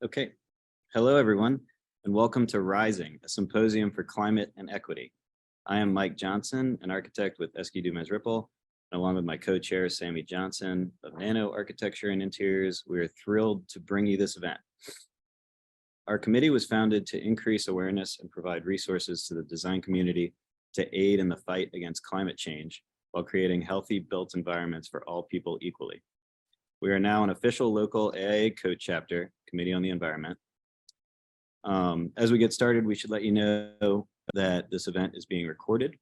Okay. Hello, everyone, and welcome to Rising, a symposium for climate and equity. I am Mike Johnson, an architect with Eskew Dumez Ripple, and along with my co-chair, Sammy Johnson of Nano Architecture and Interiors, we are thrilled to bring you this event. Our committee was founded to increase awareness and provide resources to the design community to aid in the fight against climate change while creating healthy built environments for all people equally. We are now an official local AIA code chapter, Committee on the Environment. As we get started, we should let you know that this event is being recorded.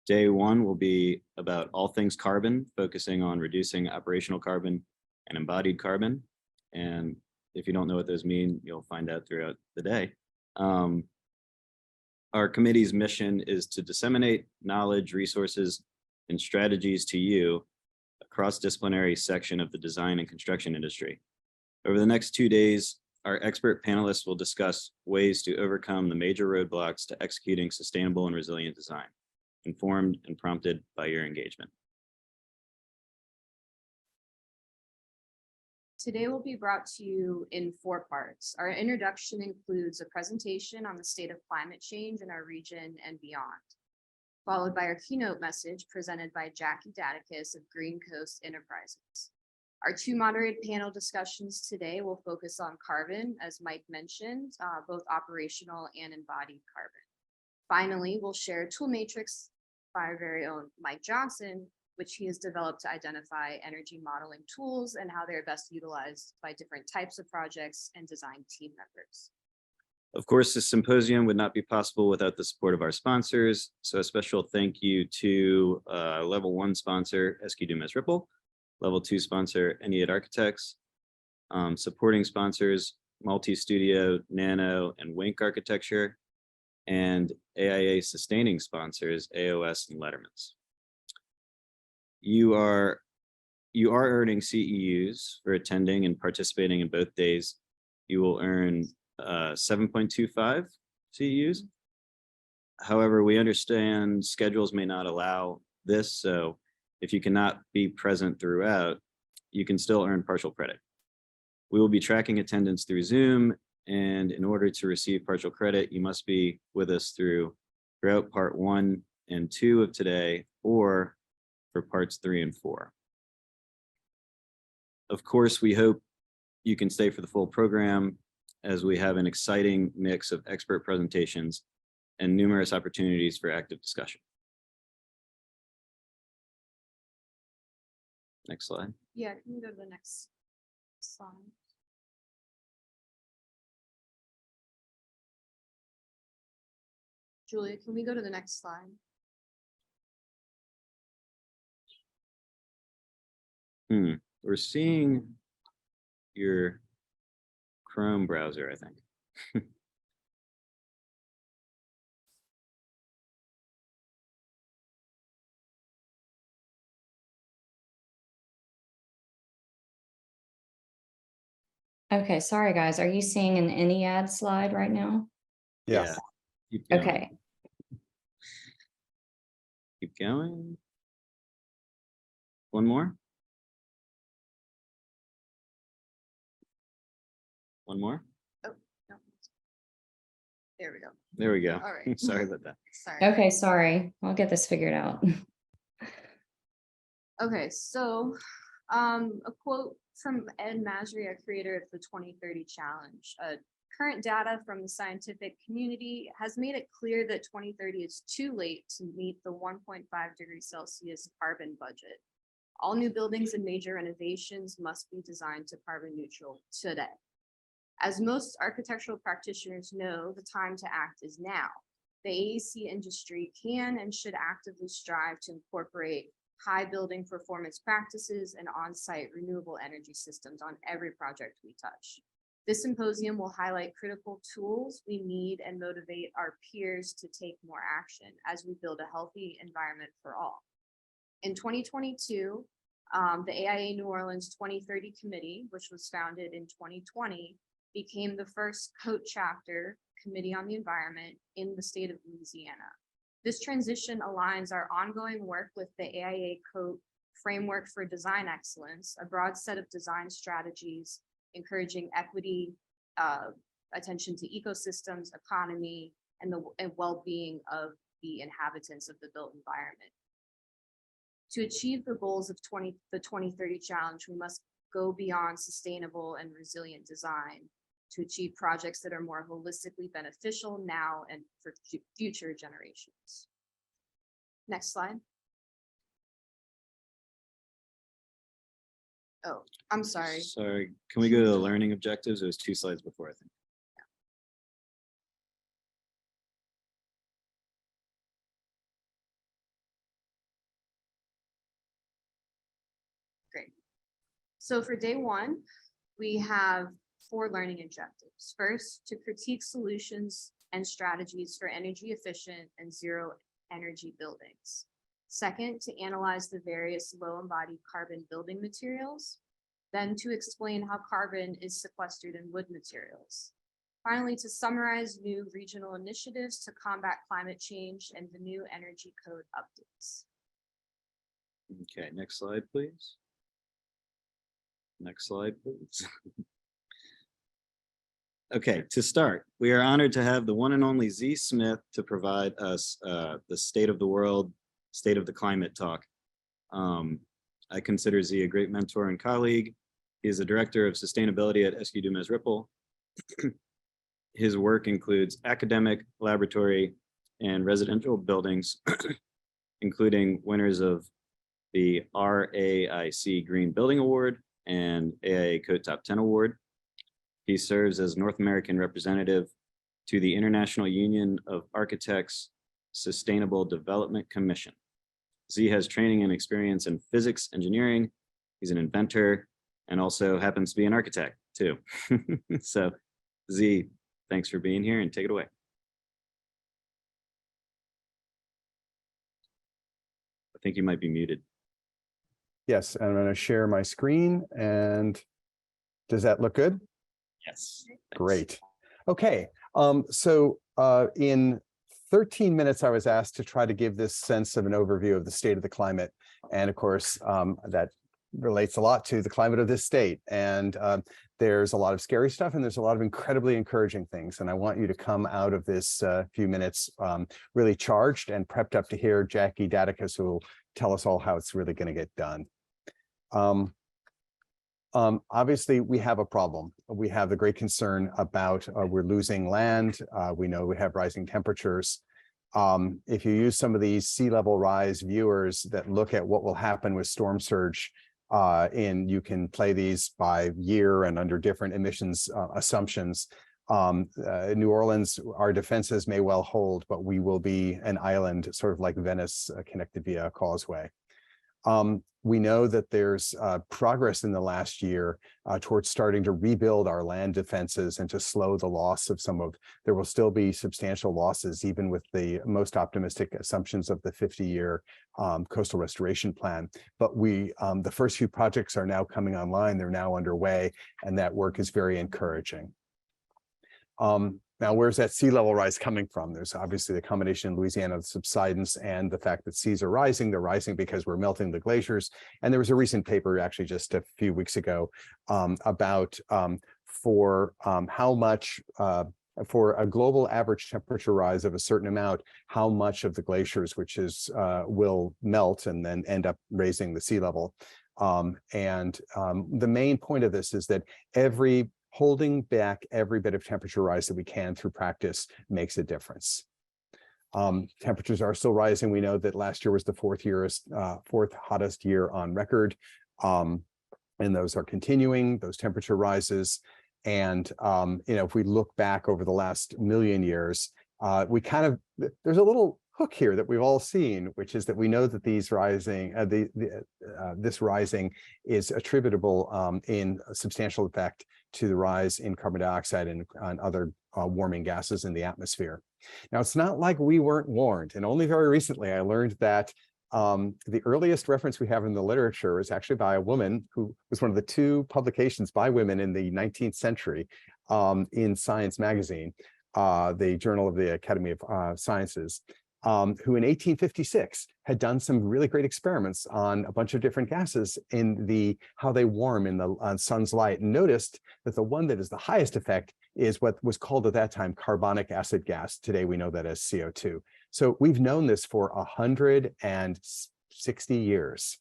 Day one will be about all things carbon, focusing on reducing operational carbon and embodied carbon. And if you don't know what those mean, you'll find out throughout the day. Our committee's mission is to disseminate knowledge, resources, and strategies to you, cross-disciplinary section of the design and construction industry. Over the next 2 days, our expert panelists will discuss ways to overcome the major roadblocks to executing sustainable and resilient design, informed and prompted by your engagement. Today will be brought to you in 4 parts. Our introduction includes a presentation on the state of climate change in our region and beyond, followed by our keynote message presented by Jackie Dadakis of Green Coast Enterprises. Our 2 moderated panel discussions today will focus on carbon, as Mike mentioned, both operational and embodied carbon. Finally, we'll share a tool matrix by our very own Mike Johnson, which he has developed to identify energy modeling tools and how they're best utilized by different types of projects and design team members. Of course, this symposium would not be possible without the support of our sponsors. So a special thank you to Level 1 sponsor, Eskew Dumez Ripple, Level 2 sponsor, Ennead Architects, supporting sponsors, Multi-Studio, Nano, and Wink Architecture, and AIA sustaining sponsors, AOS and Letterman's. You are earning CEUs for attending and participating in both days. You will earn 7.25 CEUs. However, we understand schedules may not allow this, so if you cannot be present throughout, you can still earn partial credit. We will be tracking attendance through Zoom, and in order to receive partial credit, you must be with us throughout part 1 and 2 of today, or for parts 3 and 4. Of course, we hope you can stay for the full program, as we have an exciting mix of expert presentations and numerous opportunities for active discussion. Next slide. Yeah, can you go to the next slide? Julia, can we go to the next slide? We're seeing your Chrome browser, I think. Okay, sorry guys. Are you seeing an Ennead slide right now? Yeah. Keep going. Okay. Keep going. One more. One more. Oh, no. There we go. There we go. All right. Sorry about that. Sorry. Okay, sorry. I'll get this figured out. Okay, so a quote from Ed Masri, a creator of the 2030 Challenge. Current data from the scientific community has made it clear that 2030 is too late to meet the 1.5 degrees Celsius carbon budget. All new buildings and major renovations must be designed to carbon neutral today. As most architectural practitioners know, the time to act is now. The AEC industry can and should actively strive to incorporate high building performance practices and on-site renewable energy systems on every project we touch. This symposium will highlight critical tools we need and motivate our peers to take more action as we build a healthy environment for all. In 2022, the AIA New Orleans 2030 Committee, which was founded in 2020, became the first COAT chapter, Committee on the Environment, in the state of Louisiana. This transition aligns our ongoing work with the AIA COAT Framework for Design Excellence, a broad set of design strategies encouraging equity, attention to ecosystems, economy, and the well-being of the inhabitants of the built environment. To achieve the goals of the 2030 challenge, we must go beyond sustainable and resilient design to achieve projects that are more holistically beneficial now and for future generations. Next slide. Oh, I'm sorry. Sorry, can we go to the learning objectives? It was 2 slides before, I think. Great. So for day one, we have 4 learning objectives. First, to critique solutions and strategies for energy efficient and zero energy buildings. Second, to analyze the various low embodied carbon building materials. Then to explain how carbon is sequestered in wood materials. Finally, to summarize new regional initiatives to combat climate change and the new energy code updates. Okay, next slide, please. Next slide, please. Okay, to start, we are honored to have the one and only Z Smith to provide us the state of the world, state of the climate talk. I consider Z a great mentor and colleague. He is the director of sustainability at SQ Dumas Ripple. His work includes academic, laboratory, and residential buildings, including winners of the RAIC Green Building Award and AIA Code Top 10 Award. He serves as North American representative to the International Union of Architects Sustainable Development Commission. Z has training and experience in physics, engineering. He's an inventor and also happens to be an architect too. So Z, thanks for being here and take it away. I think you might be muted. Yes, I'm going to share my screen, and does that look good? Yes. Thanks. Great. Okay, so in 13 minutes, I was asked to try to give this sense of an overview of the state of the climate. And of course, that relates a lot to the climate of this state. And there's a lot of scary stuff, and there's a lot of incredibly encouraging things. And I want you to come out of this few minutes really charged and prepped up to hear Jackie Datikas, who will tell us all how it's really going to get done. Obviously, we have a problem. We have the great concern about we're losing land. We know we have rising temperatures. If you use some of these sea level rise viewers that look at what will happen with storm surge, you can play these by year and under different emissions assumptions. New Orleans, our defenses may well hold, but we will be an island, sort of like Venice, connected via a causeway. We know that there's progress in the last year towards starting to rebuild our land defenses and to slow the loss of there will still be substantial losses, even with the most optimistic assumptions of the 50-year coastal restoration plan. But the first few projects are now coming online, they're now underway, and that work is very encouraging. Now, where's that sea level rise coming from? There's obviously the combination in Louisiana of subsidence and the fact that seas are rising. They're rising because we're melting the glaciers. And there was a recent paper actually just a few weeks ago about how much, for a global average temperature rise of a certain amount, how much of the glaciers, will melt and then end up raising the sea level. The main point of this is that holding back every bit of temperature rise that we can through practice makes a difference. Temperatures are still rising. We know that last year was the fourth hottest year on record, and those are continuing, those temperature rises. And if we look back over the last million years, there's a little hook here that we've all seen, which is that we know that this rising is attributable in a substantial effect to the rise in carbon dioxide and other warming gases in the atmosphere. Now, it's not like we weren't warned, and only very recently I learned that the earliest reference we have in the literature is actually by a woman who was one of the 2 publications by women in the 19th century in Science magazine, the Journal of the Academy of Sciences. who in 1856 had done some really great experiments on a bunch of different gases in how they warm in the sun's light, and noticed that the one that is the highest effect is what was called at that time carbonic acid gas. Today we know that as CO2. So we've known this for 160 years.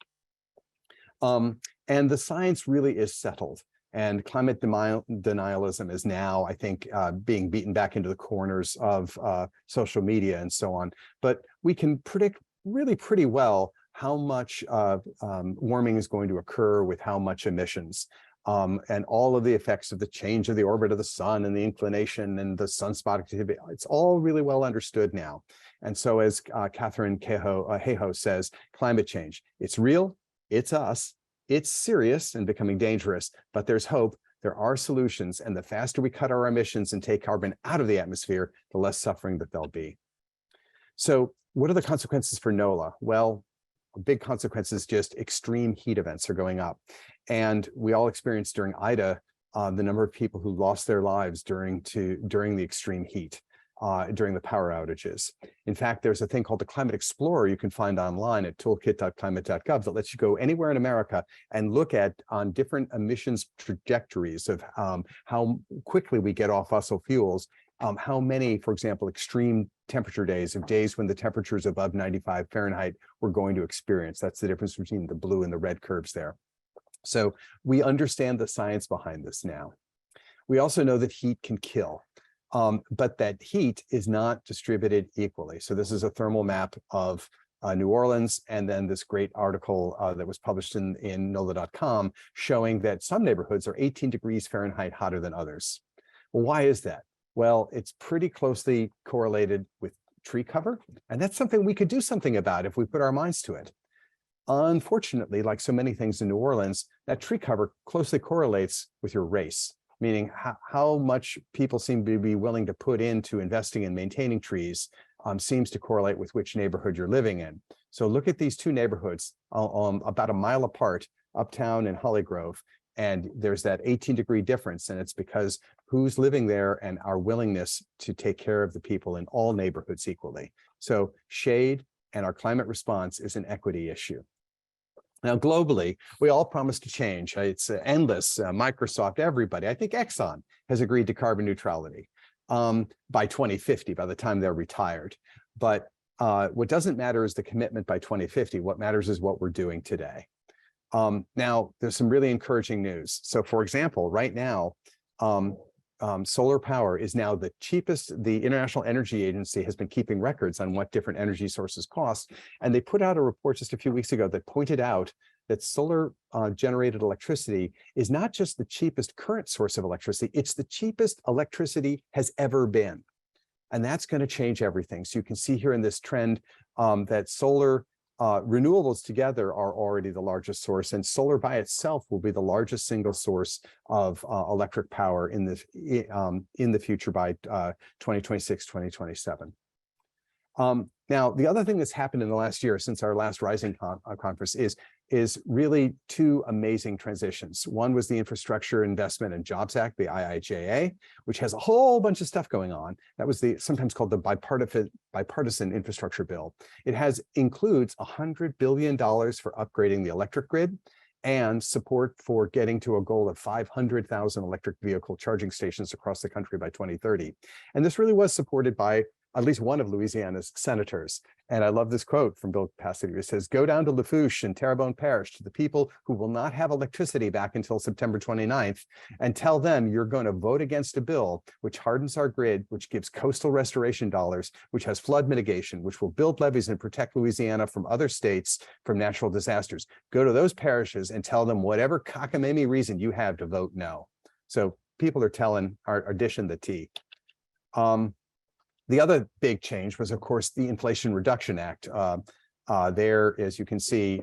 And the science really is settled. And climate denialism is now, I think, being beaten back into the corners of social media and so on. But we can predict really pretty well how much warming is going to occur with how much emissions. And all of the effects of the change of the orbit of the sun and the inclination and the sunspot activity, it's all really well understood now. And so as Catherine Hayhoe says, climate change, it's real, it's us, it's serious and becoming dangerous, but there's hope, there are solutions, and the faster we cut our emissions and take carbon out of the atmosphere, the less suffering that there'll be. So what are the consequences for NOLA? Well, a big consequence is just extreme heat events are going up. And we all experienced during Ida, the number of people who lost their lives during the extreme heat. During the power outages. In fact, there's a thing called the Climate Explorer you can find online at toolkit.climate.gov that lets you go anywhere in America and look at on different emissions trajectories of how quickly we get off fossil fuels, how many, for example, extreme temperature days, of days when the temperature is above 95 Fahrenheit, we're going to experience. That's the difference between the blue and the red curves there. So we understand the science behind this now. We also know that heat can kill. But that heat is not distributed equally. So this is a thermal map of New Orleans, and then this great article that was published in NOLA.com showing that some neighborhoods are 18 degrees Fahrenheit hotter than others. Well, why is that? Well, it's pretty closely correlated with tree cover, and that's something we could do something about if we put our minds to it. Unfortunately, like so many things in New Orleans, that tree cover closely correlates with your race. Meaning how much people seem to be willing to put into investing in maintaining trees seems to correlate with which neighborhood you're living in. So look at these two neighborhoods about a mile apart, Uptown and Hollygrove, and there's that 18-degree difference, and it's because who's living there and our willingness to take care of the people in all neighborhoods equally. So shade and our climate response is an equity issue. Now, globally, we all promise to change. It's endless. Microsoft, everybody. I think Exxon has agreed to carbon neutrality by 2050, by the time they're retired. But what doesn't matter is the commitment by 2050. What matters is what we're doing today. Now, there's some really encouraging news. So, for example, right now, solar power is now the cheapest. The International Energy Agency has been keeping records on what different energy sources cost. And they put out a report just a few weeks ago that pointed out that solar generated electricity is not just the cheapest current source of electricity, it's the cheapest electricity has ever been. And that's going to change everything. So you can see here in this trend that solar renewables together are already the largest source, and solar by itself will be the largest single source of electric power in the future by 2026, 2027. Now, the other thing that's happened in the last year since our last Rising conference is really two amazing transitions. One was the Infrastructure Investment and Jobs Act, the IIJA, which has a whole bunch of stuff going on. That was sometimes called the bipartisan infrastructure bill. It includes $100 billion for upgrading the electric grid and support for getting to a goal of 500,000 electric vehicle charging stations across the country by 2030. And this really was supported by at least one of Louisiana's senators. And I love this quote from Bill Cassidy, who says, "Go down to Lafourche and Terrebonne Parish to the people who will not have electricity back until September 29th and tell them you're going to vote against a bill which hardens our grid, which gives coastal restoration dollars, which has flood mitigation, which will build levees and protect Louisiana from other states from natural disasters. Go to those parishes and tell them whatever cockamamie reason you have to vote no." So people are dishing the tea. The other big change was, of course, the Inflation Reduction Act. There, as you can see,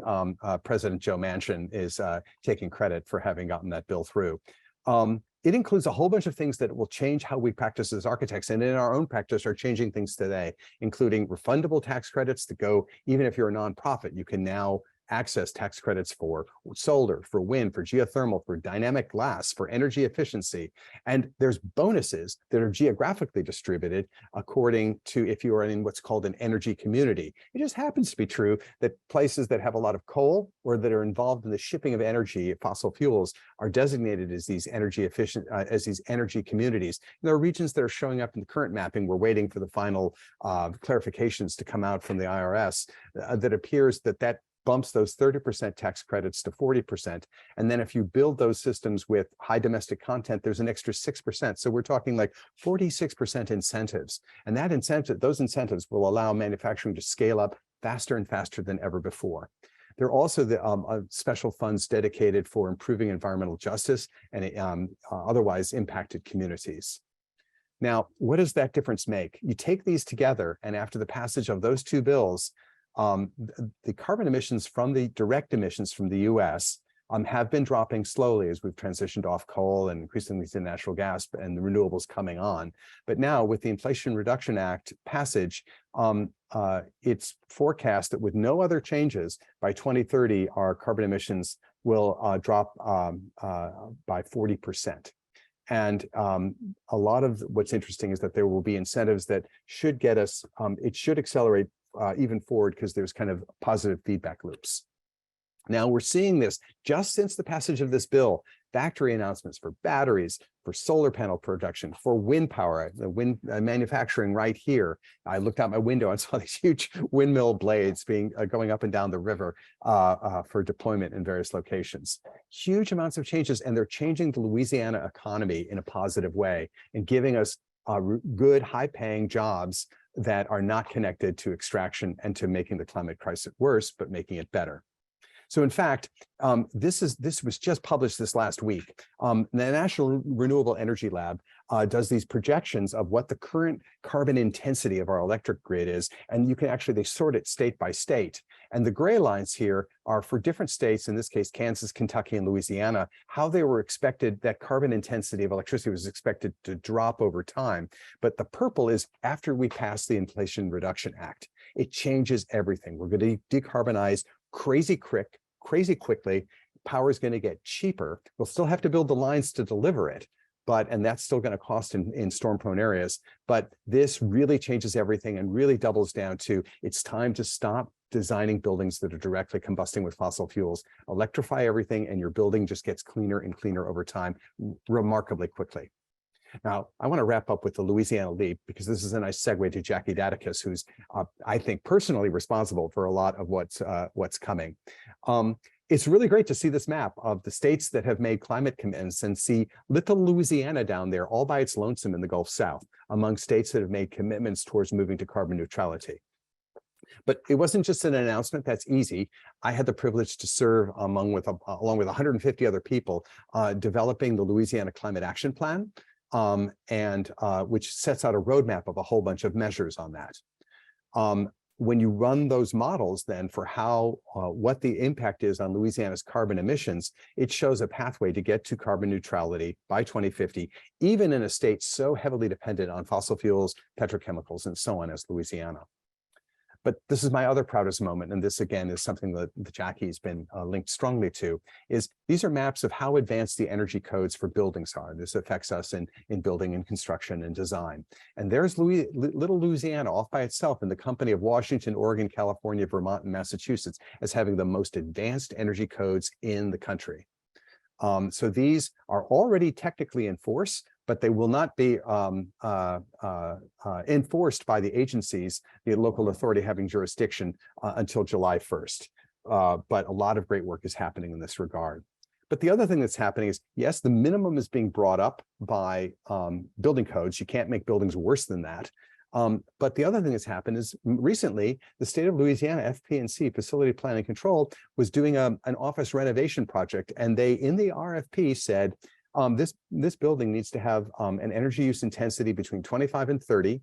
President Joe Manchin is taking credit for having gotten that bill through. It includes a whole bunch of things that will change how we practice as architects, and in our own practice are changing things today, including refundable tax credits to go, even if you're a nonprofit, you can now access tax credits for solar, for wind, for geothermal, for dynamic glass, for energy efficiency. And there's bonuses that are geographically distributed according to if you are in what's called an energy community. It just happens to be true that places that have a lot of coal or that are involved in the shipping of energy, fossil fuels, are designated as these energy efficient, as these energy communities. And there are regions that are showing up in the current mapping. We're waiting for the final clarifications to come out from the IRS that appears that that bumps those 30% tax credits to 40%. And then if you build those systems with high domestic content, there's an extra 6%. So we're talking like 46% incentives. And that incentive, those incentives will allow manufacturing to scale up faster and faster than ever before. There are also the special funds dedicated for improving environmental justice and otherwise impacted communities. Now, what does that difference make? You take these together, and after the passage of those two bills, the carbon emissions from the direct emissions from the US have been dropping slowly as we've transitioned off coal and increasingly to natural gas and the renewables coming on. But now with the Inflation Reduction Act passage, it's forecast that with no other changes by 2030, our carbon emissions will drop by 40%. And a lot of what's interesting is that there will be incentives that should get us, it should accelerate even forward because there's kind of positive feedback loops. Now we're seeing this just since the passage of this bill, factory announcements for batteries, for solar panel production, for wind power, the wind manufacturing right here. I looked out my window and saw these huge windmill blades being going up and down the river for deployment in various locations. Huge amounts of changes, and they're changing the Louisiana economy in a positive way and giving us good, high-paying jobs that are not connected to extraction and to making the climate crisis worse, but making it better. So in fact, this was just published this last week. The National Renewable Energy Lab does these projections of what the current carbon intensity of our electric grid is, and you can actually, they sort it state by state. And the gray lines here are for different states, in this case, Kansas, Kentucky, and Louisiana, how they were expected, that carbon intensity of electricity was expected to drop over time. But the purple is after we pass the Inflation Reduction Act. It changes everything. We're going to decarbonize crazy quickly. Power is going to get cheaper. We'll still have to build the lines to deliver it, and that's still going to cost in storm-prone areas. But this really changes everything and really doubles down to it's time to stop designing buildings that are directly combusting with fossil fuels. Electrify everything, and your building just gets cleaner and cleaner over time, remarkably quickly. Now, I want to wrap up with the Louisiana Leap, because this is a nice segue to Jackie Daticus, who's, I think, personally responsible for a lot of what's coming. It's really great to see this map of the states that have made climate commitments and see little Louisiana down there all by its lonesome in the Gulf South, among states that have made commitments towards moving to carbon neutrality. But it wasn't just an announcement that's easy. I had the privilege to serve along with 150 other people, developing the Louisiana Climate Action Plan, which sets out a roadmap of a whole bunch of measures on that. When you run those models then for what the impact is on Louisiana's carbon emissions, it shows a pathway to get to carbon neutrality by 2050, even in a state so heavily dependent on fossil fuels, petrochemicals, and so on as Louisiana. But this is my other proudest moment, and this again is something that Jackie's been linked strongly to, is these are maps of how advanced the energy codes for buildings are. This affects us in building and construction and design. And there's little Louisiana off by itself in the company of Washington, Oregon, California, Vermont, and Massachusetts as having the most advanced energy codes in the country. So these are already technically in force, but they will not be enforced by the agencies, the local authority having jurisdiction until July 1st. But a lot of great work is happening in this regard. But the other thing that's happening is, yes, the minimum is being brought up by building codes. You can't make buildings worse than that. But the other thing that's happened is recently, the state of Louisiana, FP&C, Facility Planning and Control, was doing an office renovation project. And they, in the RFP, said, this building needs to have an energy use intensity between 25 and 30,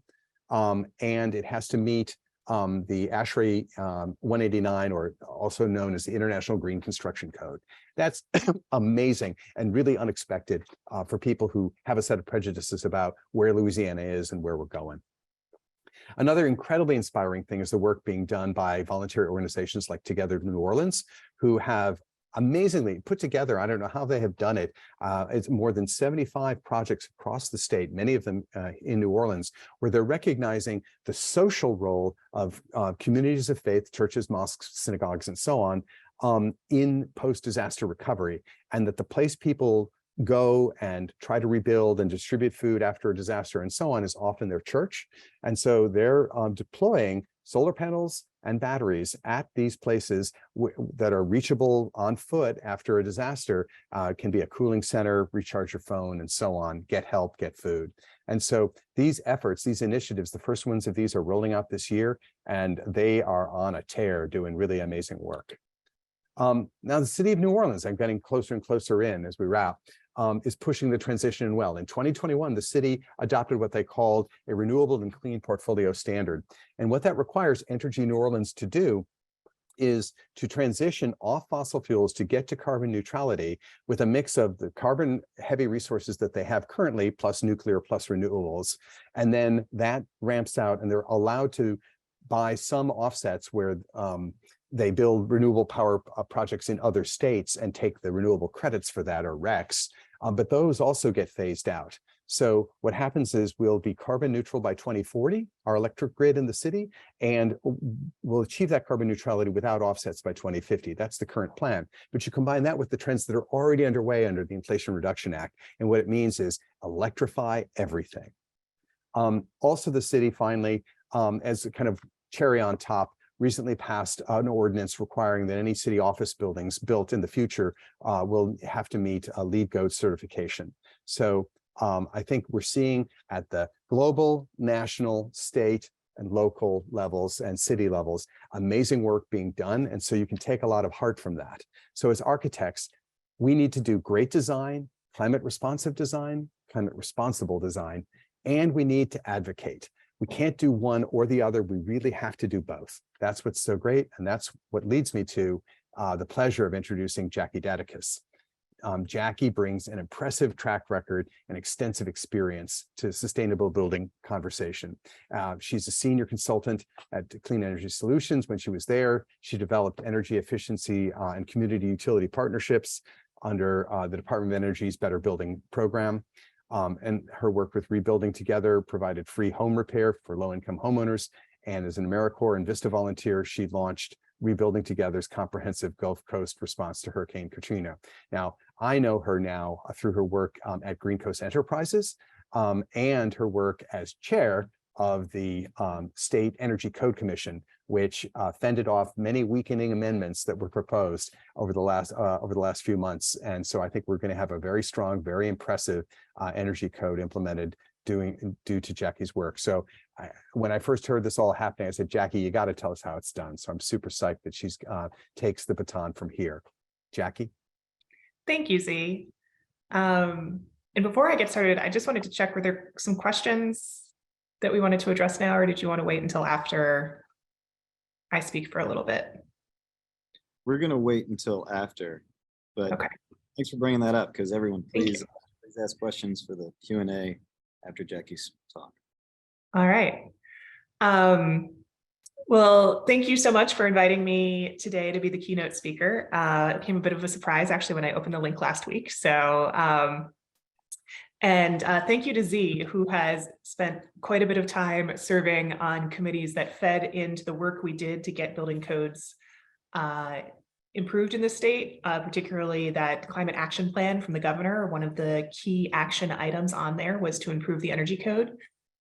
and it has to meet the ASHRAE 189, or also known as the International Green Construction Code. That's amazing and really unexpected for people who have a set of prejudices about where Louisiana is and where we're going. Another incredibly inspiring thing is the work being done by voluntary organizations like Together New Orleans, who have amazingly put together, I don't know how they have done it, it's more than 75 projects across the state, many of them in New Orleans, where they're recognizing the social role of communities of faith, churches, mosques, synagogues, and so on, in post-disaster recovery, and that the place people go and try to rebuild and distribute food after a disaster and so on is often their church. And so they're deploying solar panels and batteries at these places that are reachable on foot after a disaster. Can be a cooling center, recharge your phone, and so on, get help, get food. And so these efforts, these initiatives, the first ones of these are rolling out this year, and they are on a tear doing really amazing work. Now, the city of New Orleans, I'm getting closer and closer in as we wrap, is pushing the transition well. In 2021, the city adopted what they called a renewable and clean portfolio standard. And what that requires Entergy New Orleans to do is to transition off fossil fuels to get to carbon neutrality with a mix of the carbon heavy resources that they have currently, plus nuclear, plus renewables. And then that ramps out, and they're allowed to buy some offsets where they build renewable power projects in other states and take the renewable credits for that, or RECs, but those also get phased out. So what happens is we'll be carbon neutral by 2040, our electric grid in the city, and we'll achieve that carbon neutrality without offsets by 2050. That's the current plan. But you combine that with the trends that are already underway under the Inflation Reduction Act, and what it means is electrify everything. Also, the city finally, as a kind of cherry on top, recently passed an ordinance requiring that any city office buildings built in the future will have to meet a LEED Gold certification. So I think we're seeing at the global, national, state, and local levels and city levels, amazing work being done. And so you can take a lot of heart from that. So as architects, we need to do great design, climate responsive design, climate responsible design, and we need to advocate. We can't do one or the other. We really have to do both. That's what's so great. And that's what leads me to the pleasure of introducing Jackie Dadakis. Jackie brings an impressive track record and extensive experience to sustainable building conversation. She's a senior consultant at Clean Energy Solutions. When she was there, she developed energy efficiency and community utility partnerships under the Department of Energy's Better Building program. And her work with Rebuilding Together provided free home repair for low-income homeowners. And as an AmeriCorps and Vista volunteer, she launched Rebuilding Together's comprehensive Gulf Coast response to Hurricane Katrina. Now, I know her now through her work at Green Coast Enterprises and her work as chair of the State Energy Code Commission, which fended off many weakening amendments that were proposed over the last few months. And so I think we're going to have a very strong, very impressive energy code implemented due to Jackie's work. So when I first heard this all happening, I said, Jackie, you got to tell us how it's done. So I'm super psyched that she's takes the baton from here. Jackie. Thank you, Z. And before I get started, I just wanted to check, were there some questions that we wanted to address now, or did you want to wait until after I speak for a little bit? We're going to wait until after, but okay. Thanks for bringing that up, because everyone, please ask questions for the Q&A after Jackie's talk. All right. Well, thank you so much for inviting me today to be the keynote speaker. It came a bit of a surprise, actually, when I opened the link last week. So, thank you to Z, who has spent quite a bit of time serving on committees that fed into the work we did to get building codes improved in the state, particularly that climate action plan from the governor. One of the key action items on there was to improve the energy code.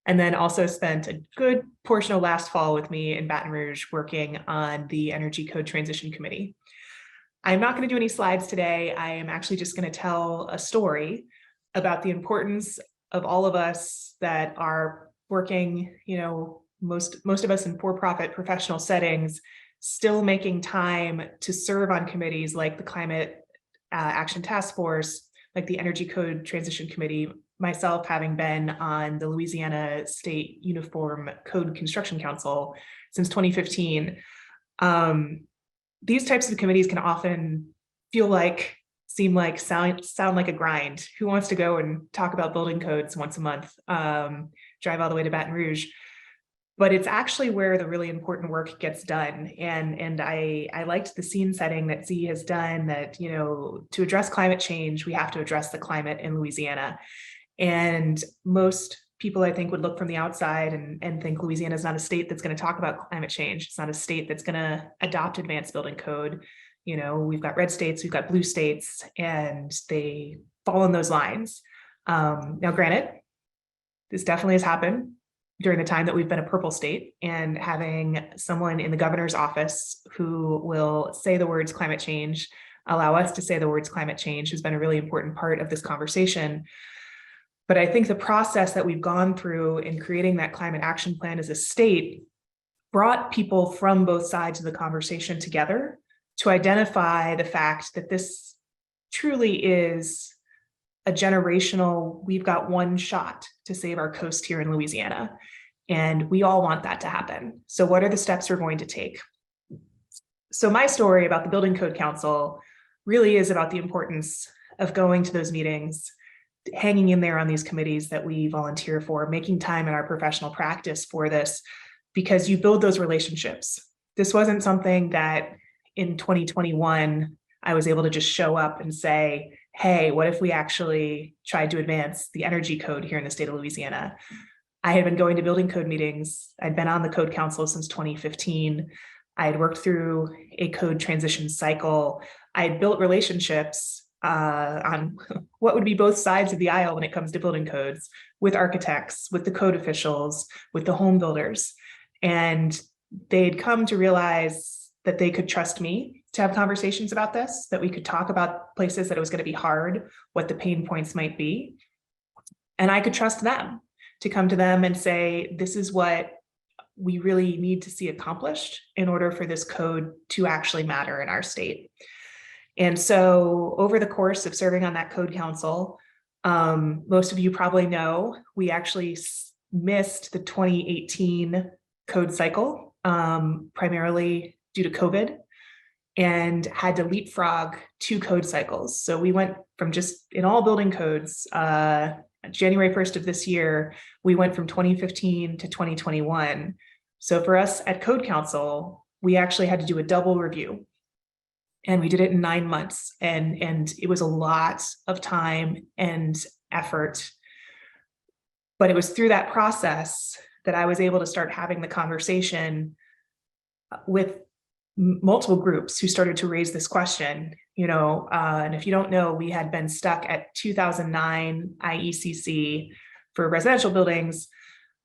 And then also spent a good portion of last fall with me in Baton Rouge working on the Energy Code Transition Committee. I'm not going to do any slides today. I am actually just going to tell a story about the importance of all of us that are working, most of us in for-profit professional settings, still making time to serve on committees like the Climate Action Task Force, like the Energy Code Transition Committee, myself having been on the Louisiana State Uniform Code Construction Council since 2015. These types of committees can often seem like sound like a grind. Who wants to go and talk about building codes once a month, drive all the way to Baton Rouge? but it's actually where the really important work gets done. And I liked the scene setting that Z has done, that, you know, to address climate change, we have to address the climate in Louisiana. And most people, I think, would look from the outside and think Louisiana is not a state that's going to talk about climate change. It's not a state that's going to adopt advanced building code. You know, we've got red states, we've got blue states, and they fall in those lines. Now, granted, this definitely has happened during the time that we've been a purple state, and having someone in the governor's office who will say the words climate change, allow us to say the words climate change, has been a really important part of this conversation. But I think the process that we've gone through in creating that climate action plan as a state brought people from both sides of the conversation together to identify the fact that this truly is a generational, we've got one shot to save our coast here in Louisiana. And we all want that to happen. So what are the steps we're going to take? So my story about the Building Code Council really is about the importance of going to those meetings, hanging in there on these committees that we volunteer for, making time in our professional practice for this, because you build those relationships. This wasn't something that in 2021, I was able to just show up and say, hey, what if we actually tried to advance the energy code here in the state of Louisiana? I had been going to building code meetings. I'd been on the Code Council since 2015. I had worked through a code transition cycle. I had built relationships on what would be both sides of the aisle when it comes to building codes, with architects, with the code officials, with the home builders. And they'd come to realize that they could trust me to have conversations about this, that we could talk about places that it was going to be hard, what the pain points might be. And I could trust them to come to them and say, this is what we really need to see accomplished in order for this code to actually matter in our state. And so over the course of serving on that code council, most of you probably know, we actually missed the 2018 code cycle, primarily due to COVID, and had to leapfrog 2 code cycles. So we went from just in all building codes, January 1st of this year, we went from 2015 to 2021. So for us at Code Council, we actually had to do a double review. And we did it in 9 months. And it was a lot of time and effort. But it was through that process that I was able to start having the conversation with multiple groups who started to raise this question, you know, and if you don't know, we had been stuck at 2009 IECC for residential buildings.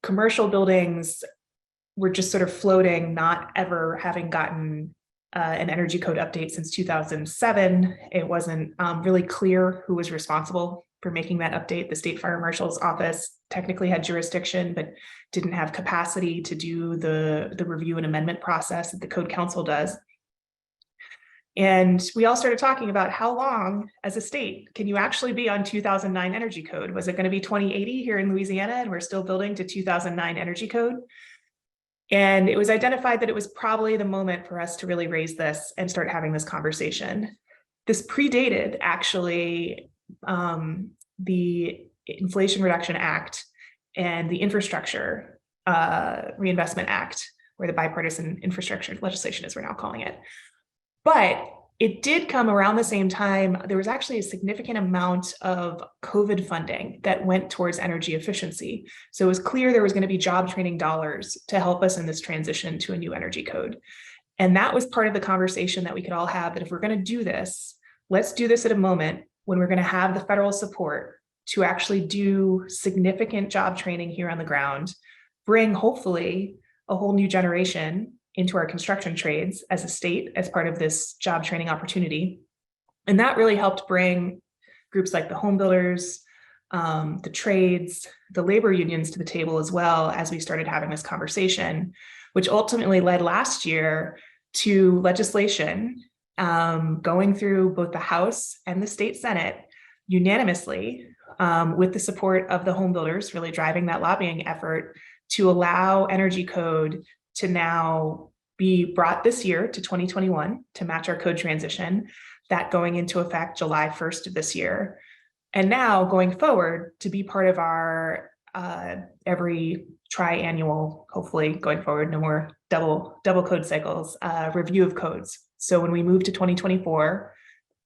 Commercial buildings were just sort of floating, not ever having gotten an energy code update since 2007. It wasn't really clear who was responsible for making that update. The State Fire Marshal's office technically had jurisdiction, but didn't have capacity to do the review and amendment process that the Code Council does. And we all started talking about how long as a state can you actually be on 2009 energy code? Was it going to be 2080 here in Louisiana and we're still building to 2009 energy code? And it was identified that it was probably the moment for us to really raise this and start having this conversation. This predated actually the Inflation Reduction Act and the Infrastructure Reinvestment Act, or the bipartisan infrastructure legislation, as we're now calling it. But it did come around the same time. There was actually a significant amount of COVID funding that went towards energy efficiency. So it was clear there was going to be job training dollars to help us in this transition to a new energy code. And that was part of the conversation that we could all have, that if we're going to do this, let's do this at a moment when we're going to have the federal support to actually do significant job training here on the ground, bring hopefully a whole new generation into our construction trades as a state as part of this job training opportunity. And that really helped bring groups like the home builders, the trades, the labor unions to the table as well, as we started having this conversation, which ultimately led last year to legislation going through both the House and the state Senate unanimously, with the support of the home builders, really driving that lobbying effort to allow energy code to now be brought this year to 2021 to match our code transition, that going into effect July 1st of this year. And now going forward to be part of our every triannual, hopefully going forward, no more double code cycles, review of codes. So when we move to 2024,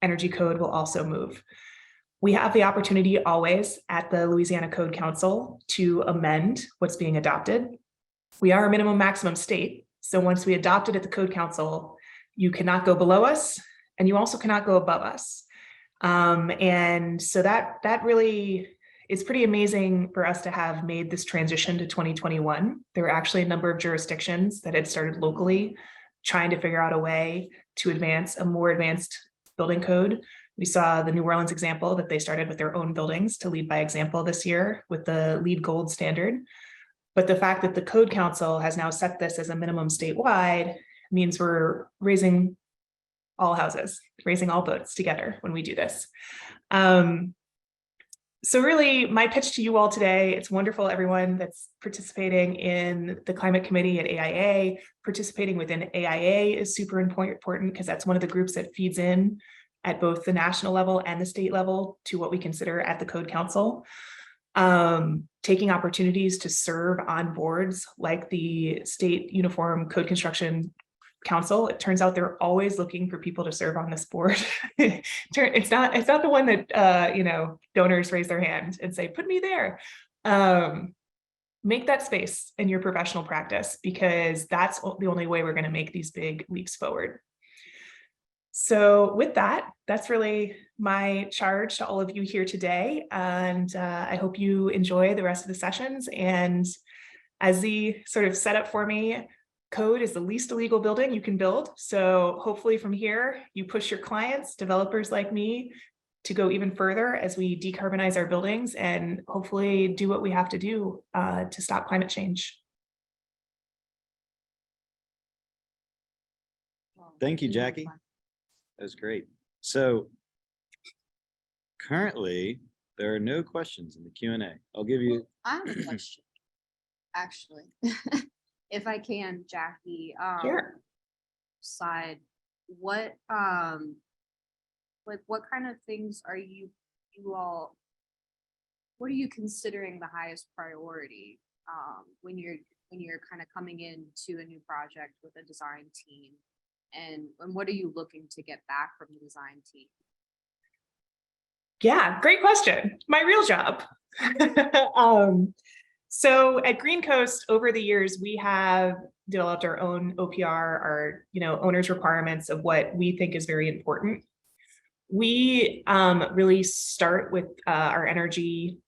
energy code will also move. We have the opportunity always at the Louisiana Code Council to amend what's being adopted. We are a minimum maximum state. So once we adopt it at the Code Council, you cannot go below us and you also cannot go above us. And so that really is pretty amazing for us to have made this transition to 2021. There were actually a number of jurisdictions that had started locally trying to figure out a way to advance a more advanced building code. We saw the New Orleans example that they started with their own buildings to lead by example this year with the LEED Gold standard. But the fact that the Code Council has now set this as a minimum statewide means we're raising all houses, raising all boats together when we do this. So really, my pitch to you all today, it's wonderful, everyone that's participating in the Climate Committee at AIA. Participating within AIA is super important because that's one of the groups that feeds in at both the national level and the state level to what we consider at the Code Council. Taking opportunities to serve on boards like the State Uniform Code Construction Council. It turns out they're always looking for people to serve on this board. It's not the one that donors raise their hand and say, put me there. Make that space in your professional practice, because that's the only way we're going to make these big leaps forward. So with that, that's really my charge to all of you here today. And I hope you enjoy the rest of the sessions. And as the sort of setup for me, code is the least illegal building you can build. So hopefully from here, you push your clients, developers like me, to go even further as we decarbonize our buildings and hopefully do what we have to do to stop climate change. Thank you, Jackie. That was great. So currently, there are no questions in the Q&A. I'll give you. I have a question, actually, if I can, Jackie. Sure. Side, what what kind of things are you all? What are you considering the highest priority when you're kind of coming into a new project with a design team? And what are you looking to get back from the design team? Yeah, great question. My real job. So at Green Coast, over the years, we have developed our own OPR, our owners' requirements of what we think is very important. We really start with our energy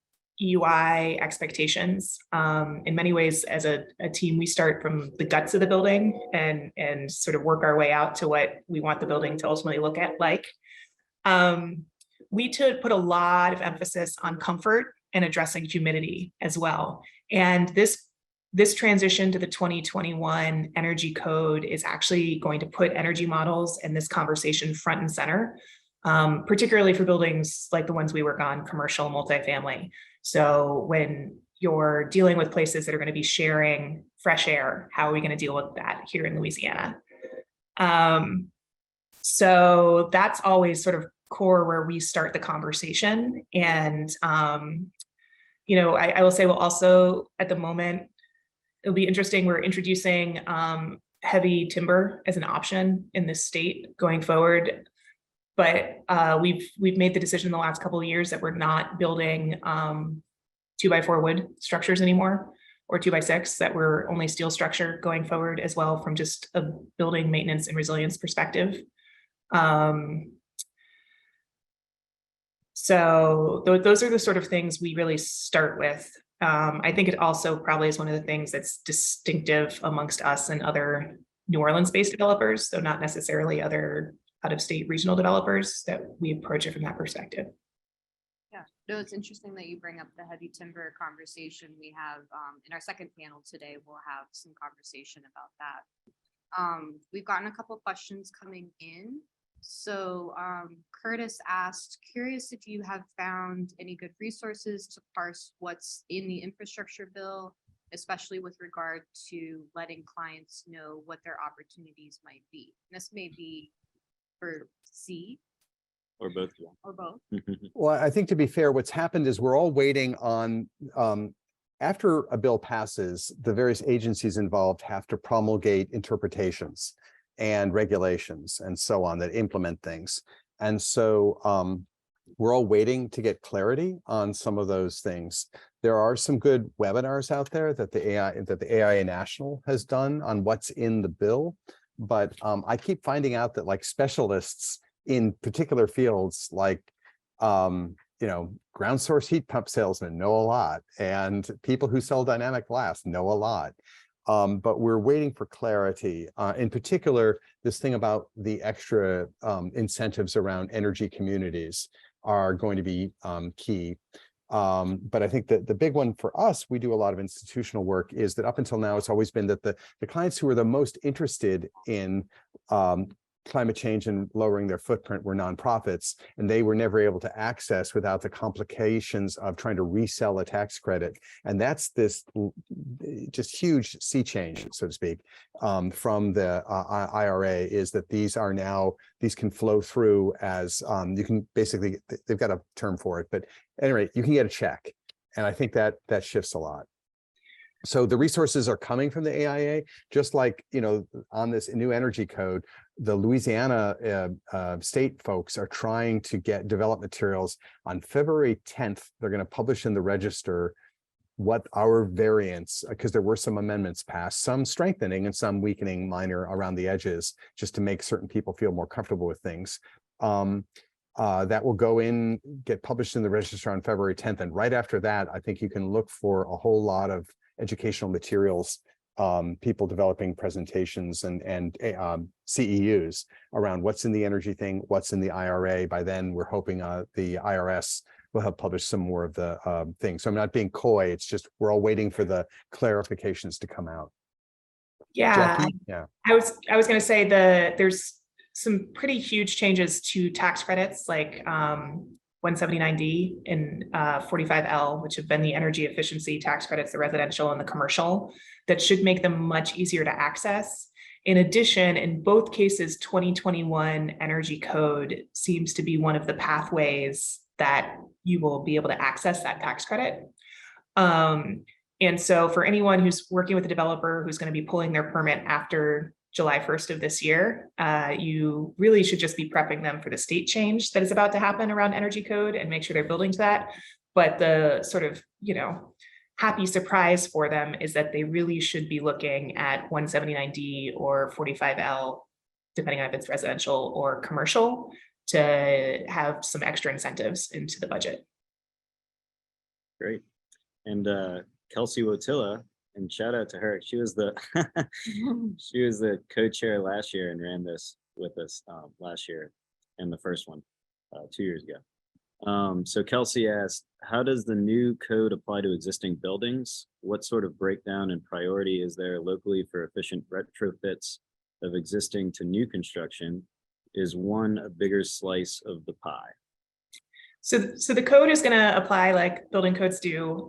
EUI expectations. In many ways, as a team, we start from the guts of the building and sort of work our way out to what we want the building to ultimately look like. We put a lot of emphasis on comfort and addressing humidity as well. And this transition to the 2021 energy code is actually going to put energy models and this conversation front and center, particularly for buildings like the ones we work on, commercial, multifamily. So when you're dealing with places that are going to be sharing fresh air, how are we going to deal with that here in Louisiana? So that's always sort of core where we start the conversation. And, I will say, well, also at the moment, it'll be interesting. We're introducing heavy timber as an option in this state going forward. But we've made the decision in the last couple of years that we're not building 2x4 wood structures anymore, or 2x6, that we're only steel structure going forward as well, from just a building maintenance and resilience perspective. So those are the sort of things we really start with. I think it also probably is one of the things that's distinctive amongst us and other New Orleans-based developers, so not necessarily other out-of-state regional developers, that we approach it from that perspective. Yeah, no, it's interesting that you bring up the heavy timber conversation. We have in our second panel today, we'll have some conversation about that. We've gotten a couple of questions coming in. So Curtis asked, curious if you have found any good resources to parse what's in the infrastructure bill, especially with regard to letting clients know what their opportunities might be. And this may be for C. Or both. Or both. Well, I think, to be fair, what's happened is we're all waiting on after a bill passes, the various agencies involved have to promulgate interpretations and regulations and so on that implement things. And so we're all waiting to get clarity on some of those things. There are some good webinars out there that the AIA National has done on what's in the bill, but I keep finding out that like specialists in particular fields like ground source heat pump salesmen know a lot, and people who sell dynamic glass know a lot. But we're waiting for clarity. In particular, this thing about the extra incentives around energy communities are going to be key. But I think that the big one for us, we do a lot of institutional work, is that up until now, it's always been that the clients who are the most interested in climate change and lowering their footprint were nonprofits, and they were never able to access without the complications of trying to resell a tax credit. And that's this just huge sea change, so to speak, from the IRA, is that these can flow through as you can basically, they've got a term for it, but at any rate, you can get a check. And I think that shifts a lot. So the resources are coming from the AIA, just like, on this new energy code, the Louisiana state folks are trying to develop materials. On February 10th, they're going to publish in the register what our variants, because there were some amendments passed, some strengthening and some weakening minor around the edges, just to make certain people feel more comfortable with things. That will go in, get published in the register on February 10th. And right after that, I think you can look for a whole lot of educational materials, people developing presentations and CEUs around what's in the energy thing, what's in the IRA. By then, we're hoping the IRS will have published some more of the things. So I'm not being coy. It's just we're all waiting for the clarifications to come out. Yeah, Jackie? Yeah. I was going to say there's some pretty huge changes to tax credits, like 179D and 45L, which have been the energy efficiency tax credits, the residential and the commercial, that should make them much easier to access. In addition, in both cases, 2021 energy code seems to be one of the pathways that you will be able to access that tax credit. And so for anyone who's working with a developer who's going to be pulling their permit after July 1st of this year, you really should just be prepping them for the state change that is about to happen around energy code and make sure they're building to that. But the sort of, happy surprise for them is that they really should be looking at 179D or 45L, depending on if it's residential or commercial, to have some extra incentives into the budget. Great. And Kelsey Wotilla, and shout out to her. She was the she was the co-chair last year and ran this with us last year, and the first one 2 years ago. So Kelsey asked, how does the new code apply to existing buildings? What sort of breakdown and priority is there locally for efficient retrofits of existing to new construction? Is one a bigger slice of the pie? So the code is going to apply like building codes do,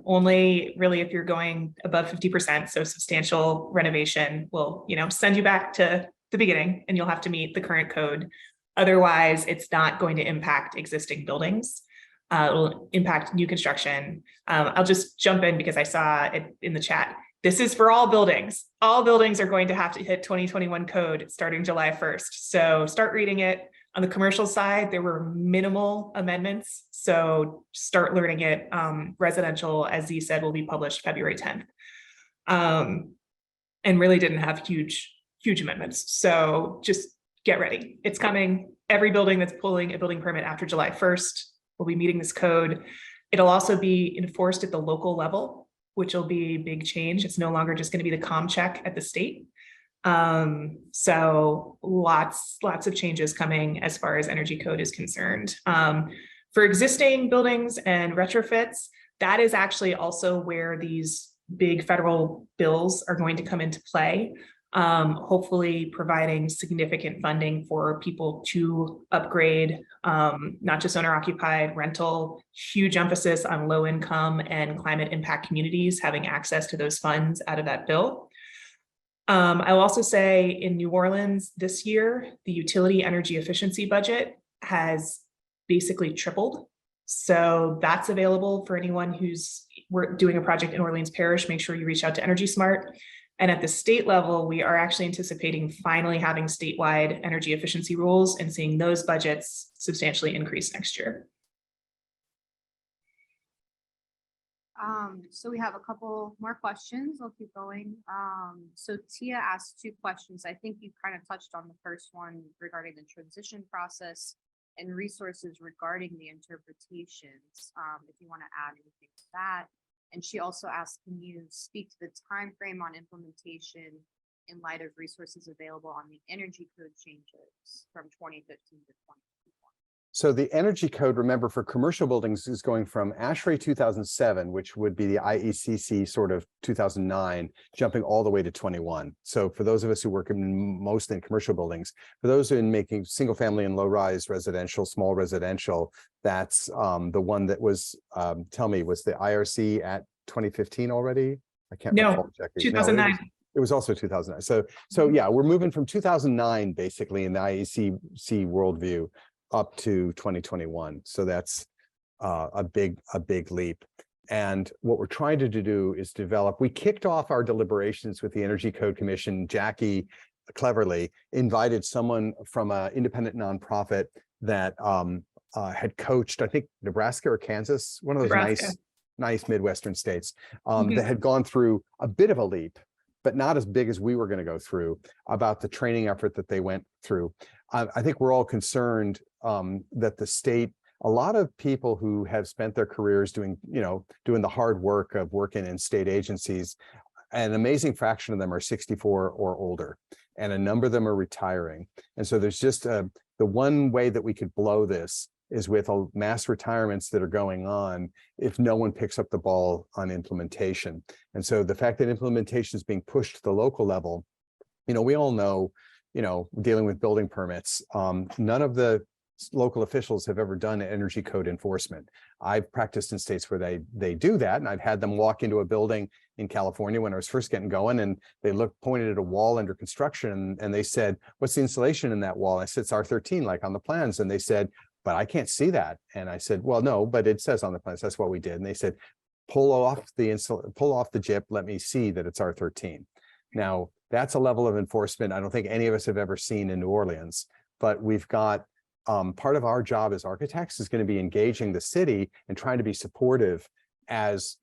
only really if you're going above 50%. So substantial renovation will, send you back to the beginning, and you'll have to meet the current code. Otherwise, it's not going to impact existing buildings. It will impact new construction. I'll just jump in because I saw it in the chat. This is for all buildings. All buildings are going to have to hit 2021 code starting July 1st. So start reading it. On the commercial side, there were minimal amendments. So start learning it. Residential, as Z said, will be published February 10th. And really didn't have huge amendments. So just get ready. It's coming. Every building that's pulling a building permit after July 1st will be meeting this code. It'll also be enforced at the local level, which will be a big change. It's no longer just going to be the comm check at the state. So lots of changes coming as far as energy code is concerned. For existing buildings and retrofits, that is actually also where these big federal bills are going to come into play. Hopefully providing significant funding for people to upgrade, not just owner occupied, rental, huge emphasis on low income and climate impact communities having access to those funds out of that bill. I'll also say in New Orleans this year, the utility energy efficiency budget has basically tripled. So that's available for anyone who's we're doing a project in Orleans Parish, make sure you reach out to Energy Smart. And at the state level, we are actually anticipating finally having statewide energy efficiency rules and seeing those budgets substantially increase next year. So we have a couple more questions. I'll keep going. So Tia asked 2 questions. I think you kind of touched on the first one regarding the transition process and resources regarding the interpretations. If you want to add anything to that. And she also asked, can you speak to the time frame on implementation in light of resources available on the energy code changes from 2015 to 2021? So the energy code, remember, for commercial buildings is going from ASHRAE 2007, which would be the IECC sort of 2009, jumping all the way to 21. So for those of us who work mostly in commercial buildings, for those in making single family and low rise residential, small residential, that's the one that was, tell me, was the IRC at 2015 already? I can't recall. Jackie. 2009. No, it was also 2009. So yeah, we're moving from 2009 basically in the IECC worldview up to 2021. So that's a big leap. And what we're trying to do is develop, we kicked off our deliberations with the Energy Code Commission. Jackie cleverly invited someone from an independent nonprofit that had coached, I think, Nebraska or Kansas, one of those nice Midwestern states that had gone through a bit of a leap, but not as big as we were going to go through, about the training effort that they went through. I think we're all concerned that the state, a lot of people who have spent their careers doing the hard work of working in state agencies, an amazing fraction of them are 64 or older, and a number of them are retiring. And so there's just the one way that we could blow this is with mass retirements that are going on if no one picks up the ball on implementation. And so the fact that implementation is being pushed to the local level, we all know, dealing with building permits, none of the local officials have ever done energy code enforcement. I've practiced in states where they do that, and I've had them walk into a building in California when I was first getting going, and they pointed at a wall under construction, and they said, "What's the insulation in that wall?" I said, "It's R13, like on the plans." And they said, "But I can't see that." And I said, "Well, no, but it says on the plans." That's what we did. And they said, pull off the JIP, let me see that it's R13. Now, that's a level of enforcement I don't think any of us have ever seen in New Orleans, but we've got part of our job as architects is going to be engaging the city and trying to be supportive, as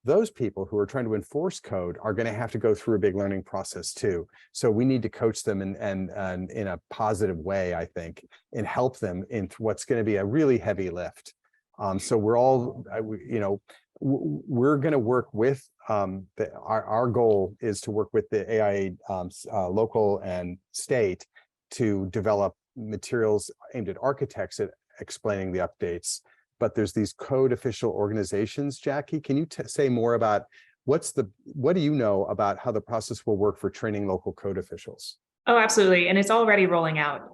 those people who are trying to enforce code are going to have to go through a big learning process too. So we need to coach them and in a positive way, I think, and help them in what's going to be a really heavy lift. So we're all, we're going to work with our goal is to work with the AIA local and state to develop materials aimed at architects at explaining the updates. But there's these code official organizations. Jackie, can you say more about what do you know about how the process will work for training local code officials? Oh, absolutely. And it's already rolling out.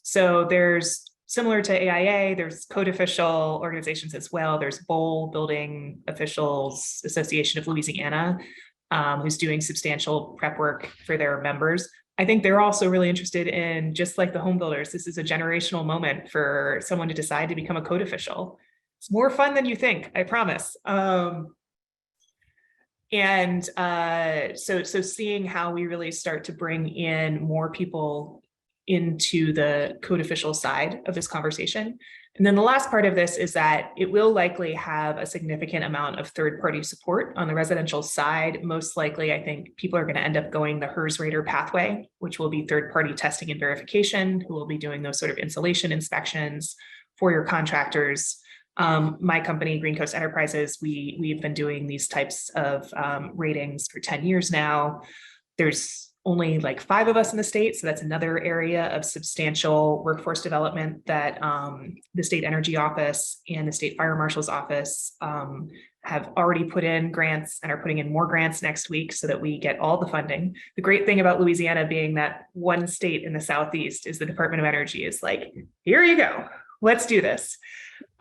So there's, similar to AIA, there's code official organizations as well. There's BOL, Building Officials Association of Louisiana, who's doing substantial prep work for their members. I think they're also really interested in, just like the home builders, this is a generational moment for someone to decide to become a code official. It's more fun than you think, I promise. So seeing how we really start to bring in more people into the code official side of this conversation. And then the last part of this is that it will likely have a significant amount of third-party support on the residential side. Most likely, I think people are going to end up going the HERS Rater pathway, which will be third-party testing and verification, who will be doing those sort of insulation inspections for your contractors. My company, Green Coast Enterprises, we've been doing these types of ratings for 10 years now. There's only like 5 of us in the state. So that's another area of substantial workforce development that the State Energy Office and the State Fire Marshal's Office have already put in grants and are putting in more grants next week so that we get all the funding. The great thing about Louisiana being that one state in the Southeast is the Department of Energy is like, here you go, let's do this.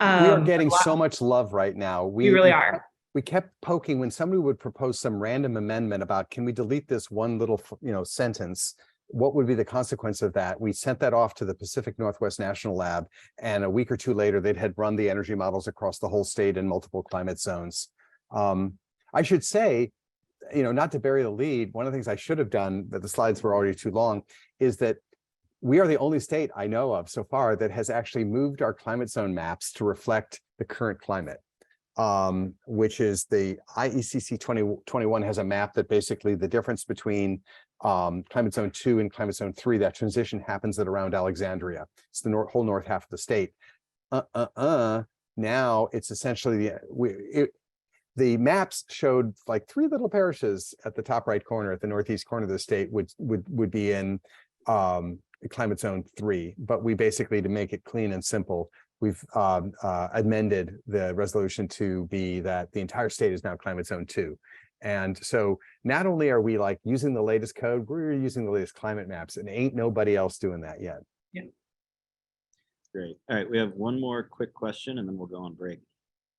We are getting so much love right now. We really are. We kept poking when somebody would propose some random amendment about, can we delete this one little, sentence? What would be the consequence of that? We sent that off to the Pacific Northwest National Lab, and a week or two later, they'd had run the energy models across the whole state in multiple climate zones. I should say, not to bury the lead, one of the things I should have done, but the slides were already too long, is that we are the only state I know of so far that has actually moved our climate zone maps to reflect the current climate, which is the IECC 2021 has a map that basically the difference between climate zone 2 and climate zone 3, that transition happens at around Alexandria. It's the whole north half of the state. Now it's essentially the maps showed like 3 little parishes at the top right corner, at the northeast corner of the state, would be in climate zone 3. But we basically, to make it clean and simple, we've amended the resolution to be that the entire state is now climate zone 2. And so not only are we like using the latest code, we're using the latest climate maps, and ain't nobody else doing that yet. Yeah. Great. All right, we have one more quick question and then we'll go on break.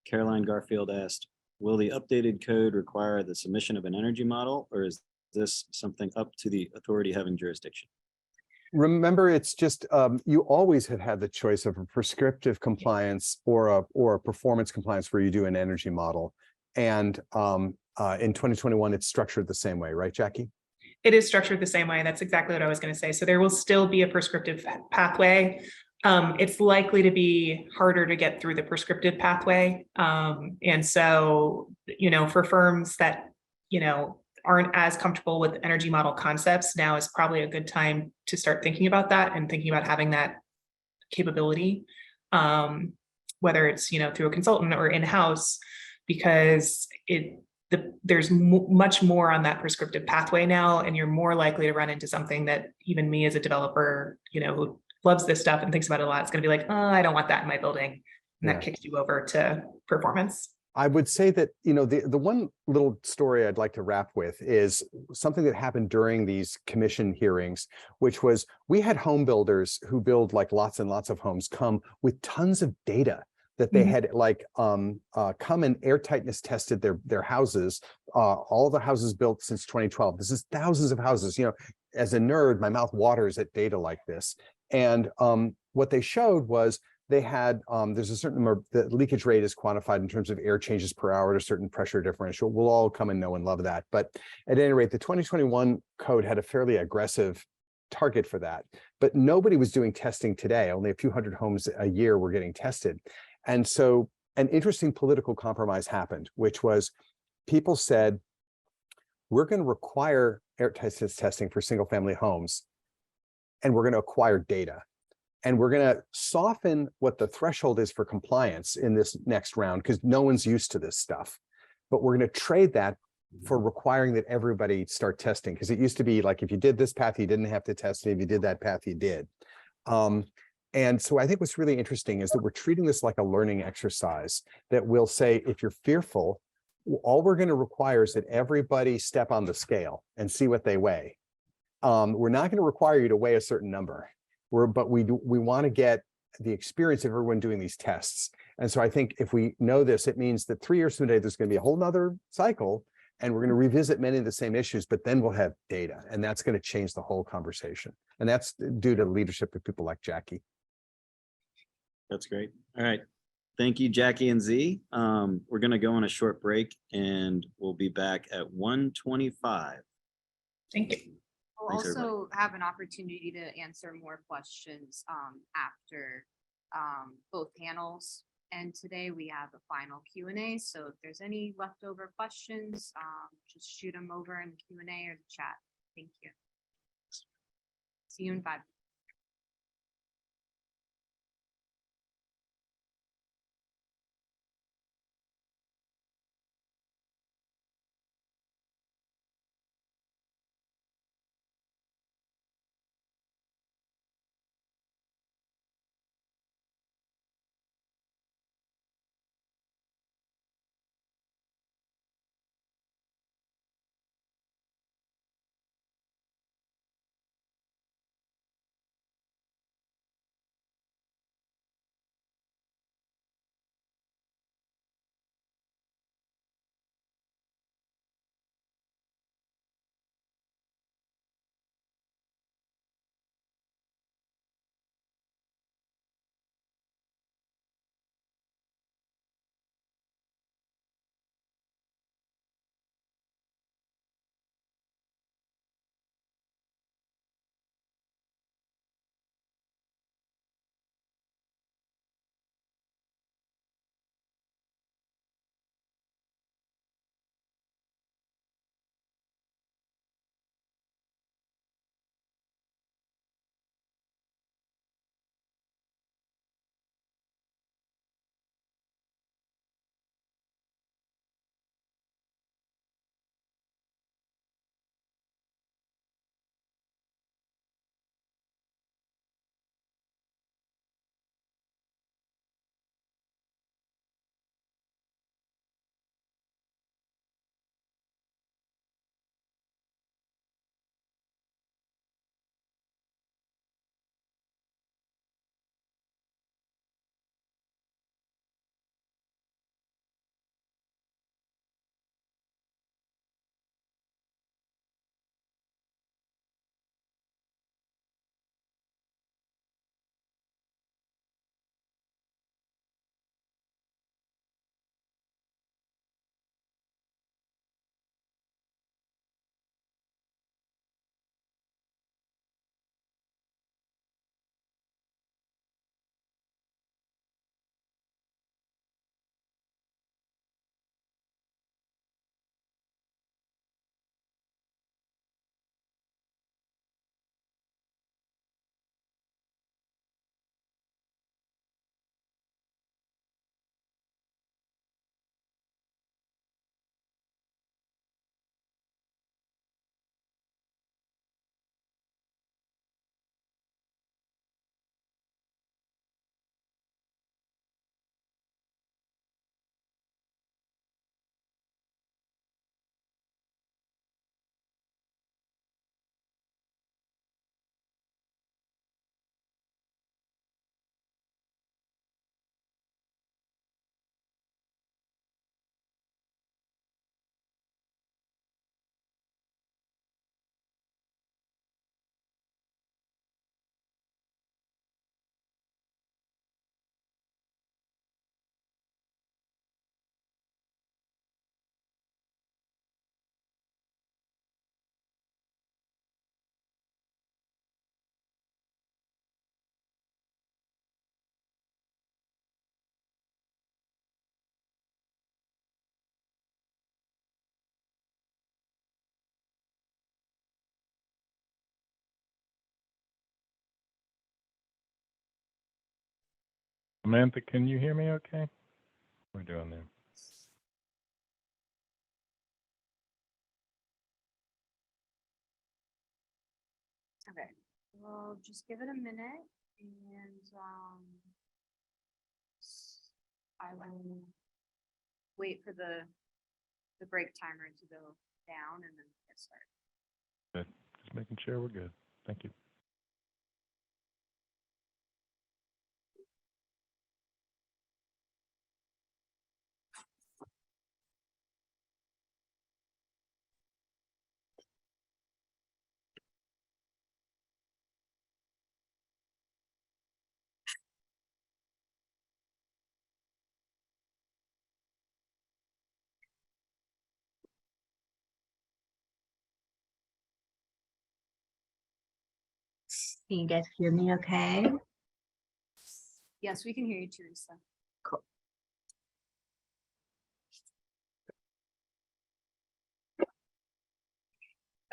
Caroline Garfield asked, will the updated code require the submission of an energy model, or is this something up to the authority having jurisdiction? Remember, it's just you always have had the choice of a prescriptive compliance or a performance compliance where you do an energy model. And in 2021, it's structured the same way, right, Jackie? It is structured the same way. That's exactly what I was going to say. So there will still be a prescriptive pathway. It's likely to be harder to get through the prescriptive pathway. And so, for firms that, aren't as comfortable with energy model concepts, now is probably a good time to start thinking about that and thinking about having that capability, whether it's, through a consultant or in-house, because there's much more on that prescriptive pathway now, and you're more likely to run into something that even me as a developer, who loves this stuff and thinks about it a lot, it's going to be like, oh, I don't want that in my building. And that kicks you over to performance. I would say that, the one little story I'd like to wrap with is something that happened during these commission hearings, which was we had home builders who build like lots and lots of homes come with tons of data that they had like come and air tightness tested their houses, all the houses built since 2012. This is thousands of houses. As a nerd, my mouth waters at data like this. And what they showed was they had, there's a certain number, the leakage rate is quantified in terms of air changes per hour at a certain pressure differential. We'll all come and know and love that. But at any rate, the 2021 code had a fairly aggressive target for that. But nobody was doing testing today. Only a few hundred homes a year were getting tested. And so an interesting political compromise happened, which was people said, we're going to require air tightness testing for single family homes, and we're going to acquire data. And we're going to soften what the threshold is for compliance in this next round, because no one's used to this stuff. But we're going to trade that for requiring that everybody start testing, because it used to be like if you did this path, you didn't have to test it. If you did that path, you did. And so I think what's really interesting is that we're treating this like a learning exercise that will say, if you're fearful, all we're going to require is that everybody step on the scale and see what they weigh. We're not going to require you to weigh a certain number. But we want to get the experience of everyone doing these tests. And so I think if we know this, it means that 3 years from today, there's going to be a whole nother cycle, and we're going to revisit many of the same issues, but then we'll have data, and that's going to change the whole conversation. And that's due to the leadership of people like Jackie. That's great. All right. Thank you, Jackie and Z. We're going to go on a short break and we'll be back at 1:25. Thank you. We'll Thanks, everybody. also have an opportunity to answer more questions after both panels. And today we have a final Q&A. So if there's any leftover questions, just shoot them over in the Q&A or the chat. Thank you. See you in 5 Samantha, can you hear me okay? We're doing there. Okay, we'll just give it a minute and I will wait for the break timer to go down and then get started. Good. Just making sure we're good. Thank you. Can you guys hear me okay? Yes, we can hear you, Teresa. Cool.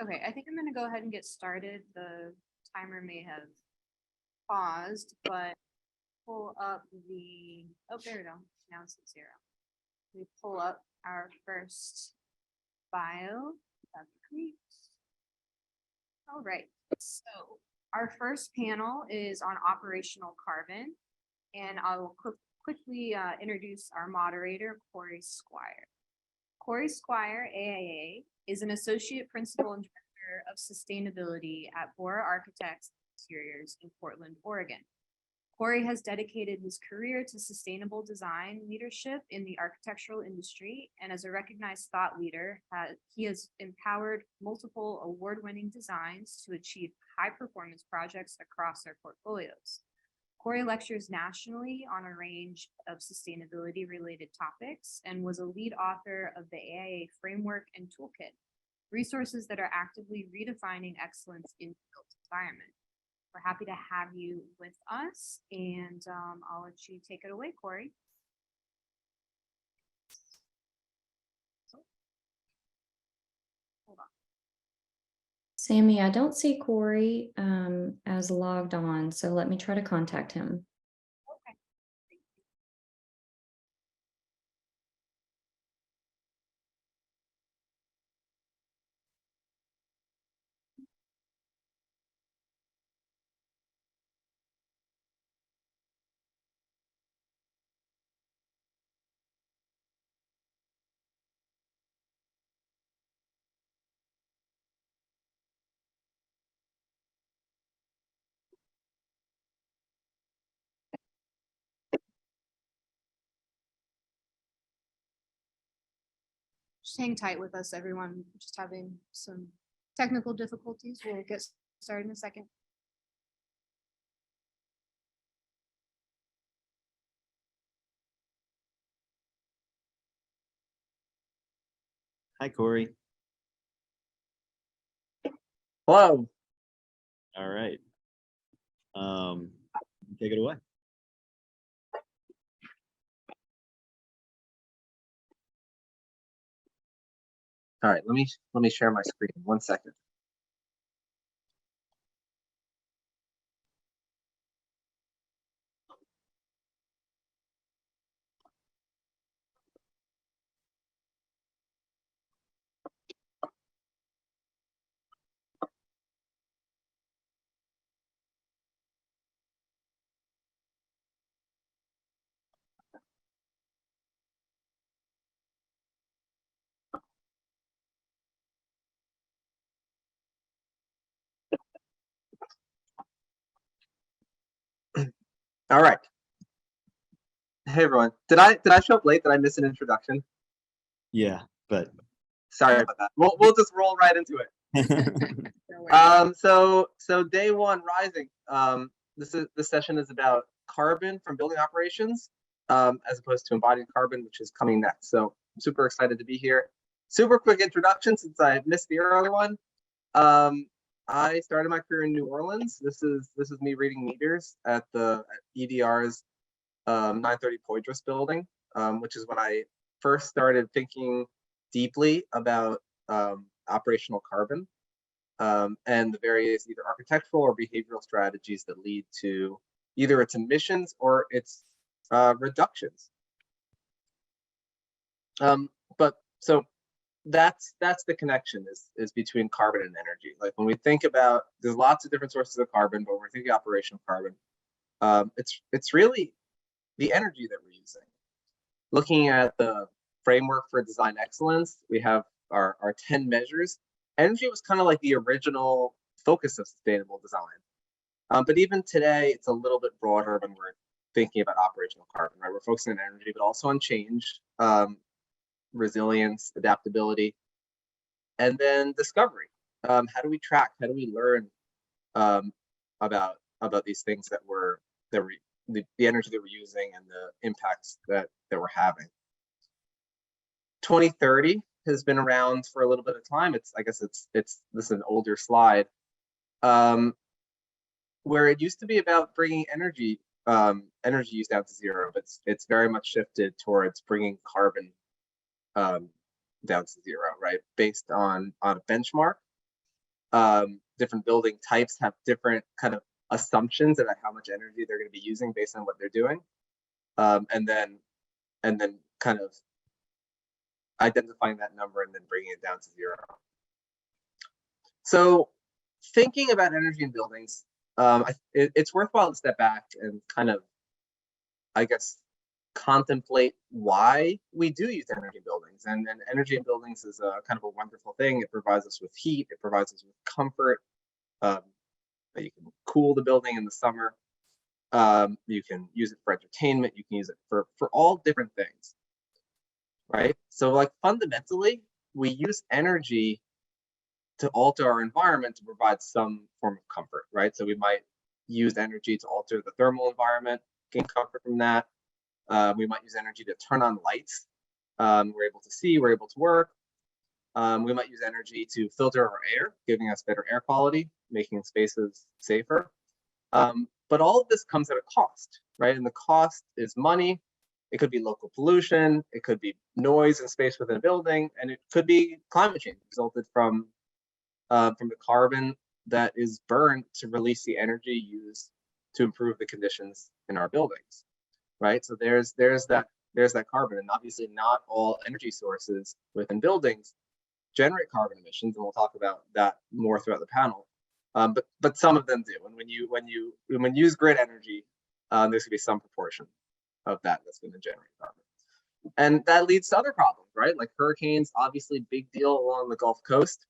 Okay, I think I'm gonna go ahead and get started. The timer may have paused, but pull up oh, there we go. Now it's at 0. We pull up our first bio. That'd be great. All right, so our first panel is on operational carbon, and I'll quickly introduce our moderator, Corey Squire. Corey Squire, AIA, is an associate principal and director of sustainability at Bora Architects Interiors in Portland, Oregon. Corey has dedicated his career to sustainable design leadership in the architectural industry, and as a recognized thought leader, he has empowered multiple award-winning designs to achieve high-performance projects across their portfolios. Corey lectures nationally on a range of sustainability-related topics and was a lead author of the AIA Framework and Toolkit, resources that are actively redefining excellence in the built environment. We're happy to have you with us, and I'll let you take it away, Corey. Hold on. Sammy, I don't see Corey as logged on, so let me try to contact him. Okay. Just hang tight with us, everyone. Just having some technical difficulties. We'll get started in a second. Hi, Corey. Hello. All right. Take it away. All right, let me share my screen. 1 second. All right. Hey everyone. Did I show up late? Did I miss an introduction? Yeah, but Sorry about that. We'll just roll right into it. So day one rising. This session is about carbon from building operations, as opposed to embodied carbon, which is coming next. So I'm super excited to be here. Super quick introduction since I missed the earlier one. I started my career in New Orleans. This is me reading meters at EDR's 930 Poydras building, which is when I first started thinking deeply about operational carbon and the various either architectural or behavioral strategies that lead to either its emissions or its reductions. But so that's the connection is between carbon and energy. Like when we think about, there's lots of different sources of carbon, but when we're thinking operational carbon, it's really the energy that we're using. Looking at the framework for design excellence, we have our 10 measures. Energy was kind of like the original focus of sustainable design. But even today, it's a little bit broader when we're thinking about operational carbon, right? We're focusing on energy, but also on change, resilience, adaptability, and then discovery. How do we track? How do we learn about these things that the energy that we're using and the impacts that we're having? 2030 has been around for a little bit of time. I guess this is an older slide, where it used to be about bringing energy use down to zero, but it's very much shifted towards bringing carbon down to zero, right? Based on a benchmark. Different building types have different kind of assumptions about how much energy they're going to be using based on what they're doing, and then kind of identifying that number and then bringing it down to zero. So thinking about energy in buildings, it's worthwhile to step back and kind of, I guess, contemplate why we do use energy in buildings. And energy in buildings is a kind of a wonderful thing. It provides us with heat. It provides us with comfort. You can cool the building in the summer. You can use it for entertainment. You can use it for all different things, right? So like fundamentally, we use energy to alter our environment to provide some form of comfort, right? So we might use energy to alter the thermal environment, gain comfort from that. We might use energy to turn on lights. We're able to see, we're able to work. We might use energy to filter our air, giving us better air quality, making spaces safer. But all of this comes at a cost, right? And the cost is money. It could be local pollution. It could be noise and space within a building, and it could be climate change resulted from the carbon that is burned to release the energy used to improve the conditions in our buildings, right? So there's that carbon, and obviously not all energy sources within buildings generate carbon emissions, and we'll talk about that more throughout the panel. But some of them do, and when you use grid energy, there's going to be some proportion of that that's going to generate carbon, and that leads to other problems, right? Like hurricanes, obviously big deal along the Gulf Coast.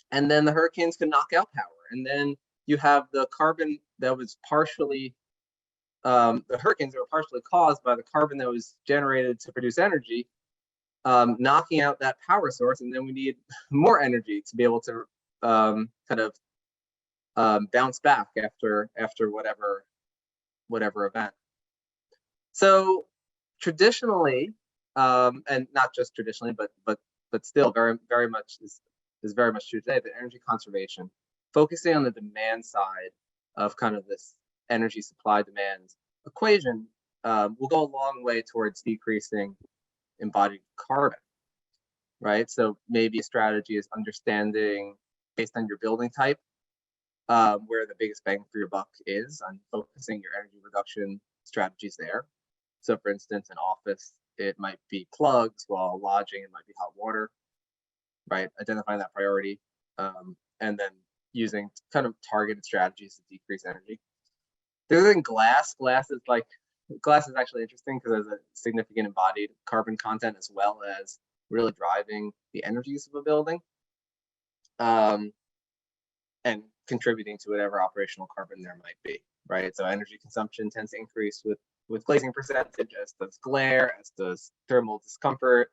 And then the hurricanes can knock out power. And then you have the carbon that was partially, the hurricanes that were partially caused by the carbon that was generated to produce energy, knocking out that power source. And then we need more energy to be able to kind of bounce back after whatever event. So traditionally, and not just traditionally, but still very much is very much true today, that energy conservation, focusing on the demand side of kind of this energy supply demand equation, will go a long way towards decreasing embodied carbon, right? So maybe a strategy is understanding, based on your building type, where the biggest bang for your buck is, on focusing your energy reduction strategies there. So for instance, an office, it might be plugs, while lodging, it might be hot water, right? Identifying that priority, and then using kind of targeted strategies to decrease energy. The other thing, glass is actually interesting because there's a significant embodied carbon content, as well as really driving the energy use of a building, and contributing to whatever operational carbon there might be, right? So energy consumption tends to increase with glazing percentage, as does glare, as does thermal discomfort,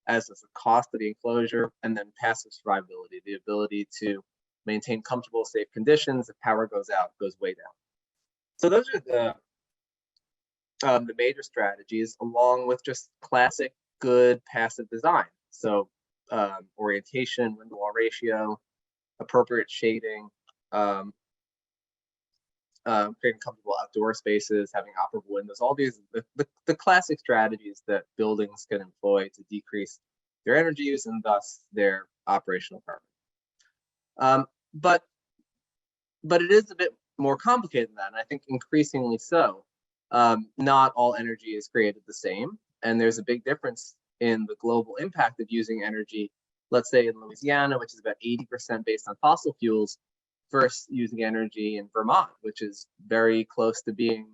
as does the cost of the enclosure, and then passive survivability, the ability to maintain comfortable, safe conditions. If power goes out, goes way down. So those are the major strategies, along with just classic good passive design. So orientation, window wall ratio, appropriate shading, creating comfortable outdoor spaces, having operable windows, all these, the classic strategies that buildings can employ to decrease their energy use and thus their operational carbon. But it is a bit more complicated than that, and I think increasingly so. not all energy is created the same. And there's a big difference in the global impact of using energy, let's say in Louisiana, which is about 80% based on fossil fuels, versus using energy in Vermont, which is very close to being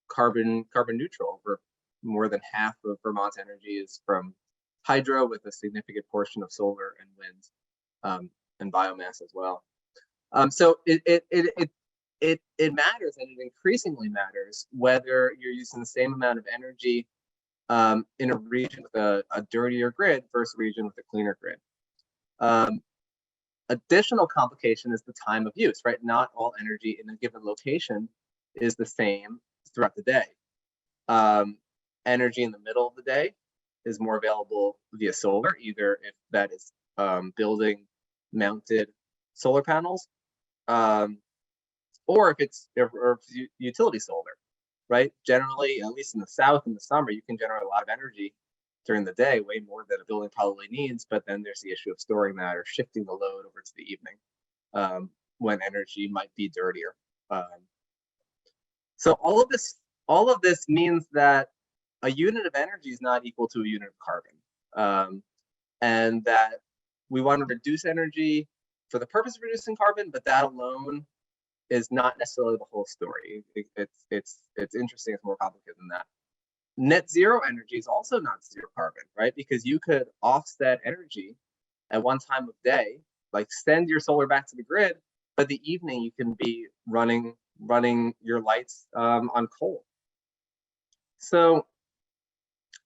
carbon neutral. For more than half of Vermont's energy is from hydro, with a significant portion of solar and wind, and biomass as well. So it matters, and it increasingly matters whether you're using the same amount of energy in a region with a dirtier grid versus a region with a cleaner grid. Additional complication is the time of use, right? Not all energy in a given location is the same throughout the day. Energy in the middle of the day is more available via solar, either if that is building mounted solar panels, or if it's utility solar, right? Generally, at least in the South in the summer, you can generate a lot of energy during the day, way more than a building probably needs. But then there's the issue of storing that or shifting the load over to the evening, when energy might be dirtier. So all of this means that a unit of energy is not equal to a unit of carbon, and that we want to reduce energy for the purpose of reducing carbon, but that alone is not necessarily the whole story. It's interesting. It's more complicated than that. Net zero energy is also not zero carbon, right? Because you could offset energy at one time of day, like send your solar back to the grid, but the evening you can be running your lights on coal. So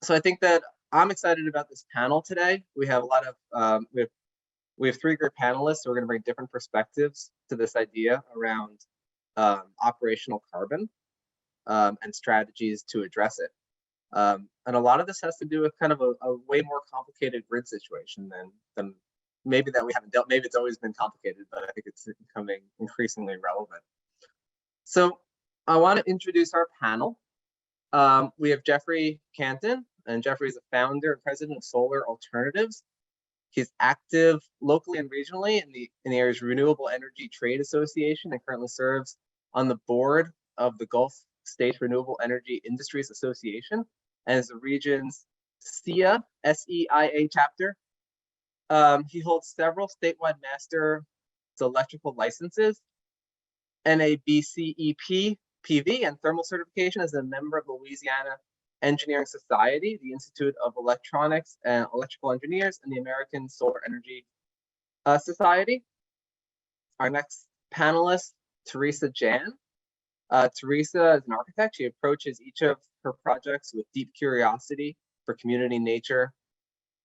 I think that I'm excited about this panel today. We have a lot of we have three great panelists, so we're going to bring different perspectives to this idea around operational carbon and strategies to address it. And a lot of this has to do with kind of a way more complicated grid situation than maybe that we haven't dealt. Maybe it's always been complicated, but I think it's becoming increasingly relevant. So I want to introduce our panel. We have Jeffrey Canton, and Jeffrey is a founder and president of Solar Alternatives. He's active locally and regionally in the area's Renewable Energy Trade Association, and currently serves on the board of the Gulf States Renewable Energy Industries Association, and is the region's SEIA, S-E-I-A chapter. He holds several statewide master electrical licenses, and a BCEP PV and thermal certification as a member of the Louisiana Engineering Society, the Institute of Electronics and Electrical Engineers, and the American Solar Energy Society. Our next panelist, Teresa Jan. Teresa is an architect. She approaches each of her projects with deep curiosity for community, nature,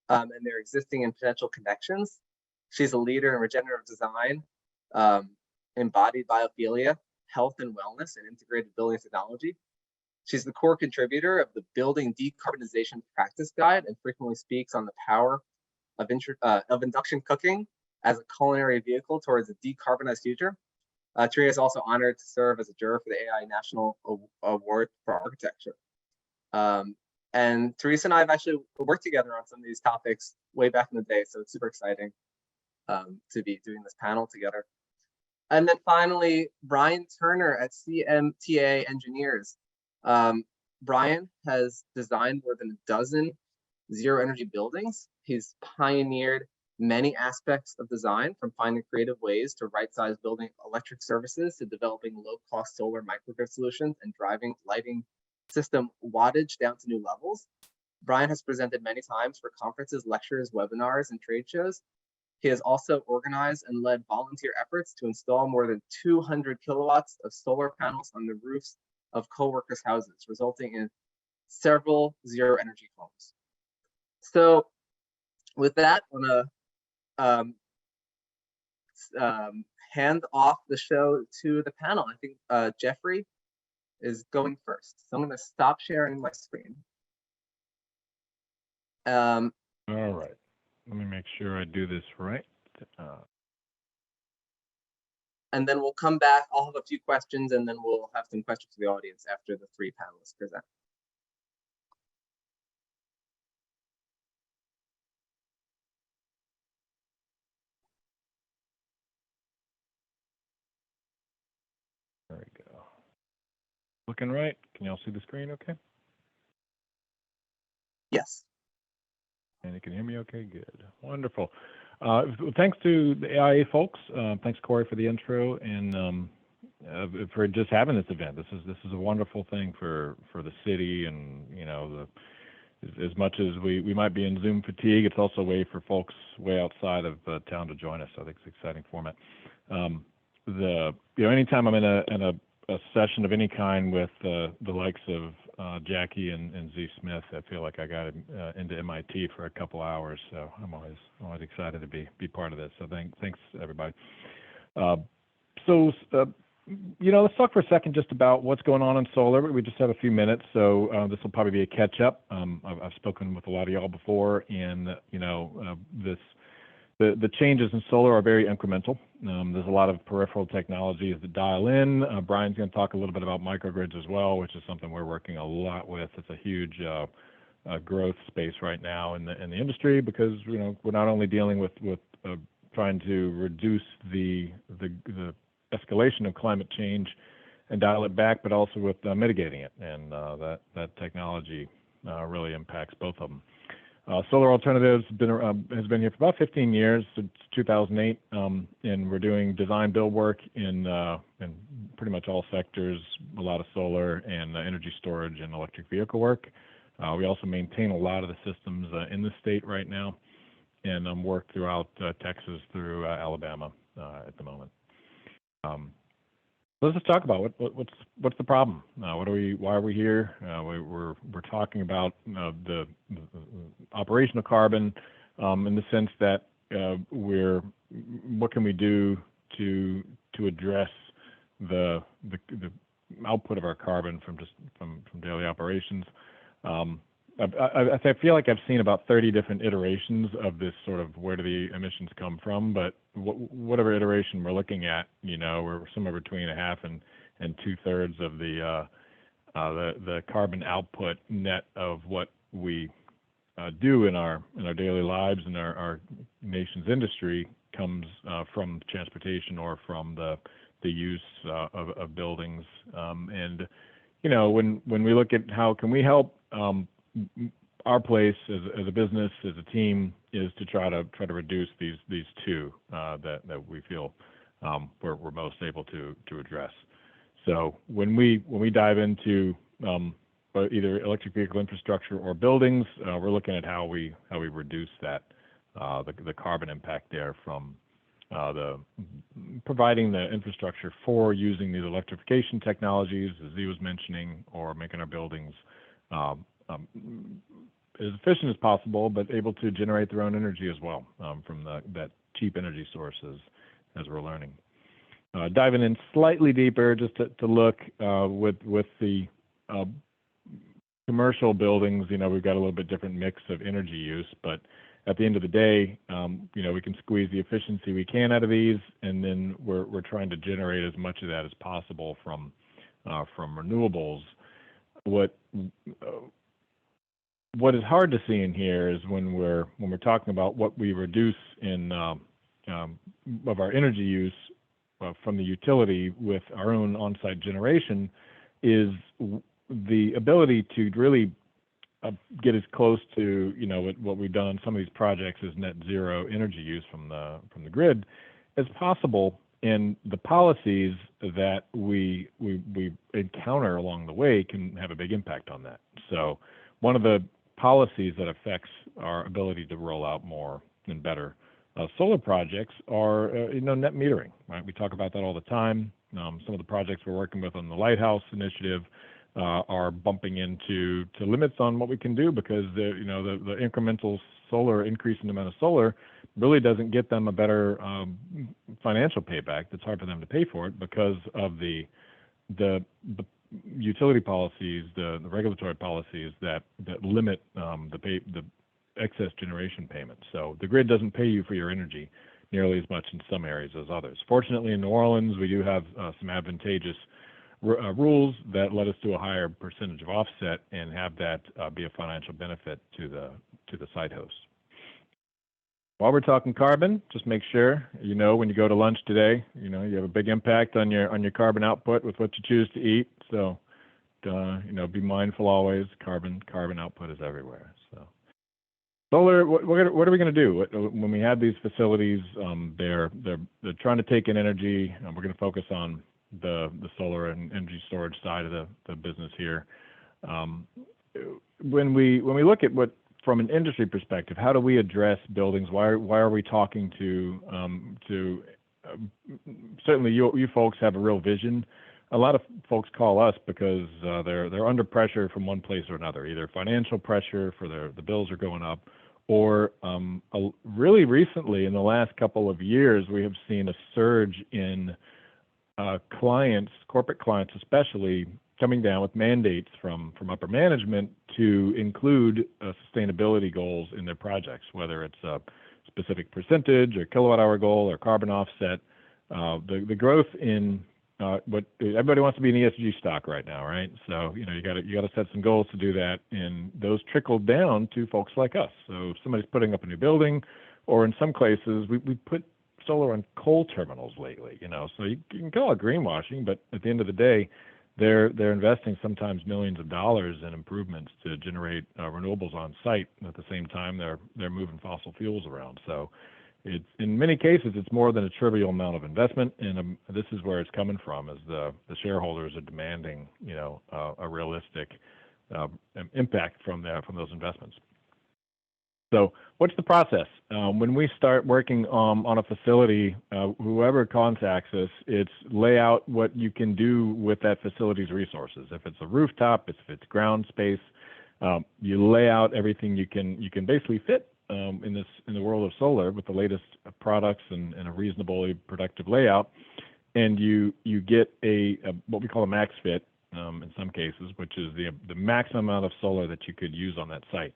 and their existing and potential connections. She's a leader in regenerative design, embodied biophilia, health and wellness, and integrated building technology. She's the core contributor of the Building Decarbonization Practice Guide, and frequently speaks on the power of induction cooking as a culinary vehicle towards a decarbonized future. Teresa is also honored to serve as a juror for the AI National Award for Architecture. And Teresa and I have actually worked together on some of these topics way back in the day, so it's super exciting to be doing this panel together. And then finally, Brian Turner at CMTA Engineers. Brian has designed more than a dozen zero energy buildings. He's pioneered many aspects of design, from finding creative ways to right-size building electric services to developing low-cost solar microgrid solutions and driving lighting system wattage down to new levels. Brian has presented many times for conferences, lectures, webinars, and trade shows. He has also organized and led volunteer efforts to install more than 200 kilowatts of solar panels on the roofs of co-workers' houses, resulting in several zero energy homes. So with that, I'm gonna hand off the show to the panel. I think Jeffrey is going first. So I'm gonna stop sharing my screen. All right, let me make sure I do this right. And then we'll come back. I'll have a few questions, and then we'll have some questions to the audience after the three panelists present. There we go. Looking right. Can y'all see the screen okay? Yes. And you can hear me okay? Good. Wonderful. Thanks to the AIA folks. Thanks, Corey, for the intro and for just having this event. This is a wonderful thing for the city, and you know, as much as we might be in Zoom fatigue, it's also a way for folks way outside of town to join us. I think it's an exciting format. Anytime I'm in a session of any kind with the likes of Jackie and Z Smith, I feel like I got into MIT for a couple hours. So I'm always excited to be part of this. So thanks everybody. Let's talk for a second just about what's going on in solar. We just have a few minutes, so this will probably be a catch up. I've spoken with a lot of y'all before, and the changes in solar are very incremental. There's a lot of peripheral technologies that dial in. Brian's going to talk a little bit about microgrids as well, which is something we're working a lot with. It's a huge growth space right now in the industry, because we're not only dealing with trying to reduce the escalation of climate change and dial it back, but also with mitigating it, and that technology really impacts both of them. Solar Alternatives has been here for about 15 years, since 2008, and we're doing design build work in pretty much all sectors, a lot of solar and energy storage and electric vehicle work. We also maintain a lot of the systems in the state right now, and work throughout Texas through Alabama at the moment. Let's just talk about what's the problem. Why are we here? We're talking about the operational carbon in the sense that what can we do to address the output of our carbon from daily operations. I feel like I've seen about 30 different iterations of this sort of where do the emissions come from, but whatever iteration we're looking at, we're somewhere between a half and 2/3 of the carbon output net of what we do in our daily lives and our nation's industry comes from transportation or from the use of buildings. And when we look at how can we help, our place as a business, as a team, is to try to reduce these two that we feel we're most able to address. So when we dive into either electric vehicle infrastructure or buildings, we're looking at how we reduce that the carbon impact there from providing the infrastructure for using these electrification technologies, as Z was mentioning, or making our buildings as efficient as possible, but able to generate their own energy as well from that cheap energy sources, as we're learning. Diving in slightly deeper, just to look with the commercial buildings, we've got a little bit different mix of energy use, but at the end of the day, we can squeeze the efficiency we can out of these, and then we're trying to generate as much of that as possible from renewables. What is hard to see in here is when we're talking about what we reduce in of our energy use from the utility with our own on-site generation, is the ability to really get as close to what we've done on some of these projects is net zero energy use from the grid as possible. And the policies that we encounter along the way can have a big impact on that. So one of the policies that affects our ability to roll out more and better solar projects are net metering, right? We talk about that all the time. Some of the projects we're working with on the Lighthouse Initiative are bumping into limits on what we can do, because the incremental solar increase in the amount of solar really doesn't get them a better financial payback. It's hard for them to pay for it because of the utility policies, the regulatory policies that limit the excess generation payments. So the grid doesn't pay you for your energy nearly as much in some areas as others. Fortunately, in New Orleans, we do have some advantageous rules that let us do a higher percentage of offset and have that be a financial benefit to the site host. While we're talking carbon, just make sure when you go to lunch today, you have a big impact on your carbon output with what you choose to eat. So be mindful always. Carbon output is everywhere. So solar, what are we going to do when we have these facilities? They're trying to take in energy. We're going to focus on the solar and energy storage side of the business here. When we look at what from an industry perspective, how do we address buildings? Why are we talking to certainly you folks have a real vision. A lot of folks call us because they're under pressure from one place or another, either financial pressure for the bills are going up, or really recently in the last couple of years, we have seen a surge in clients, corporate clients especially, coming down with mandates from upper management to include sustainability goals in their projects, whether it's a specific percentage or kilowatt hour goal or carbon offset. The growth in what everybody wants to be an ESG stock right now, right? So you got to set some goals to do that, and those trickle down to folks like us. So if somebody's putting up a new building, or in some cases we put solar on coal terminals lately. So you can call it greenwashing, but at the end of the day, they're investing sometimes millions of dollars in improvements to generate renewables on site. And at the same time, they're moving fossil fuels around. So it's in many cases it's more than a trivial amount of investment, and this is where it's coming from, is the shareholders are demanding a realistic impact from those investments. So what's the process? When we start working on a facility, whoever contacts us, it's lay out what you can do with that facility's resources. If it's a rooftop, if it's ground space, you lay out everything you can basically fit in the world of solar with the latest products and a reasonably productive layout, and you get a what we call a max fit in some cases, which is the maximum amount of solar that you could use on that site.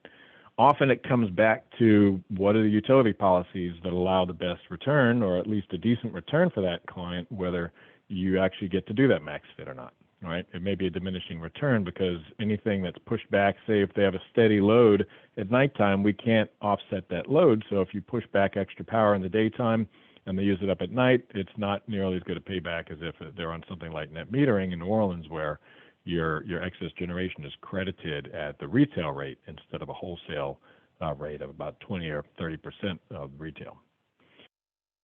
Often it comes back to what are the utility policies that allow the best return, or at least a decent return for that client, whether you actually get to do that max fit or not, right? It may be a diminishing return because anything that's pushed back, say if they have a steady load at nighttime, we can't offset that load. So if you push back extra power in the daytime and they use it up at night, it's not nearly as good a payback as if they're on something like net metering in New Orleans, where your excess generation is credited at the retail rate instead of a wholesale rate of about 20 or 30% of retail.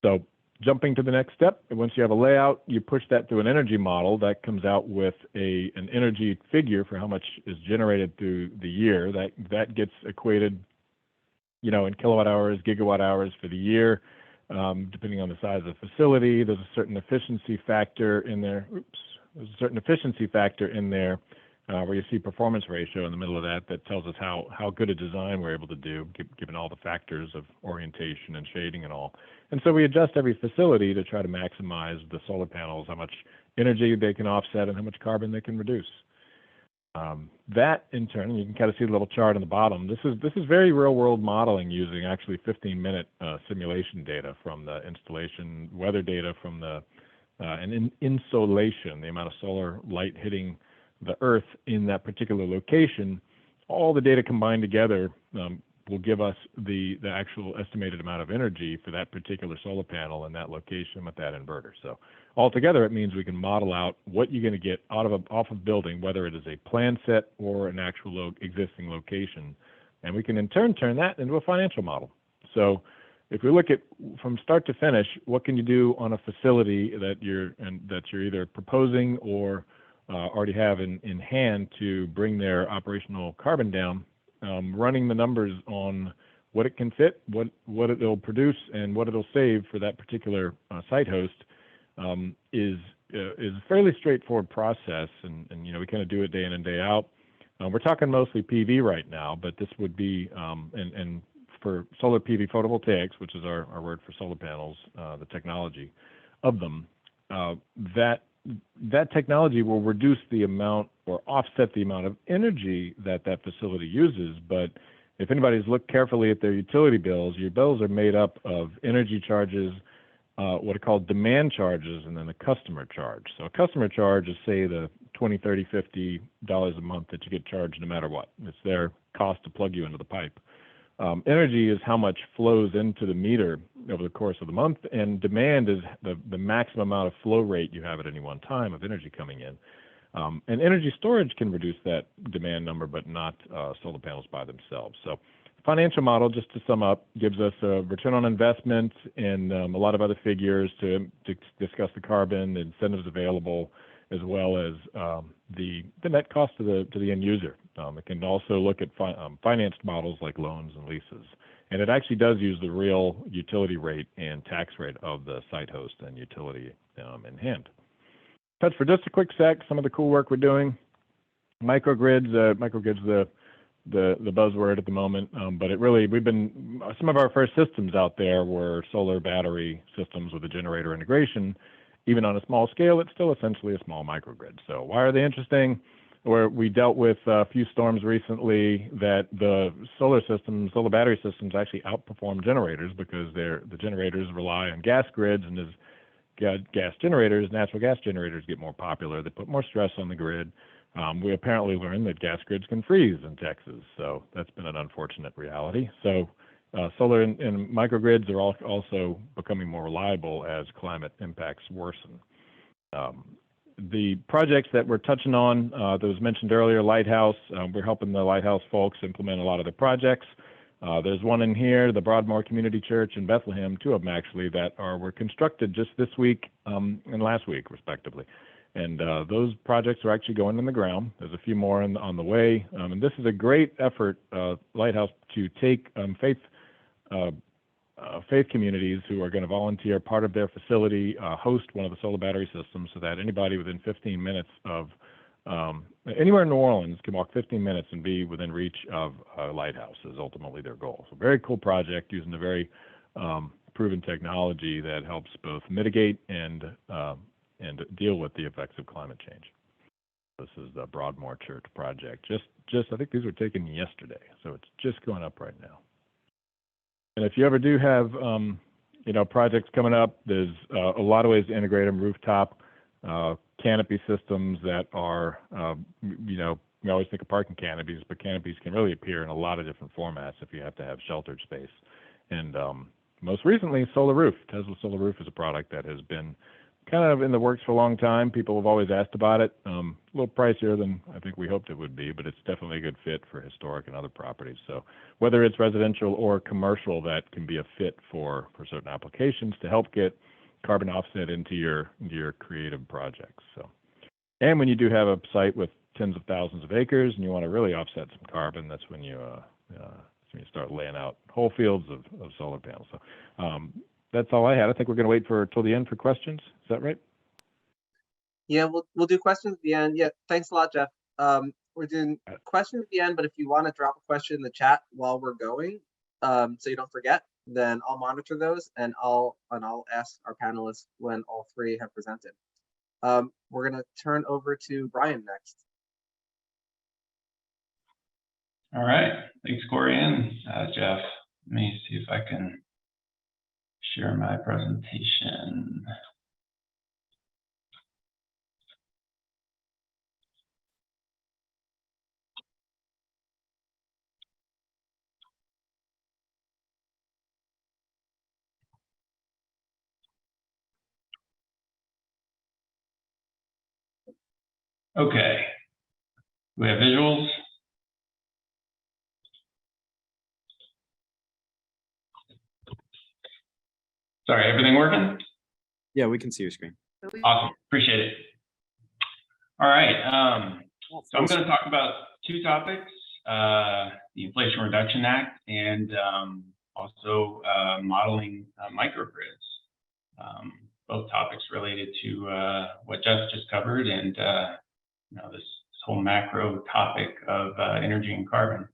So jumping to the next step, once you have a layout, you push that through an energy model that comes out with an energy figure for how much is generated through the year. That gets equated, in kilowatt hours, gigawatt hours for the year, depending on the size of the facility. There's a certain efficiency factor in there. There's a certain efficiency factor in there where you see performance ratio in the middle of that tells us how good a design we're able to do, given all the factors of orientation and shading and all. And so we adjust every facility to try to maximize the solar panels, how much energy they can offset and how much carbon they can reduce. That in turn, you can kind of see the little chart on the bottom. This is very real world modeling using actually 15-minute simulation data from the installation, weather data from and insolation, the amount of solar light hitting the earth in that particular location. All the data combined together will give us the actual estimated amount of energy for that particular solar panel in that location with that inverter. So altogether, it means we can model out what you're going to get off of building, whether it is a plan set or an actual existing location, and we can in turn turn that into a financial model. So if we look at from start to finish, what can you do on a facility that you're either proposing or already have in hand to bring their operational carbon down? Running the numbers on what it can fit, what it'll produce, and what it'll save for that particular site host is a fairly straightforward process, and we kind of do it day in and day out. We're talking mostly PV right now, but this would be and for solar PV photovoltaics, which is our word for solar panels, the technology of them, that technology will reduce the amount or offset the amount of energy that facility uses. But if anybody's looked carefully at their utility bills, your bills are made up of energy charges, what are called demand charges, and then a customer charge. So a customer charge is, say, the $20, $30, $50 a month that you get charged no matter what. It's their cost to plug you into the pipe. Energy is how much flows into the meter over the course of the month, and demand is the maximum amount of flow rate you have at any one time of energy coming in. And energy storage can reduce that demand number, but not solar panels by themselves. So financial model, just to sum up, gives us a return on investment and a lot of other figures to discuss the carbon, incentives available, as well as the net cost to the end user. It can also look at financed models like loans and leases. And it actually does use the real utility rate and tax rate of the site host and utility in hand. Touch for just a quick sec, some of the cool work we're doing. Microgrids, the buzzword at the moment, but some of our first systems out there were solar battery systems with a generator integration. Even on a small scale, it's still essentially a small microgrid. So why are they interesting? We dealt with a few storms recently that the solar battery systems actually outperform generators because the generators rely on gas grids, and as natural gas generators get more popular, they put more stress on the grid. We apparently learned that gas grids can freeze in Texas, so that's been an unfortunate reality. So solar and microgrids are also becoming more reliable as climate impacts worsen. The projects that we're touching on, that was mentioned earlier, Lighthouse, we're helping the Lighthouse folks implement a lot of the projects. There's one in here, the Broadmoor Community Church in Bethlehem, two of them actually, that were constructed just this week and last week, respectively. And those projects are actually going in the ground. There's a few more on the way. And this is a great effort, Lighthouse, to take faith communities who are going to volunteer part of their facility, host one of the solar battery systems so that anybody within 15 minutes of anywhere in New Orleans can walk 15 minutes and be within reach of a lighthouse is ultimately their goal. So very cool project using a very proven technology that helps both mitigate and deal with the effects of climate change. This is the Broadmoor Church project. Just I think these were taken yesterday, so it's just going up right now. And if you ever do have projects coming up, there's a lot of ways to integrate them. Rooftop canopy systems that are we always think of parking canopies, but canopies can really appear in a lot of different formats if you have to have sheltered space. And most recently, solar roof. Tesla solar roof is a product that has been kind of in the works for a long time. People have always asked about it. A little pricier than I think we hoped it would be, but it's definitely a good fit for historic and other properties. So whether it's residential or commercial, that can be a fit for certain applications to help get carbon offset into your creative projects. So, and when you do have a site with tens of thousands of acres and you want to really offset some carbon, that's when you start laying out whole fields of solar panels. So that's all I had. I think we're going to wait till the end for questions. Is that right? Yeah, we'll do questions at the end. Yeah, thanks a lot, Jeff. We're doing questions at the end, but if you want to drop a question in the chat while we're going, so you don't forget, then I'll monitor those and I'll ask our panelists when all three have presented. We're going to turn over to Brian next. All right, thanks, Corey and Jeff. Let me see if I can share my presentation. Okay, we have visuals. Sorry, everything working? Yeah, we can see your screen. Awesome, appreciate it. All right, so I'm going to talk about two topics, the Inflation Reduction Act and also modeling microgrids. Both topics related to what Jeff just covered and this whole macro topic of energy and carbon.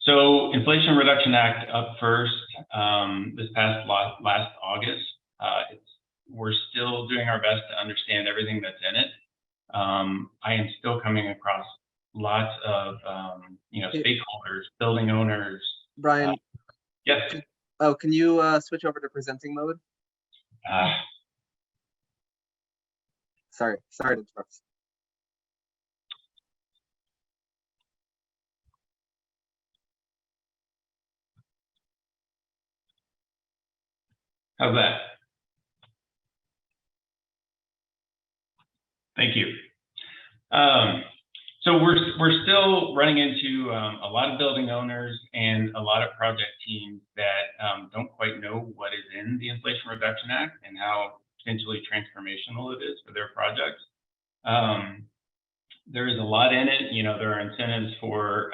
So Inflation Reduction Act up first, this past last August. We're still doing our best to understand everything that's in it. I am still coming across lots of stakeholders, building owners. Brian. Yes. Can you switch over to presenting mode? Sorry to interrupt. How's that? Thank you. So we're still running into a lot of building owners and a lot of project teams that don't quite know what is in the Inflation Reduction Act and how potentially transformational it is for their projects. There is a lot in it. You know, there are incentives for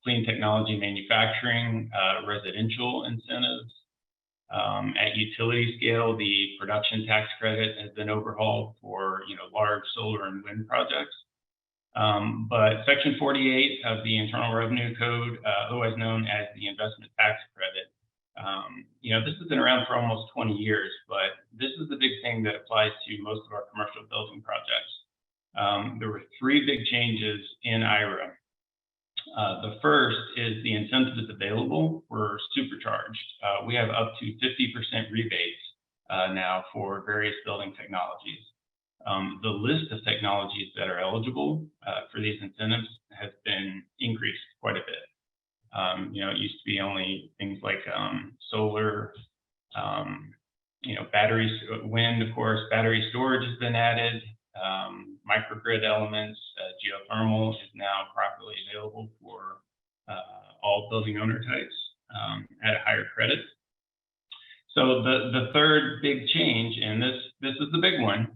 clean technology manufacturing, residential incentives. At utility scale, the production tax credit has been overhauled for, you know, large solar and wind projects. But Section 48 of the Internal Revenue Code, otherwise known as the investment tax credit, you know, this has been around for almost 20 years, but this is the big thing that applies to most of our commercial building projects. There were 3 big changes in IRA. The first is the incentives available were supercharged. We have up to 50% rebates now for various building technologies. The list of technologies that are eligible for these incentives has been increased quite a bit. You know, it used to be only things like solar, you know, batteries, wind, of course, battery storage has been added, microgrid elements, geothermal is now properly available for all building owner types at a higher credit. So the third big change, and this is the big one,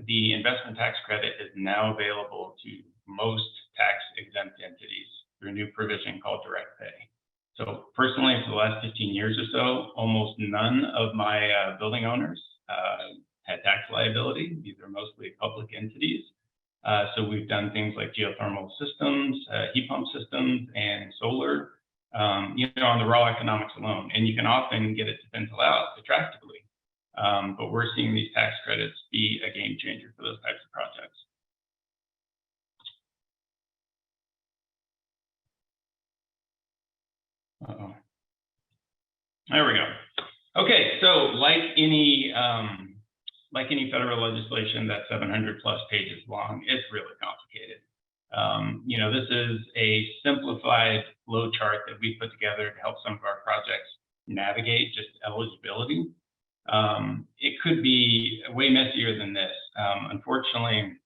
the investment tax credit is now available to most tax exempt entities through a new provision called direct pay. So personally, for the last 15 years or so, almost none of my building owners had tax liability. These are mostly public entities. So we've done things like geothermal systems, heat pump systems, and solar, you know, on the raw economics alone. And you can often get it to pencil out attractively. But we're seeing these tax credits be a game changer for those types of projects. Uh-oh. There we go. Okay, so like any federal legislation that's 700 plus pages long, it's really complicated. You know, this is a simplified flow chart that we put together to help some of our projects navigate just eligibility. It could be way messier than this. Unfortunately,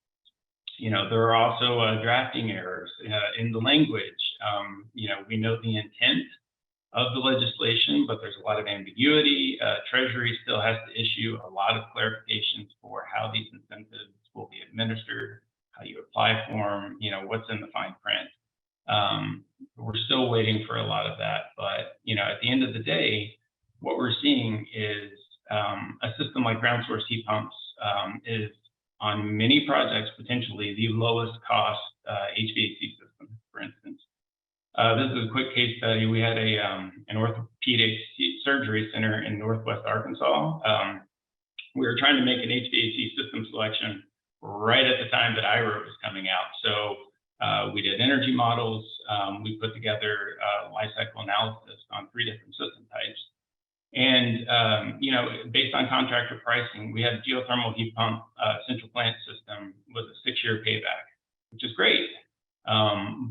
you know, there are also drafting errors in the language. You know, we know the intent of the legislation, but there's a lot of ambiguity. Treasury still has to issue a lot of clarifications for how these incentives will be administered, how you apply for them, you know, what's in the fine print. We're still waiting for a lot of that, but, you know, at the end of the day, what we're seeing is a system like ground source heat pumps is on many projects potentially the lowest cost HVAC system, for instance. This is a quick case study. We had an orthopedic surgery center in Northwest Arkansas. We were trying to make an HVAC system selection right at the time that IRA was coming out. So we did energy models. We put together life cycle analysis on 3 different system types. And, you know, based on contractor pricing, we had a geothermal heat pump central plant system with a 6-year payback, which is great.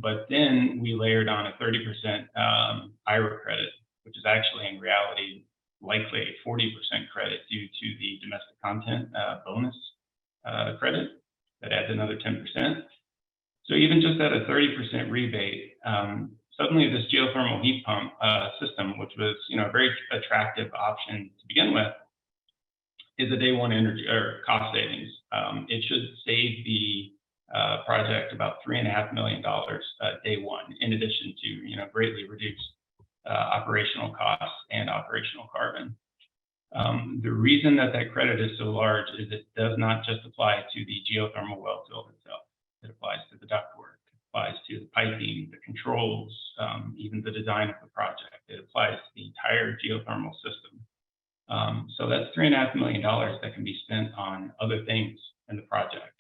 But then we layered on a 30% IRA credit, which is actually in reality likely a 40% credit due to the domestic content bonus credit that adds another 10%. So even just at a 30% rebate, suddenly this geothermal heat pump system, which was, you know, a very attractive option to begin with, is a day one energy or cost savings. It should save the project about $3.5 million day one, in addition to, you know, greatly reduced operational costs and operational carbon. The reason that credit is so large is it does not just apply to the geothermal well field itself. It applies to the ductwork, it applies to the piping, the controls, even the design of the project. It applies to the entire geothermal system. So that's $3.5 million that can be spent on other things in the project.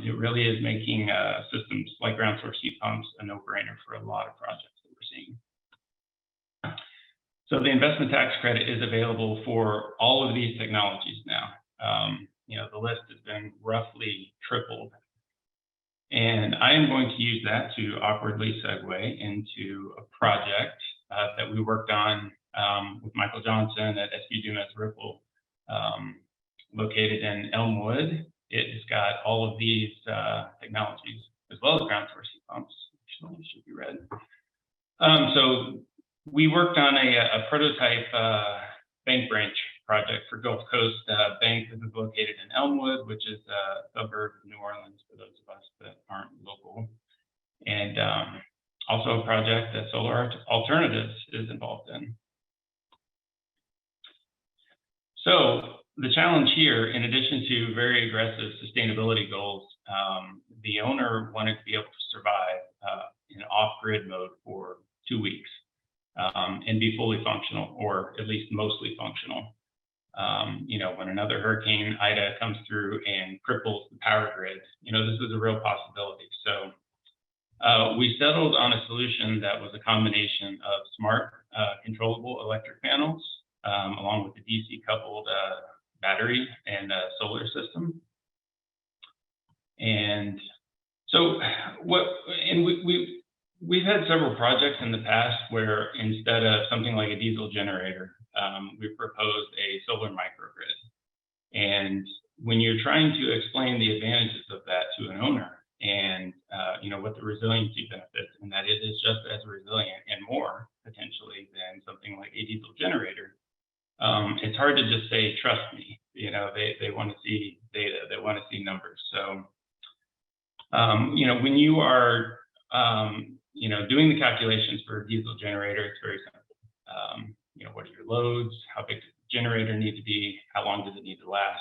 It really is making systems like ground source heat pumps a no-brainer for a lot of projects that we're seeing. So the investment tax credit is available for all of these technologies now. You know, the list has been roughly tripled. And I am going to use that to awkwardly segue into a project that we worked on with Michael Johnson at SB Dumas Ripple, located in Elmwood. it has got all of these technologies, as well as ground source heat pumps. Actually, it should be red. So we worked on a prototype bank branch project for Gulf Coast Bank. This is located in Elmwood, which is a suburb of New Orleans for those of us that aren't local. And also a project that Solar Alternatives is involved in. So the challenge here, in addition to very aggressive sustainability goals, the owner wanted to be able to survive in off-grid mode for 2 weeks and be fully functional, or at least mostly functional. You know, when another Hurricane Ida comes through and cripples the power grid, you know, this is a real possibility. So we settled on a solution that was a combination of smart, controllable electric panels, along with the DC coupled battery and solar system. And so we've had several projects in the past where instead of something like a diesel generator, we proposed a solar microgrid. And when you're trying to explain the advantages of that to an owner, and you know, what the resiliency benefits, and that it is just as resilient and more potentially than something like a diesel generator, it's hard to just say, trust me. You know, they want to see data, they want to see numbers. So you know, when you are you know, doing the calculations for a diesel generator, it's very simple. You know, what are your loads? How big does the generator need to be? How long does it need to last?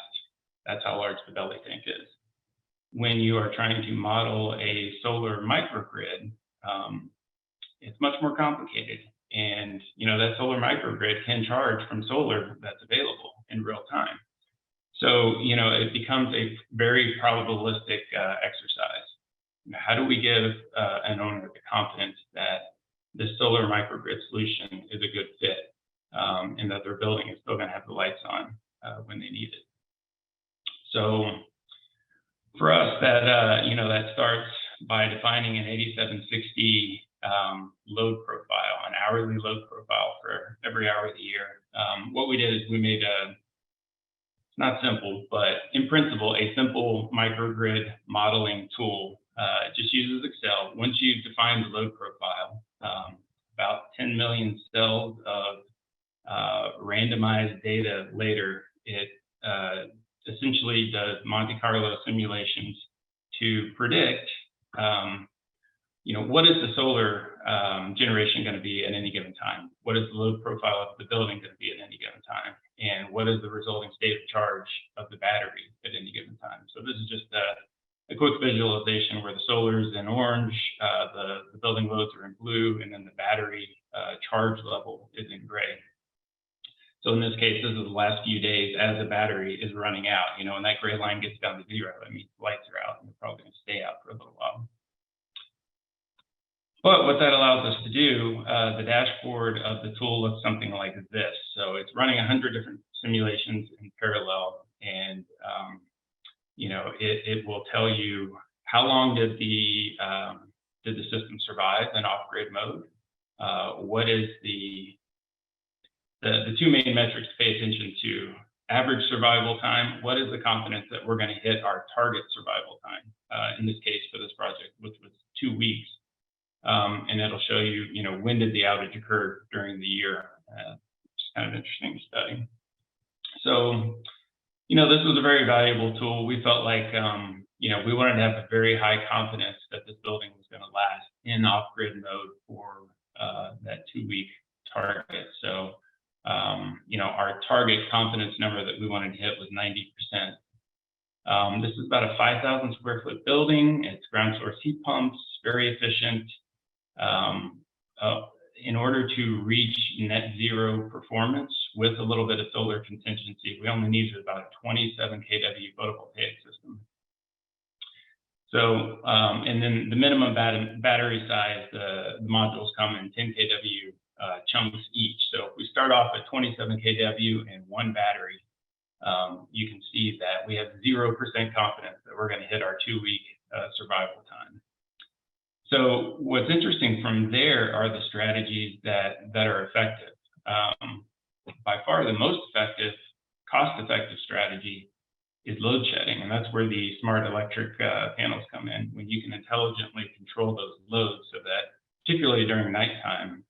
That's how large the belly tank is. When you are trying to model a solar microgrid, it's much more complicated. And, you know, that solar microgrid can charge from solar that's available in real time. So, you know, it becomes a very probabilistic exercise. How do we give an owner the confidence that this solar microgrid solution is a good fit, and that their building is still going to have the lights on when they need it? So for us, that you know, that starts by defining an 8760 load profile, an hourly load profile for every hour of the year. What we did is we made it's not simple, but in principle, a simple microgrid modeling tool. It just uses Excel. Once you've defined the load profile, about 10 million cells of randomized data later, it essentially does Monte Carlo simulations to predict, you know, what is the solar generation going to be at any given time? What is the load profile of the building going to be at any given time? And what is the resulting state of charge of the battery at any given time? So this is just a quick visualization where the solar is in orange, the building loads are in blue, and then the battery charge level is in gray. So in this case, this is the last few days as the battery is running out. You know, when that gray line gets down to 0, that means the lights are out, and they're probably going to stay out for a little while. But what that allows us to do, the dashboard of the tool looks something like this. So it's running 100 different simulations in parallel, and you know, it will tell you how long did the system survive in off-grid mode. What is the two main metrics to pay attention to: average survival time. What is the confidence that we're going to hit our target survival time? In this case, for this project, which was 2 weeks. And it'll show you, you know, when did the outage occur during the year. It's kind of interesting to study. So, you know, this was a very valuable tool. We felt like, you know, we wanted to have a very high confidence that this building was going to last in off-grid mode for that 2-week target. So, you know, our target confidence number that we wanted to hit was 90%. This is about a 5,000 square foot building. It's ground source heat pumps, very efficient. In order to reach net zero performance with a little bit of solar contingency, we only needed about a 27 kW photovoltaic system. So, and then the minimum battery size, the modules come in 10 kW chunks each. So if we start off at 27 kW and 1 battery, you can see that we have 0% confidence that we're going to hit our 2-week survival time. So what's interesting from there are the strategies that are effective. By far the most effective, cost-effective strategy is load shedding, and that's where the smart electric panels come in, when you can intelligently control those loads so that, particularly during nighttime,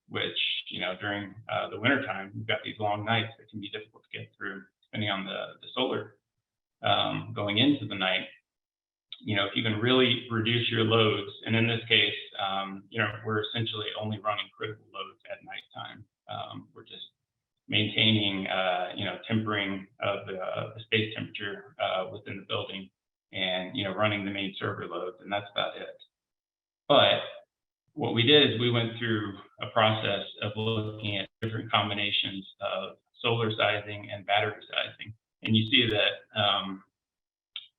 which, you know, during the wintertime, you've got these long nights that can be difficult to get through, depending on the solar going into the night. You know, if you can really reduce your loads, and in this case, you know, we're essentially only running critical loads at nighttime. We're just maintaining, you know, tempering of the space temperature within the building, and, you know, running the main server loads, and that's about it. But what we did is we went through a process of looking at different combinations of solar sizing and battery sizing, and you see that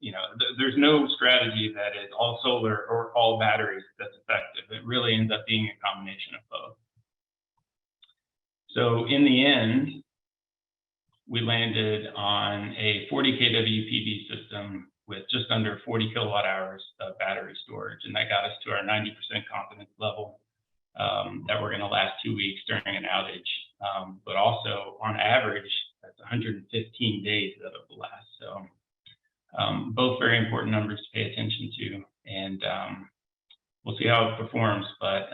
you know, there's no strategy that is all solar or all batteries that's effective. It really ends up being a combination of both. So in the end, we landed on a 40 kW PV system with just under 40 kilowatt hours of battery storage, and that got us to our 90% confidence level that we're going to last 2 weeks during an outage. But also, on average, that's 115 days that it will last. So both very important numbers to pay attention to, and we'll see how it performs. But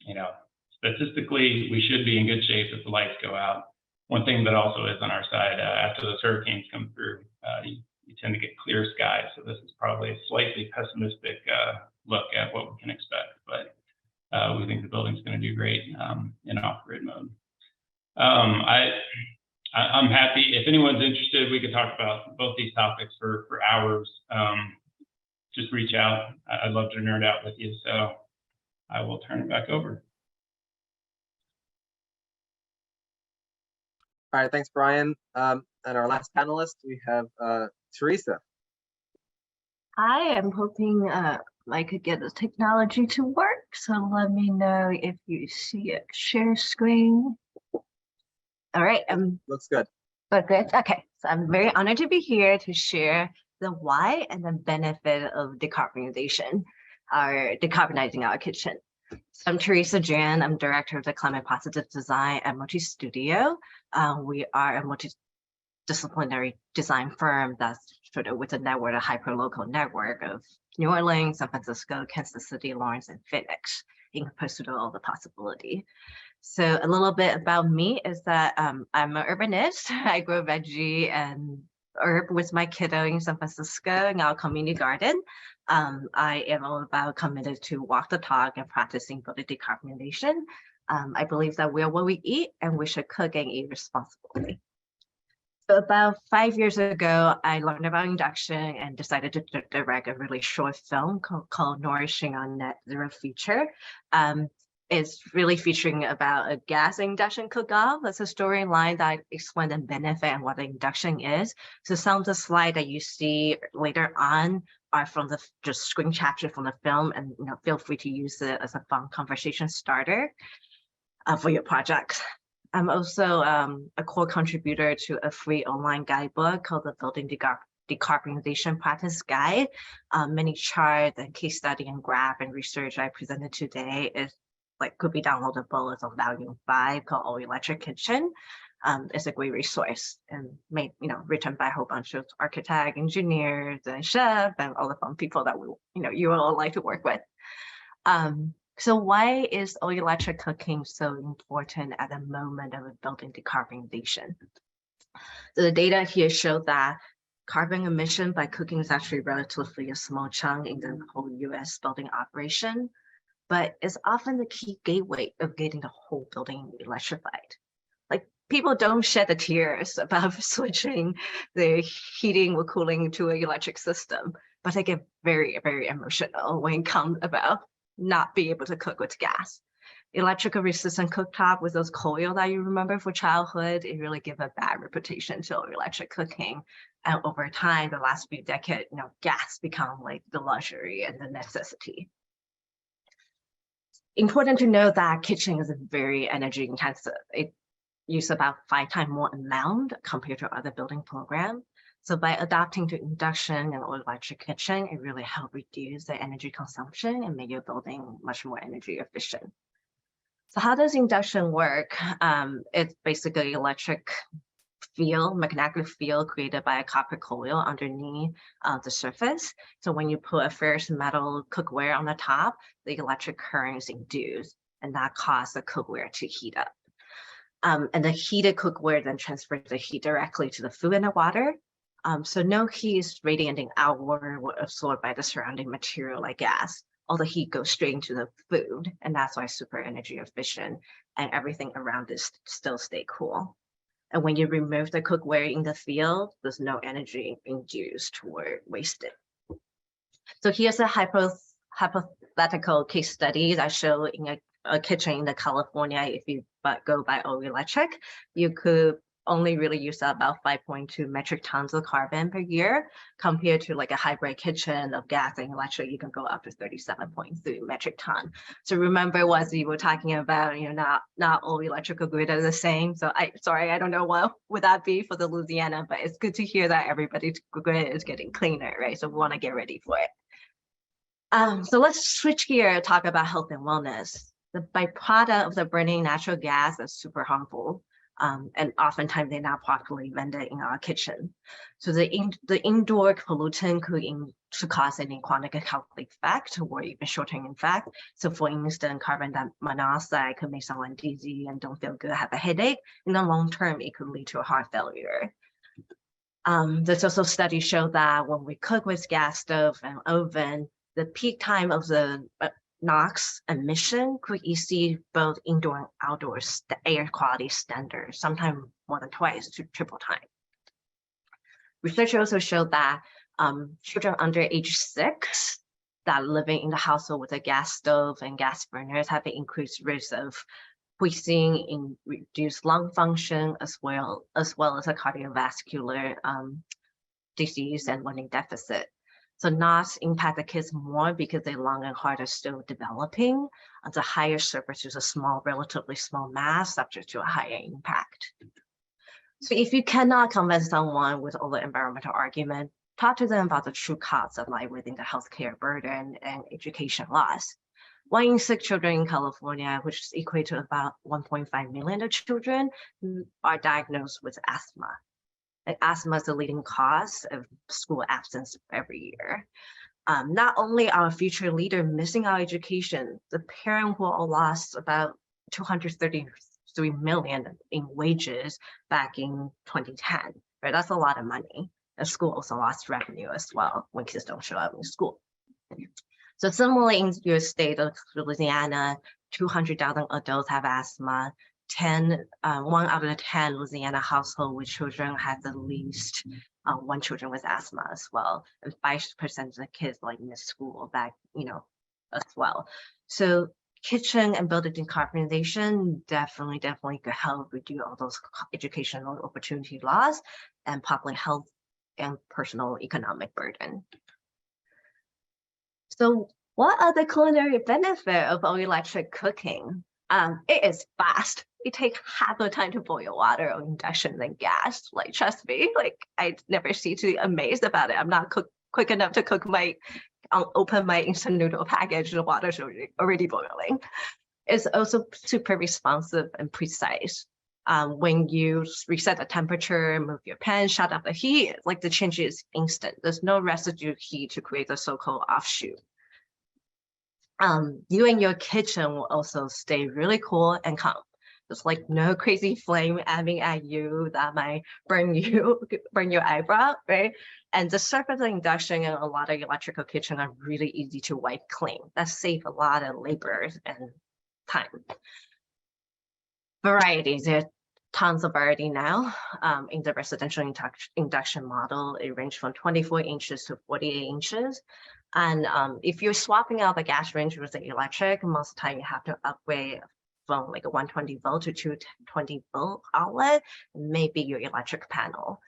you know, statistically, we should be in good shape if the lights go out. One thing that also is on our side, after those hurricanes come through, you tend to get clear skies. So this is probably a slightly pessimistic look at what we can expect, but we think the building's going to do great in off-grid mode. I'm happy. If anyone's interested, we could talk about both these topics for hours. Just reach out. I'd love to nerd out with you. So I will turn it back over. All right, thanks, Brian. And our last panelist, we have Teresa. I am hoping I could get the technology to work. So let me know if you see a share screen. All right. Looks good. Good. Okay. So I'm very honored to be here to share the why and the benefit of decarbonization, or decarbonizing our kitchen. So I'm Teresa Jan. I'm director of the Climate Positive Design at Mochi Studio. We are a multidisciplinary design firm that's sort of with a network, a hyper-local network of New Orleans, San Francisco, Kansas City, Lawrence, and Phoenix, in pursuit of all the possibility. So a little bit about me is that I'm an urbanist. I grow veggie and herb with my kiddo in San Francisco in our community garden. I am all about committed to walk the talk and practicing building decarbonization. I believe that we are what we eat, and we should cook and eat responsibly. So about 5 years ago, I learned about induction and decided to direct a really short film called Nourishing on Net Zero Feature. It's really featuring about a gas induction cook-off. It's a storyline that explains the benefit and what the induction is. So some of the slides that you see later on are from the just screen capture from the film, and feel free to use it as a fun conversation starter for your projects. I'm also a core contributor to a free online guidebook called the Building Decarbonization Practice Guide. Many charts and case study and graph and research I presented today could be downloadable as a volume 5 called All Electric Kitchen. It's a great resource and made, written by a whole bunch of architects, engineers, and chefs, and all the fun people that you all like to work with. So why is all electric cooking so important at the moment of building decarbonization? So the data here show that carbon emission by cooking is actually relatively a small chunk in the whole US building operation, but it's often the key gateway of getting the whole building electrified. Like, people don't shed the tears about switching their heating or cooling to an electric system, but they get very, very emotional when it comes about not being able to cook with gas. Electrical resistant cooktop with those coils that you remember for childhood, it really gave a bad reputation to electric cooking. And over time, the last few decades, gas become like the luxury and the necessity. Important to know that kitchen is very energy intensive. It uses about 5 times more amount compared to other building programs. So by adapting to induction and all electric kitchen, it really helps reduce the energy consumption and make your building much more energy efficient. So how does induction work? It's basically electric field, magnetic field created by a copper coil underneath the surface. So when you put a ferrous metal cookware on the top, the electric current is induced, and that causes the cookware to heat up. And the heated cookware then transfers the heat directly to the food and the water. So no heat is radiating outward or absorbed by the surrounding material like gas. All the heat goes straight into the food, and that's why it's super energy efficient, and everything around it still stay cool. And when you remove the cookware in the field, there's no energy induced or wasted. So here's a hypothetical case study that show in a kitchen in California. If you go by all electric, you could only really use about 5.2 metric tons of carbon per year, compared to like a hybrid kitchen of gas and electric, you can go up to 37.3 metric ton. So remember what we were talking about, not all electrical grid are the same. So I don't know what would that be for the Louisiana, but it's good to hear that everybody's grid is getting cleaner, right? So we want to get ready for it. So let's switch gear and talk about health and wellness. The byproduct of the burning natural gas is super harmful. And oftentimes they're not properly vented in our kitchen. So the indoor pollutant could cause any chronic health effect or even short-term effect. So for instance, carbon monoxide could make someone dizzy and don't feel good, have a headache. In the long term, it could lead to a heart failure. There's also studies show that when we cook with gas stove and oven, the peak time of the NOx emission could exceed both indoor and outdoor air quality standards, sometimes more than twice to triple time. Research also showed that children under age 6 that living in the household with a gas stove and gas burners have an increased risk of wheezing, in reduced lung function, as well as a cardiovascular disease and learning deficit. So NOx impact the kids more because their lung and heart are still developing. The higher surface is a relatively small mass subject to a higher impact. So if you cannot convince someone with all the environmental argument, talk to them about the true costs that lie within the healthcare burden and education loss. 1 in 6 children in California, which is equal to about 1.5 million of children, are diagnosed with asthma. And asthma is the leading cause of school absence every year. Not only our future leader missing our education, the parent who lost about 233 million in wages back in 2010, right? That's a lot of money. The school also lost revenue as well when kids don't show up in school. So similarly in your state of Louisiana, 200,000 adults have asthma. 1 out of 10 Louisiana household with children has at least 1 children with asthma as well, and 5% of the kids miss school back, as well. So kitchen and building decarbonization definitely could help reduce all those educational opportunity loss and public health and personal economic burden. So what are the culinary benefit of all electric cooking? It is fast. It takes half the time to boil water on induction than gas. Trust me, I never see to amazed about it. I'm not quick enough to cook open my instant noodle package. The water's already boiling. It's also super responsive and precise. When you reset the temperature, move your pan, shut off the heat, the change is instant. There's no residue heat to create the so-called offshoot. You and your kitchen will also stay really cool and calm. There's no crazy flame aiming at you that might burn your eyebrow, right? And the surface of induction and a lot of electrical kitchen are really easy to wipe clean. That saves a lot of labor and time. Varieties, there's tons of variety now. In the residential induction model, it ranges from 24 inches to 48 inches. And if you're swapping out the gas range with the electric, most of the time you have to upgrade from a 120 volt to 220 volt outlet, maybe your electric panel.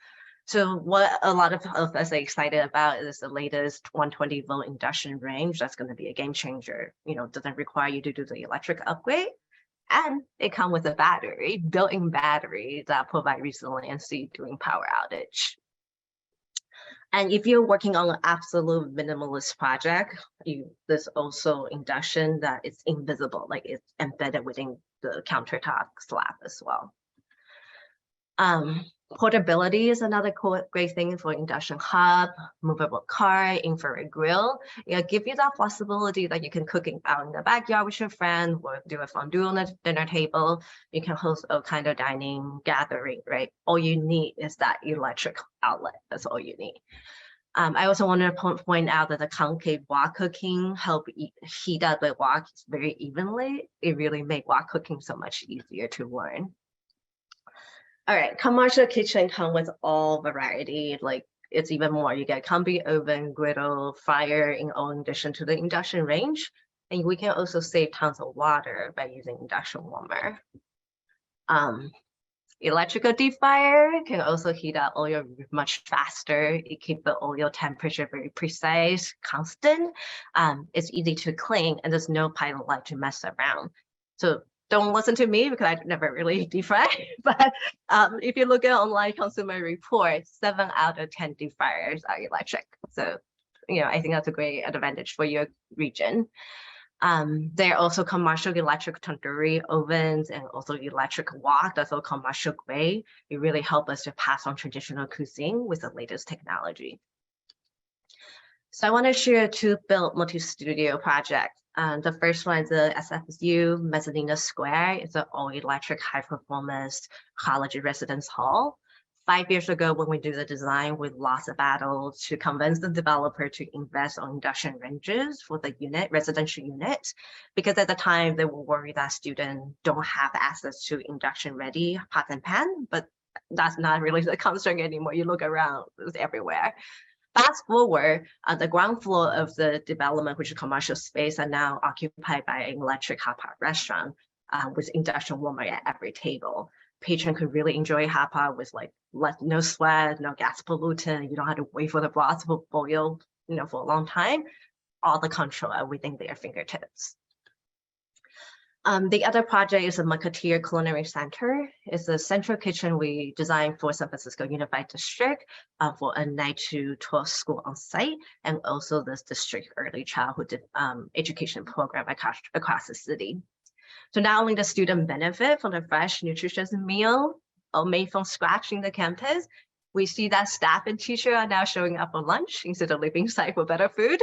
So what a lot of us are excited about is the latest 120 volt induction range. That's going to be a game changer. Doesn't require you to do the electric upgrade. And it comes with a battery, built-in battery that provide resiliency during power outage. And if you're working on an absolute minimalist project, there's also induction that is invisible, it's embedded within the countertop slab as well. Portability is another great thing for induction hub, movable car, infrared grill. Give you that flexibility that you can cook out in the backyard with your friend, or do a fondue on the dinner table. You can host a kind of dining gathering, right? All you need is that electric outlet. That's all you need. I also want to point out that the concave wok cooking help heat up the wok very evenly. It really make wok cooking so much easier to learn. All right, commercial kitchen come with all variety, like it's even more. You get combi oven, griddle, fryer in addition to the induction range. And we can also save tons of water by using induction warmer. Electrical deep fryer can also heat up oil much faster. It keeps the oil temperature very precise, constant. It's easy to clean, and there's no pilot light to mess around. So don't listen to me because I never really deep fry. But if you look at online consumer reports, 7 out of 10 deep fryers are electric. So, I think that's a great advantage for your region. There are also commercial electric tandoori ovens and also electric wok. That's all commercial grade. It really helps us to pass on traditional cuisine with the latest technology. So I want to share 2 built multi-studio projects. The first one is the SFSU Mezzanine Square. It's an all-electric high-performance college residence hall. 5 years ago, when we do the design, we lost a battle to convince the developer to invest on induction ranges for the residential unit, because at the time they were worried that students don't have access to induction-ready pot and pan, but that's not really the concern anymore. You look around, it's everywhere. Fast forward, the ground floor of the development, which is commercial space, are now occupied by an electric hot pot restaurant with induction warmer at every table. Patron could really enjoy hot pot with no sweat, no gas pollutant. You don't have to wait for the broth to boil, for a long time. All the control within their fingertips. The other project is a Musketeer Culinary Center. It's a central kitchen we designed for San Francisco Unified District for a 9 to 12 school on site, and also this district early childhood education program across the city. So not only the student benefit from the fresh, nutritious meal all made from scratch in the campus, we see that staff and teachers are now showing up for lunch instead of leaving site for better food.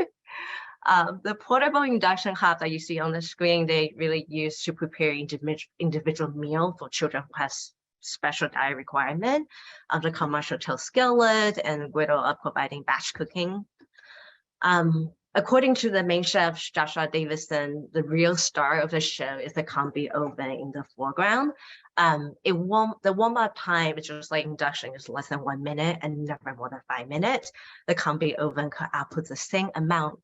The portable induction hob that you see on the screen, they really use to prepare individual meal for children who has special diet requirement. The commercial tilt skillet and griddle are providing batch cooking. According to the main chef, Joshua Davison, the real star of the show is the combi oven in the foreground. The warm-up time is just like induction, is less than 1 minute and never more than 5 minutes. The combi oven can output the same amount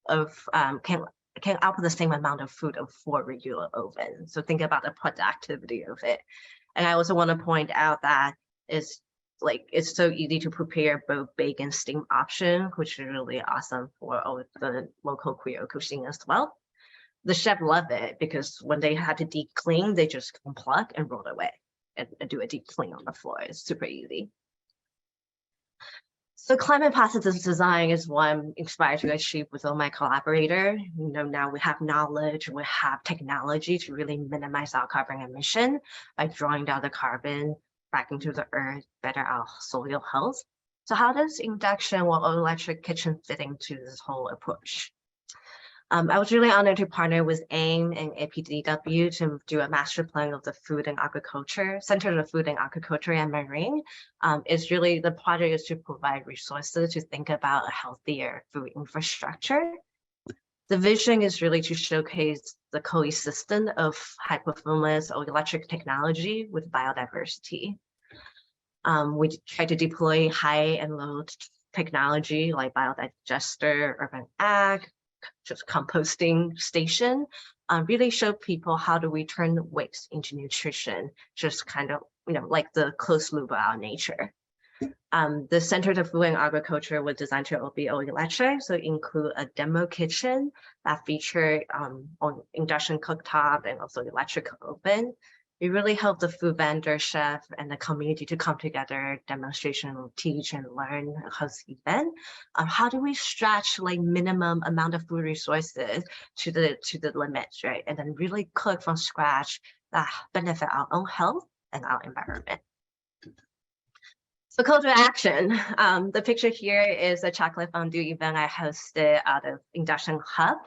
of can output the same amount of food of 4 regular ovens. So think about the productivity of it. And I also want to point out that it's so easy to prepare both bake and steam option, which is really awesome for all the local Creole cuisine as well. The chef love it because when they had to deep clean, they just unplug and roll away and do a deep clean on the floor. It's super easy. So climate positive design is what I'm inspired to achieve with all my collaborators. Now we have knowledge, we have technology to really minimize our carbon emission by drawing down the carbon back into the earth, better our soil health. So how does induction or electric kitchen fit into this whole approach? I was really honored to partner with AIM and APDW to do a master plan of the food and agriculture, Center of Food and Agriculture and Marine. The project is to provide resources to think about a healthier food infrastructure. The vision is really to showcase the coexistence of high performance or electric technology with biodiversity. We try to deploy high and low technology like biodigester, urban ag, just composting station, really show people how do we turn waste into nutrition, just kind of, like the closed loop of our nature. The Center of Food and Agriculture was designed to be all electric, so include a demo kitchen that feature on induction cooktop and also electric oven. It really helped the food vendor, chef, and the community to come together, demonstration, teach and learn, host event. How do we stretch minimum amount of food resources to the limits, right? And then really cook from scratch that benefit our own health and our environment. So call to action. The picture here is a chocolate fondue event I hosted out of Induction Hub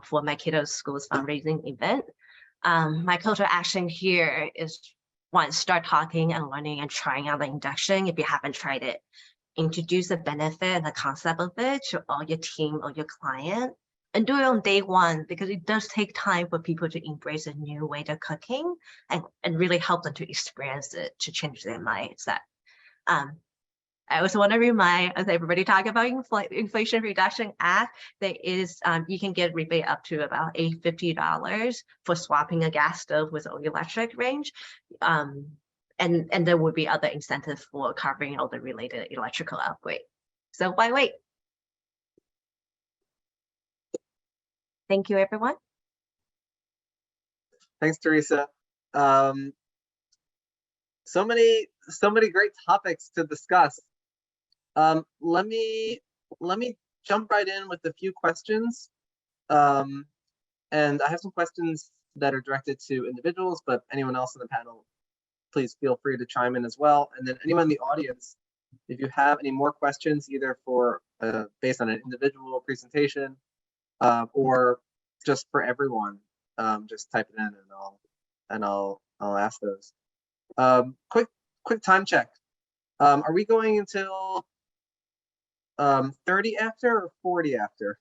for my kiddos' school's fundraising event. My call to action here is one, start talking and learning and trying out the induction if you haven't tried it. Introduce the benefit and the concept of it to all your team or your client. And do it on day one, because it does take time for people to embrace a new way of cooking and really help them to experience it, to change their mindset. I also want to remind, as everybody talk about Inflation Reduction Act, there is, you can get rebate up to about $850 for swapping a gas stove with an electric range. And there will be other incentives for covering all the related electrical upgrade. So why wait? Thank you, everyone. Thanks, Teresa. So many great topics to discuss. Let me jump right in with a few questions. And I have some questions that are directed to individuals, but anyone else in the panel, please feel free to chime in as well. And then anyone in the audience, if you have any more questions, either for based on an individual presentation or just for everyone, just type it in and I'll ask those. Quick time check. Are we going until 30 after or 40 after?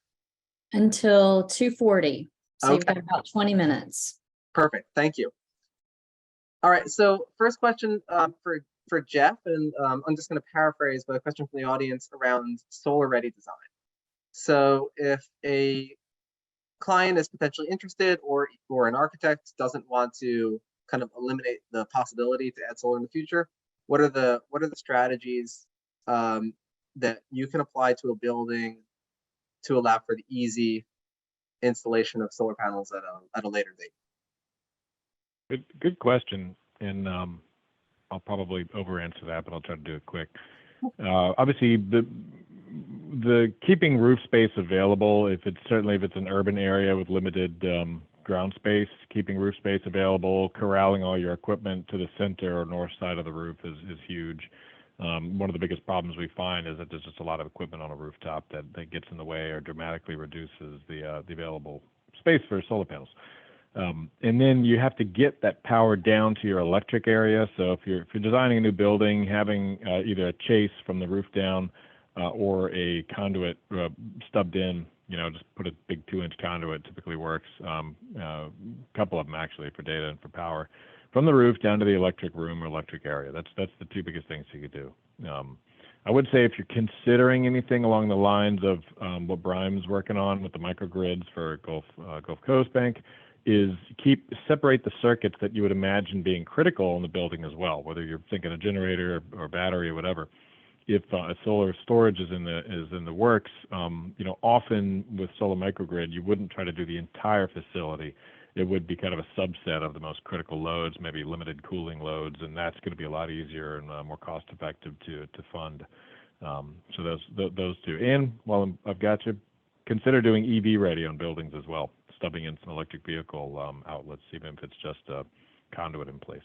Until 2:40. So you've Okay. got about 20 minutes. Perfect. Thank you. All right. So first question for Jeff, and I'm just going to paraphrase, but a question from the audience around solar ready design. So if a client is potentially interested, or an architect doesn't want to kind of eliminate the possibility to add solar in the future, what are the strategies that you can apply to a building to allow for the easy installation of solar panels at a later date? Good question, and I'll probably over answer that, but I'll try to do it quick. Obviously, the keeping roof space available, if it's an urban area with limited ground space, keeping roof space available, corralling all your equipment to the center or north side of the roof is huge. One of the biggest problems we find is that there's just a lot of equipment on a rooftop that gets in the way or dramatically reduces the available space for solar panels. And then you have to get that power down to your electric area. So if you're designing a new building, having either a chase from the roof down or a conduit stubbed in, just put a big 2-inch conduit, typically works. A couple of them actually for data and for power, from the roof down to the electric room or electric area. That's the two biggest things you could do. I would say if you're considering anything along the lines of what Brian's working on with the microgrids for Gulf Coast Bank, is separate the circuits that you would imagine being critical in the building as well, whether you're thinking a generator or battery or whatever. If solar storage is in the works, often with solar microgrid, you wouldn't try to do the entire facility. It would be kind of a subset of the most critical loads, maybe limited cooling loads, and that's going to be a lot easier and more cost effective to fund. So those two. And while I've got you, consider doing EV ready on buildings as well, stubbing in some electric vehicle outlets, even if it's just a conduit in place.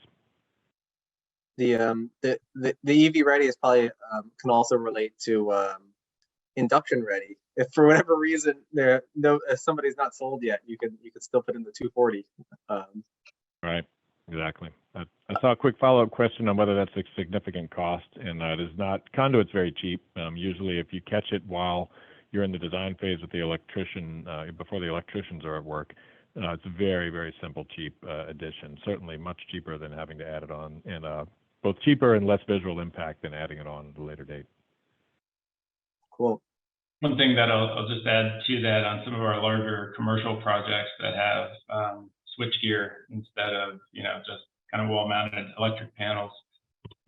The EV ready is probably can also relate to induction ready. If for whatever reason if somebody's not sold yet, you could still put in the 240. Right, exactly. I saw a quick follow-up question on whether that's a significant cost, and it is not. Conduit's very cheap. Usually, if you catch it while you're in the design phase with the electrician, before the electricians are at work, it's a very, very simple, cheap addition. Certainly much cheaper than having to add it on, and both cheaper and less visual impact than adding it on at a later date. Cool. One thing that I'll just add to that, on some of our larger commercial projects that have switchgear instead of just kind of wall-mounted electric panels,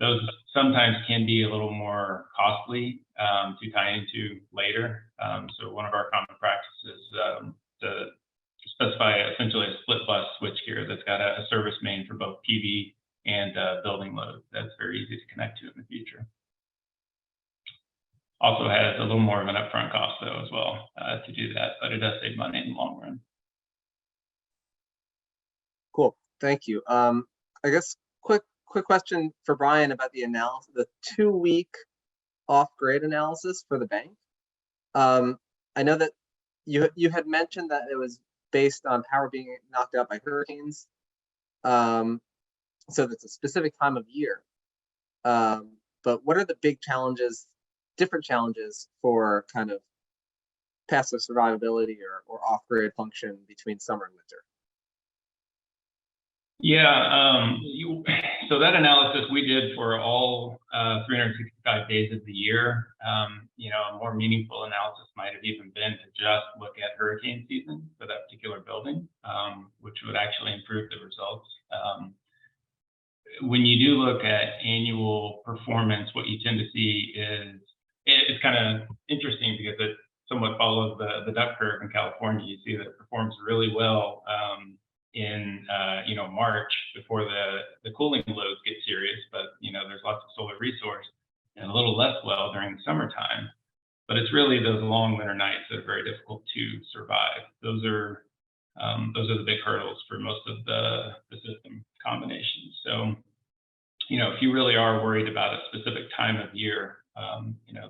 those sometimes can be a little more costly to tie into later. So one of our common practices to specify essentially a split bus switchgear that's got a service main for both PV and building load. That's very easy to connect to in the future. Also has a little more of an upfront cost though as well to do that, but it does save money in the long run. Cool, thank you. I guess quick quick question for Brian about the analysis, the 2-week off-grid analysis for the bank. I know that you had mentioned that it was based on power being knocked out by hurricanes. So that's a specific time of year. But what are the big challenges, different challenges for kind of passive survivability or off-grid function between summer and winter? Yeah, so that analysis we did for all 365 days of the year. A more meaningful analysis might have even been to just look at hurricane season for that particular building, which would actually improve the results. When you do look at annual performance, what you tend to see is it's kind of interesting because it somewhat follows the duck curve in California. You see that it performs really well in March before the cooling loads get serious, but there's lots of solar resource, and a little less well during the summertime. But it's really those long winter nights that are very difficult to survive. Those are the big hurdles for most of the system combinations. So if you really are worried about a specific time of year,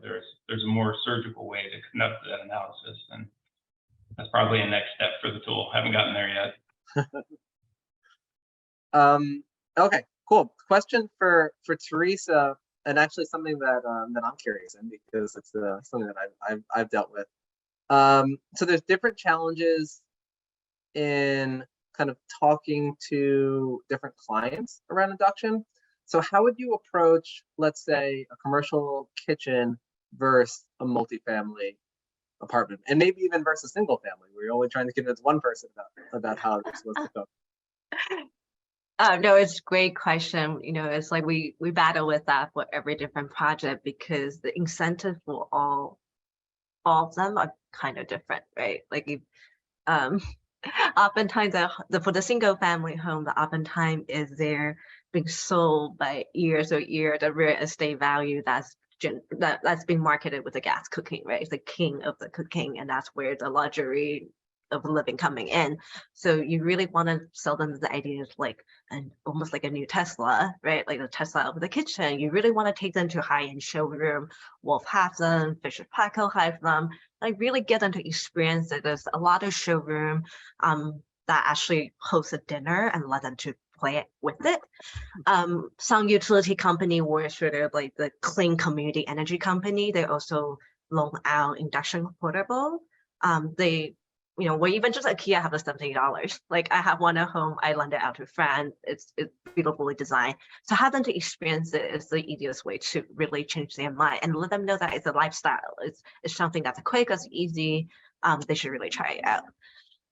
there's a more surgical way to conduct that analysis, and that's probably a next step for the tool. Haven't gotten there yet. Okay, cool. Question for Teresa, and actually something that I'm curious in because it's something that I've dealt with. So there's different challenges in kind of talking to different clients around induction. So how would you approach, let's say, a commercial kitchen versus a multifamily apartment, and maybe even versus single family, where you're only trying to convince one person about how they're supposed to cook? No, it's a great question. It's like we battle with that for every different project because the incentive for all of them are kind of different, right? Like if oftentimes for the single family home, the oftentimes is there being sold by years or year, the real estate value that's being marketed with the gas cooking, right? It's the king of the cooking, and that's where the luxury of living coming in. So you really want to sell them the idea of like almost like a new Tesla, right? Like the Tesla of the kitchen. You really want to take them to high-end showroom. Wolf has them, Fisher Paykel has them. Like really get them to experience it. There's a lot of showroom that actually host a dinner and let them to play with it. Some utility company were sort of like the clean community energy company. They also loan out induction portable. Or even just IKEA have the $70. Like I have one at home, I lend it out to a friend. It's beautifully designed. So have them to experience it is the easiest way to really change their mind and let them know that it's a lifestyle. It's something that's quick, it's easy. They should really try it out.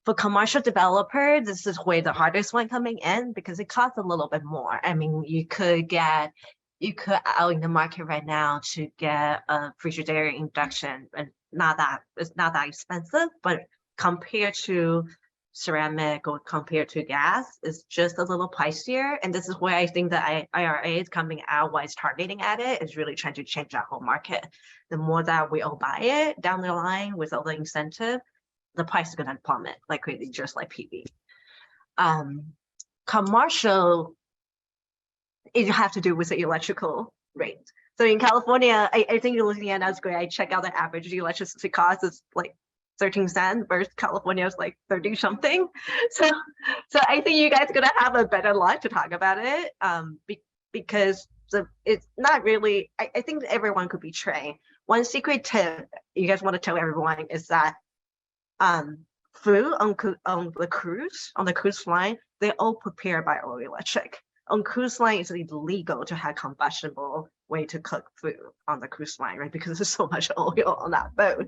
For commercial developer, this is where the hardest one coming in because it costs a little bit more. I mean, you could out in the market right now to get a Frigidaire induction, and it's not that expensive, but compared to ceramic or compared to gas, it's just a little pricier. And this is where I think that IRA is coming out, why it's targeting at it, is really trying to change that whole market. The more that we all buy it down the line with all the incentive, the price is going to plummet like crazy, just like PV. Commercial, it have to do with the electrical rate. So in California, I think Louisiana is great. I check out the average electricity cost is like 13 cents versus California is like 30 something. So I think you guys are gonna have a better luck to talk about it because it's not really, I think everyone could be trained. One secret tip you guys want to tell everyone is that food on the cruise line, they're all prepared by all electric. On cruise line, it's illegal to have combustible way to cook food on the cruise line, right? Because there's so much oil on that boat.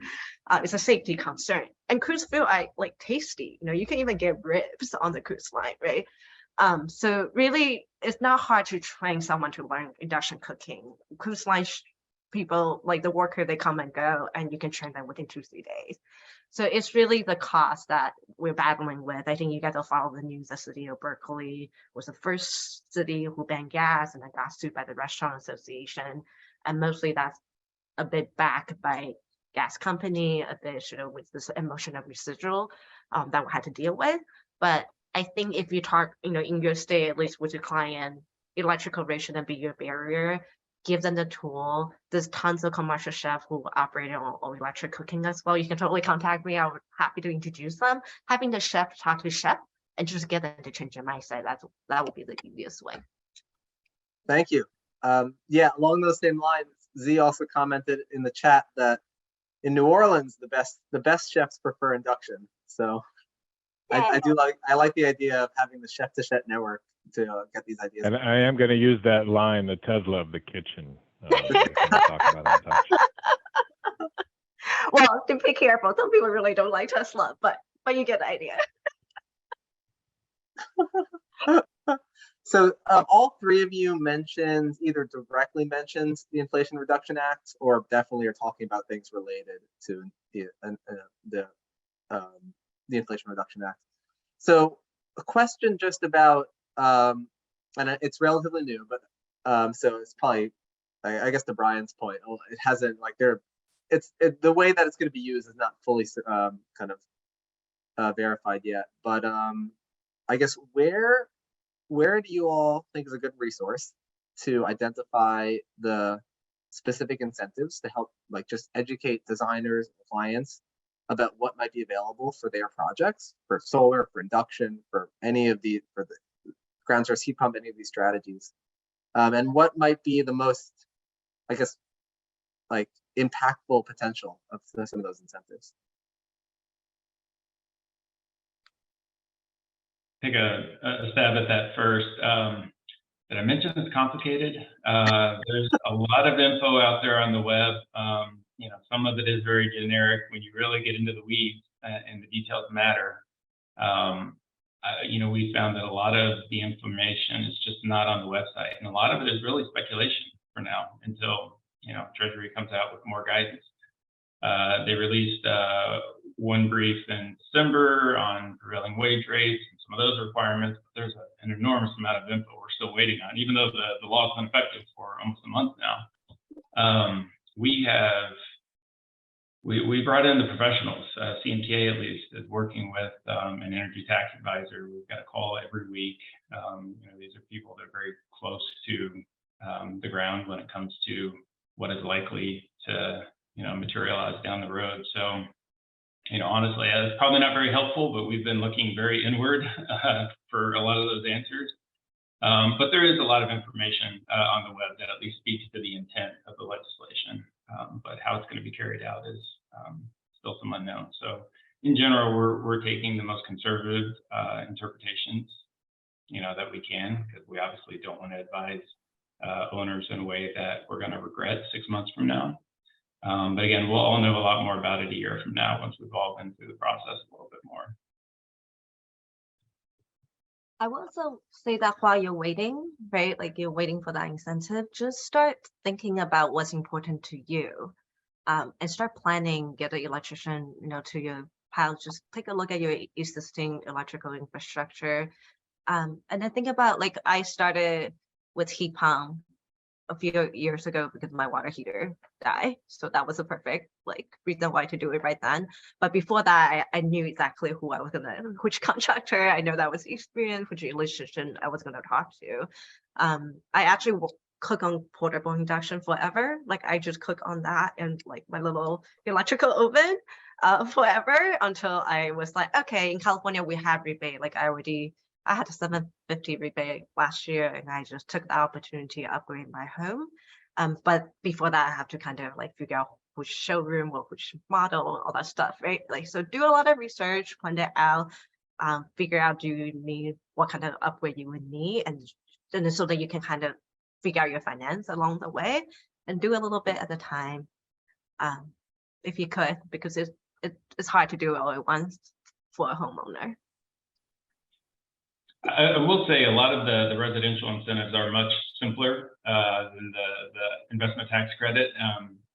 It's a safety concern. And cruise food are like tasty. You can even get ribs on the cruise line, right? So really, it's not hard to train someone to learn induction cooking. Cruise line people, like the worker, they come and go, and you can train them within 2-3 days. So it's really the cost that we're battling with. I think you guys will follow the news. The city of Berkeley was the first city who banned gas and then got sued by the Restaurant Association. And mostly that's a bit backed by gas company, a bit with this emotional residual that we had to deal with. But I think if you talk, in your state, at least with your client, electrical rate shouldn't be your barrier. Give them the tool. There's tons of commercial chefs who operate on all electric cooking as well. You can totally contact me. I'm happy to introduce them. Having the chef talk to the chef and just get them to change their mindset. That would be the easiest way. Thank you. Yeah, along those same lines, Z also commented in the chat that in New Orleans, the best chefs prefer induction. So I like the idea of having the chef to chef network to get these ideas. And I am going to use that line, the Tesla of the kitchen. That we talk about on touch. Well, to be careful. Some people really don't like Tesla, but you get the idea. So all three of you mentioned, either directly mentioned the Inflation Reduction Act, or definitely are talking about things related to the Inflation Reduction Act. So a question just about, and it's relatively new, but so it's probably, I guess to Brian's point, it hasn't like the way that it's going to be used is not fully kind of verified yet. But I guess where do you all think is a good resource to identify the specific incentives to help like just educate designers and clients about what might be available for their projects, for solar, for induction, for the ground source heat pump, any of these strategies, and what might be the most, I guess, like impactful potential of some of those incentives? Take a stab at that first. Did I mention it's complicated? There's a lot of info out there on the web. Some of it is very generic. When you really get into the weeds and the details matter, we found that a lot of the information is just not on the website, and a lot of it is really speculation for now until Treasury comes out with more guidance. They released one brief in December on prevailing wage rates and some of those requirements. But there's an enormous amount of info we're still waiting on, even though the law has been effective for almost a month now. We brought in the professionals. CMTA at least is working with an energy tax advisor. We've got a call every week. These are people that are very close to the ground when it comes to what is likely to materialize down the road. So, honestly, it's probably not very helpful, but we've been looking very inward for a lot of those answers. But there is a lot of information on the web that at least speaks to the intent of the legislation. But how it's going to be carried out is still some unknown. So in general, we're taking the most conservative interpretations, that we can, because we obviously don't want to advise owners in a way that we're going to regret 6 months from now. But again, we'll all know a lot more about it a year from now once we've all been through the process a little bit more. I will also say that while you're waiting, right, like you're waiting for that incentive, just start thinking about what's important to you, and start planning, get an electrician, to your house, just take a look at your existing electrical infrastructure. And then think about, like, I started with heat pump a few years ago because my water heater died. So that was a perfect reason why to do it right then. But before that, I knew exactly who I was which contractor. I know that was the experience, which electrician I was gonna talk to. I actually will cook on portable induction forever. Like I just cook on that and like my little electrical oven forever until I was like, okay, in California we have rebate. Like I had a $750 rebate last year, and I just took the opportunity to upgrade my home. But before that, I have to kind of like figure out which showroom or which model, all that stuff, right? Like, so do a lot of research, find it out, figure out what kind of upgrade you would need, and then so that you can kind of figure out your finance along the way, and do a little bit at a time, if you could, because it's hard to do it all at once for a homeowner. I will say a lot of the residential incentives are much simpler than the investment tax credit.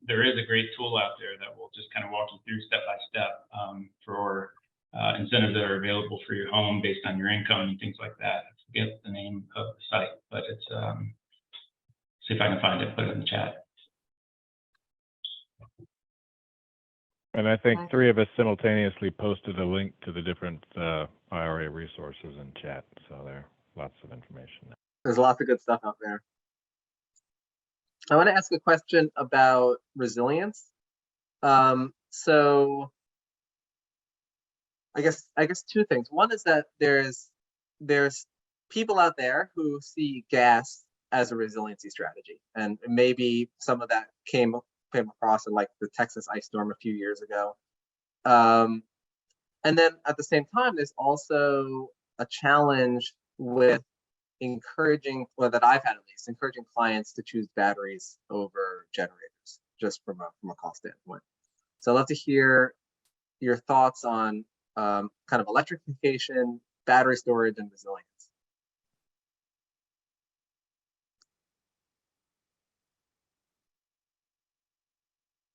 There is a great tool out there that will just kind of walk you through step by step for incentives that are available for your home based on your income and things like that. I forget the name of the site, but it's see if I can find it, put it in the chat. And I think 3 of us simultaneously posted a link to the different IRA resources in chat. So there are lots of information. There's lots of good stuff out there. I want to ask a question about resilience. So I guess two things. One is that there's people out there who see gas as a resiliency strategy, and maybe some of that came across in like the Texas ice storm a few years ago. And then at the same time, there's also a challenge with encouraging, or that I've had at least, encouraging clients to choose batteries over generators, just from a cost standpoint. So I'd love to hear your thoughts on kind of electrification, battery storage, and resilience.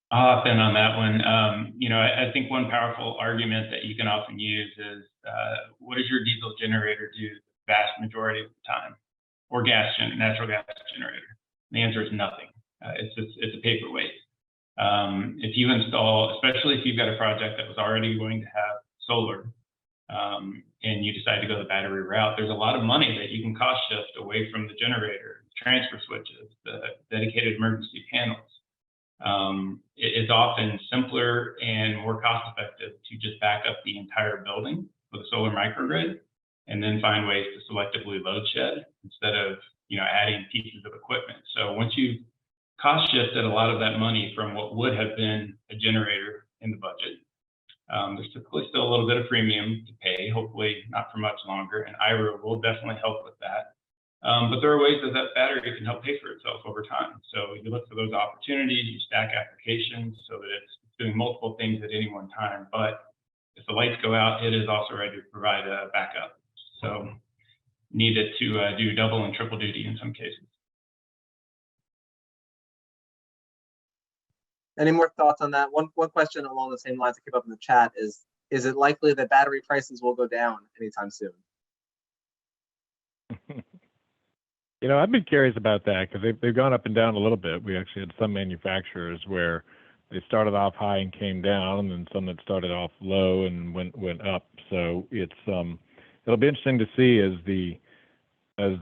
I'll hop in on that one. I think one powerful argument that you can often use is, what does your diesel generator do the vast majority of the time, or natural gas generator? And the answer is nothing. It's a paperweight. If you install, especially if you've got a project that was already going to have solar, and you decide to go the battery route, there's a lot of money that you can cost shift away from the generator, transfer switches, the dedicated emergency panels. It's often simpler and more cost effective to just back up the entire building with a solar microgrid and then find ways to selectively load shed instead of adding pieces of equipment. So once you've cost shifted a lot of that money from what would have been a generator in the budget, there's typically still a little bit of premium to pay, hopefully not for much longer, and IRA will definitely help with that. But there are ways that battery can help pay for itself over time. So you look for those opportunities, you stack applications so that it's doing multiple things at any one time. But if the lights go out, it is also ready to provide a backup. So needed to do double and triple duty in some cases. Any more thoughts on that? One question along the same lines that came up in the chat is it likely that battery prices will go down anytime soon? I've been curious about that because they've gone up and down a little bit. We actually had some manufacturers where they started off high and came down, and then some that started off low and went up. So it'll be interesting to see as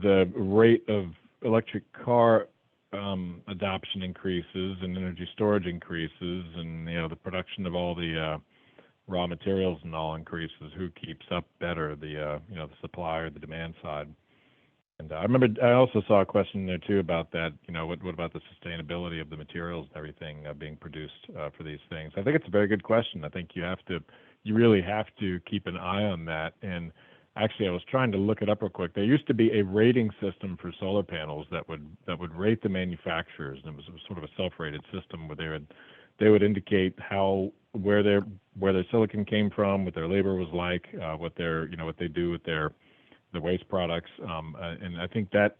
the rate of electric car adoption increases and energy storage increases, and the production of all the raw materials and all increases, who keeps up better, the supply or the demand side. And I remember I also saw a question there too about that. What about the sustainability of the materials and everything being produced for these things? I think it's a very good question. I think you really have to keep an eye on that. And actually, I was trying to look it up real quick. There used to be a rating system for solar panels that would rate the manufacturers, and it was sort of a self-rated system where they would indicate where their silicon came from, what their labor was like, what they do with the waste products, and I think that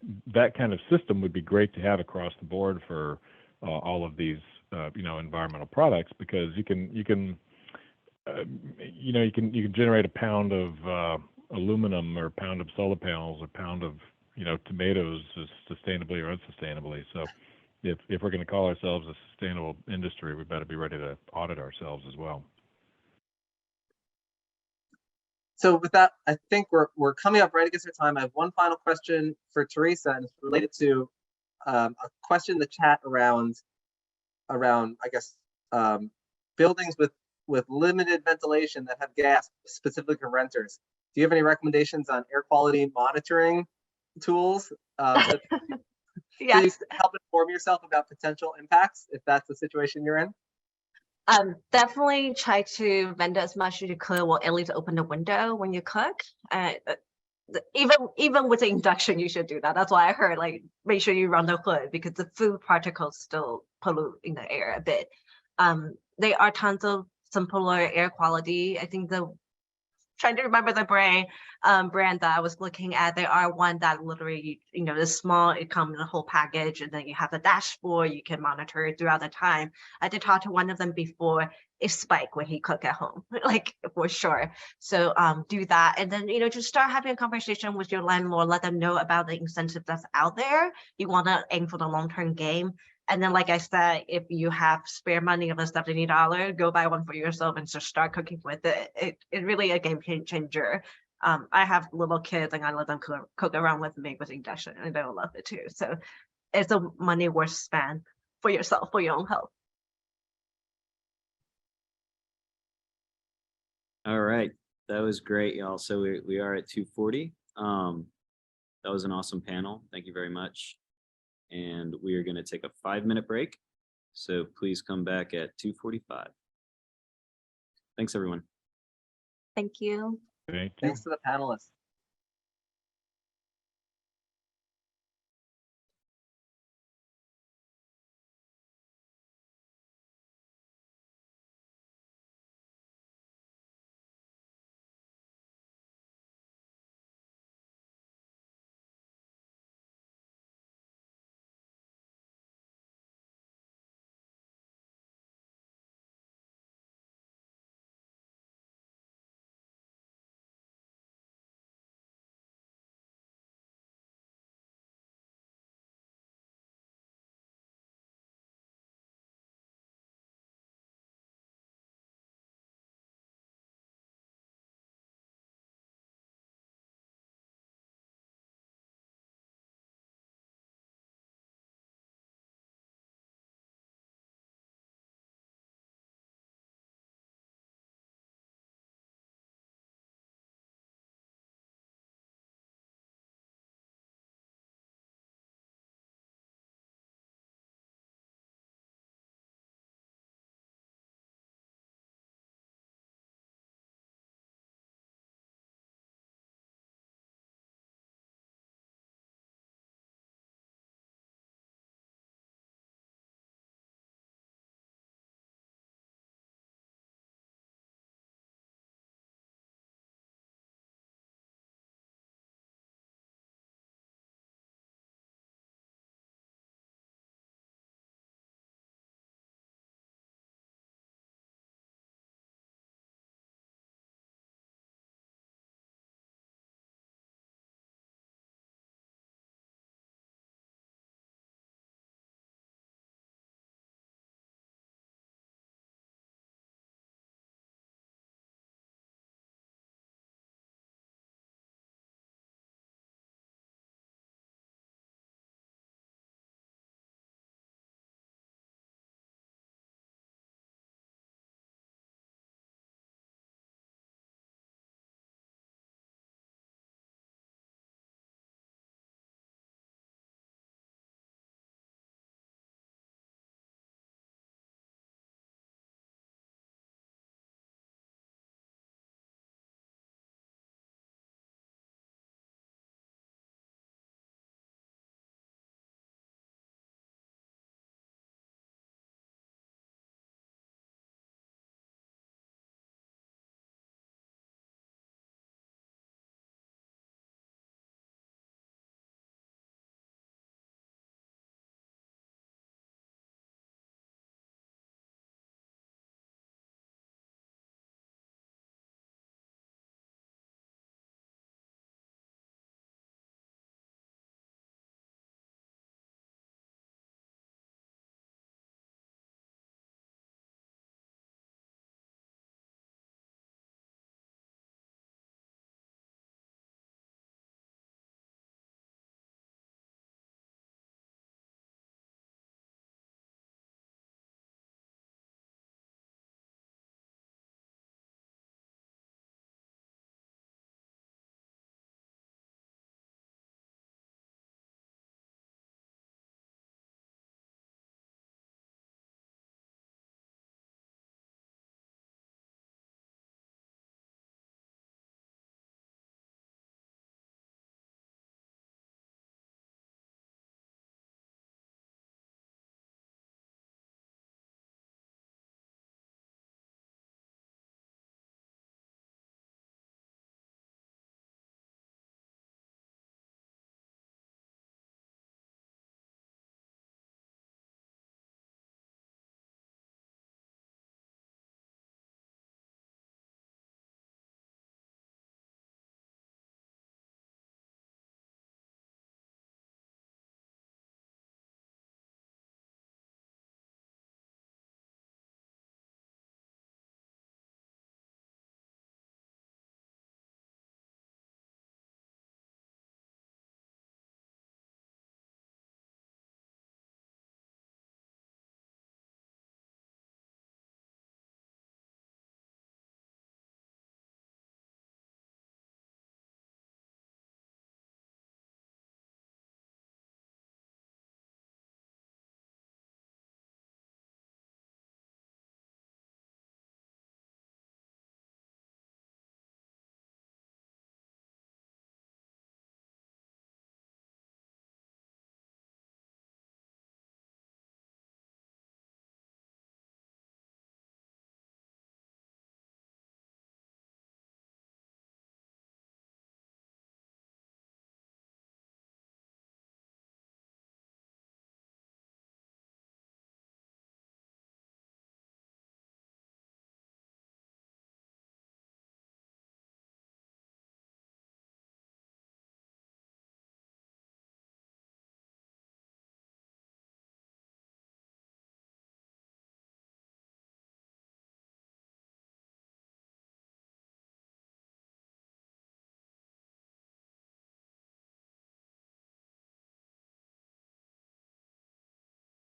kind of system would be great to have across the board for all of these environmental products, because you can generate a pound of aluminum or a pound of solar panels or a pound of tomatoes sustainably or unsustainably. So if we're going to call ourselves a sustainable industry, we better be ready to audit ourselves as well. So with that, I think we're coming up right against our time. I have one final question for Teresa, and it's related to a question in the chat around I guess buildings with limited ventilation that have gas, specifically for renters. Do you have any recommendations on air quality monitoring tools? Please help inform yourself about potential impacts if that's the situation you're in. Definitely try to vent as much as you could, or at least open the window when you cook. Even with the induction, you should do that. That's why I heard, make sure you run the hood, because the food particles still pollute in the air a bit. There are tons of simpler air quality. I think trying to remember the brand that I was looking at, there are one that literally, is small, it comes in a whole package, and then you have the dashboard, you can monitor it throughout the time. I did talk to one of them before, it spiked when he cooked at home, for sure. So do that. And then, just start having a conversation with your landlord, let them know about the incentive that's out there. You want to aim for the long-term game. And then, like I said, if you have spare money of a $70, go buy one for yourself and just start cooking with it. It really a game changer. I have little kids and I let them cook around with me with induction and they will love it too. So it's a money worth spent for yourself, for your own health. All right, that was great, y'all. So we are at 2:40. That was an awesome panel. Thank you very much. And we are going to take a 5-minute break. So please come back at 2:45. Thanks, everyone. Thank you. Thank you. Thanks to the panelists.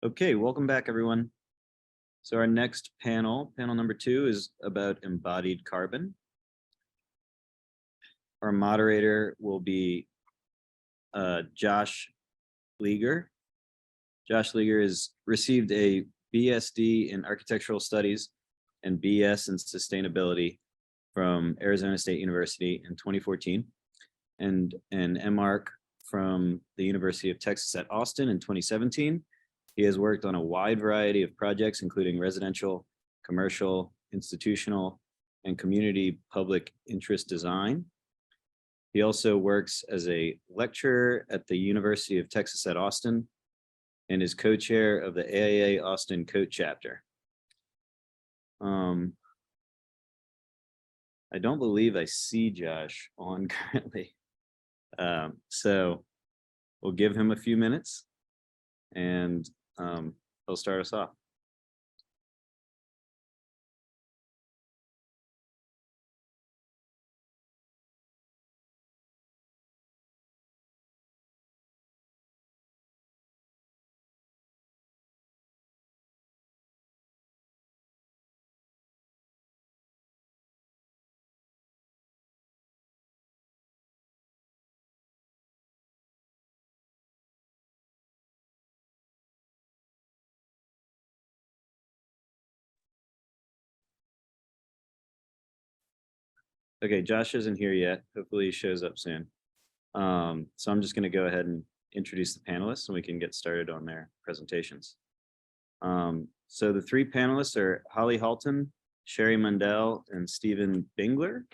Okay, welcome back, everyone. So our next panel, panel number 2, is about embodied carbon. Our moderator will be Josh Leager. Josh Leager has received a BSD in Architectural Studies and BS in Sustainability from Arizona State University in 2014, and an MArch from the University of Texas at Austin in 2017. He has worked on a wide variety of projects, including residential, commercial, institutional, and community public interest design. He also works as a lecturer at the University of Texas at Austin and is co-chair of the AIA Austin Coat Chapter. I don't believe I see Josh on currently. So we'll give him a few minutes and he'll start us off. Okay, Josh isn't here yet. Hopefully he shows up soon. So I'm just going to go ahead and introduce the panelists and we can get started on their presentations. So the 3 panelists are Holly Halton, Sherry Mundell, and Stephen Bingler.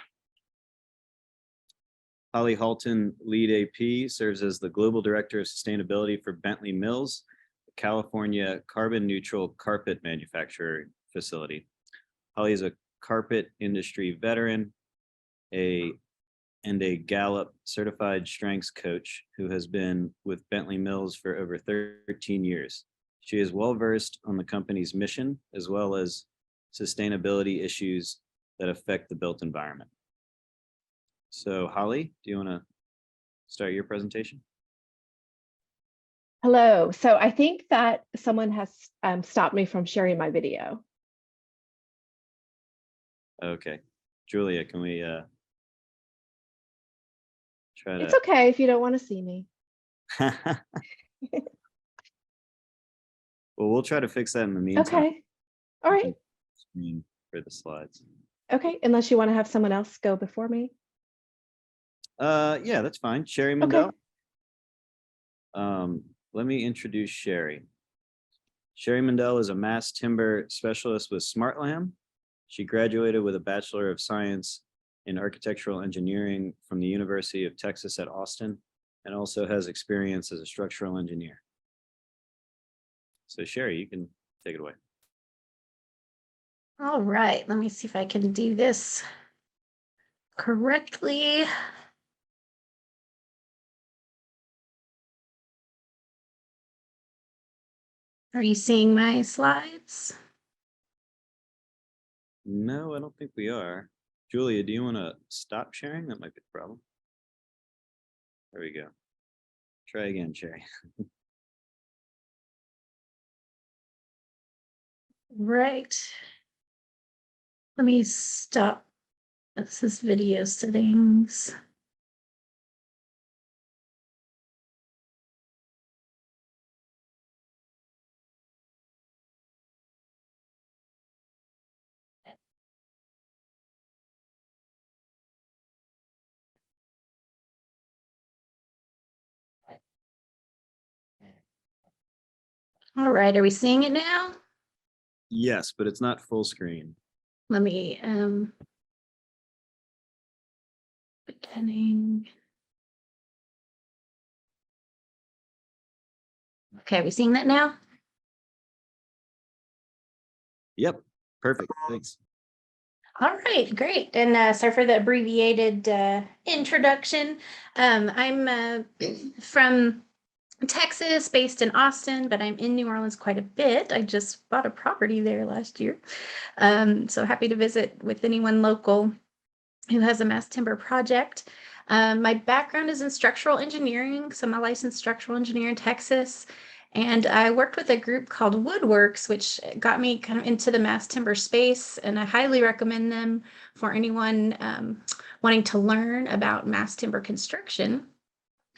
Holly Halton, lead AP, serves as the Global Director of Sustainability for Bentley Mills, a California carbon neutral carpet manufacturer facility. Holly is a carpet industry veteran, and a Gallup certified strengths coach who has been with Bentley Mills for over 13 years. She is well versed on the company's mission as well as sustainability issues that affect the built environment. So Holly, do you want to start your presentation? Hello. So I think that someone has stopped me from sharing my video. Okay. Julia, can we try to... It's okay if you don't want to see me. Well, we'll try to fix that in the meantime. Okay. All right. Screen for the slides. Okay. Unless you want to have someone else go before me. Yeah, that's fine. Sherry Mundell. Let me introduce Sherry. Sherry Mundell is a mass timber specialist with SmartLam. She graduated with a Bachelor of Science in Architectural Engineering from the University of Texas at Austin, and also has experience as a structural engineer. So Sherry, you can take it away. All right, let me see if I can do this correctly. Are you seeing my slides? No, I don't think we are. Julia, do you want to stop sharing? That might be the problem. There we go. Try again, Sherry. Right. Let me stop. This is video settings. All right, are we seeing it now? Yes, but it's not full screen. Let me beginning. Okay, are we seeing that now? Yep, perfect. Thanks. All right, great. And sorry for the abbreviated introduction. I'm from Texas, based in Austin, but I'm in New Orleans quite a bit. I just bought a property there last year. So happy to visit with anyone local who has a mass timber project. My background is in structural engineering, so I'm a licensed structural engineer in Texas. And I worked with a group called Woodworks, which got me kind of into the mass timber space. And I highly recommend them for anyone wanting to learn about mass timber construction.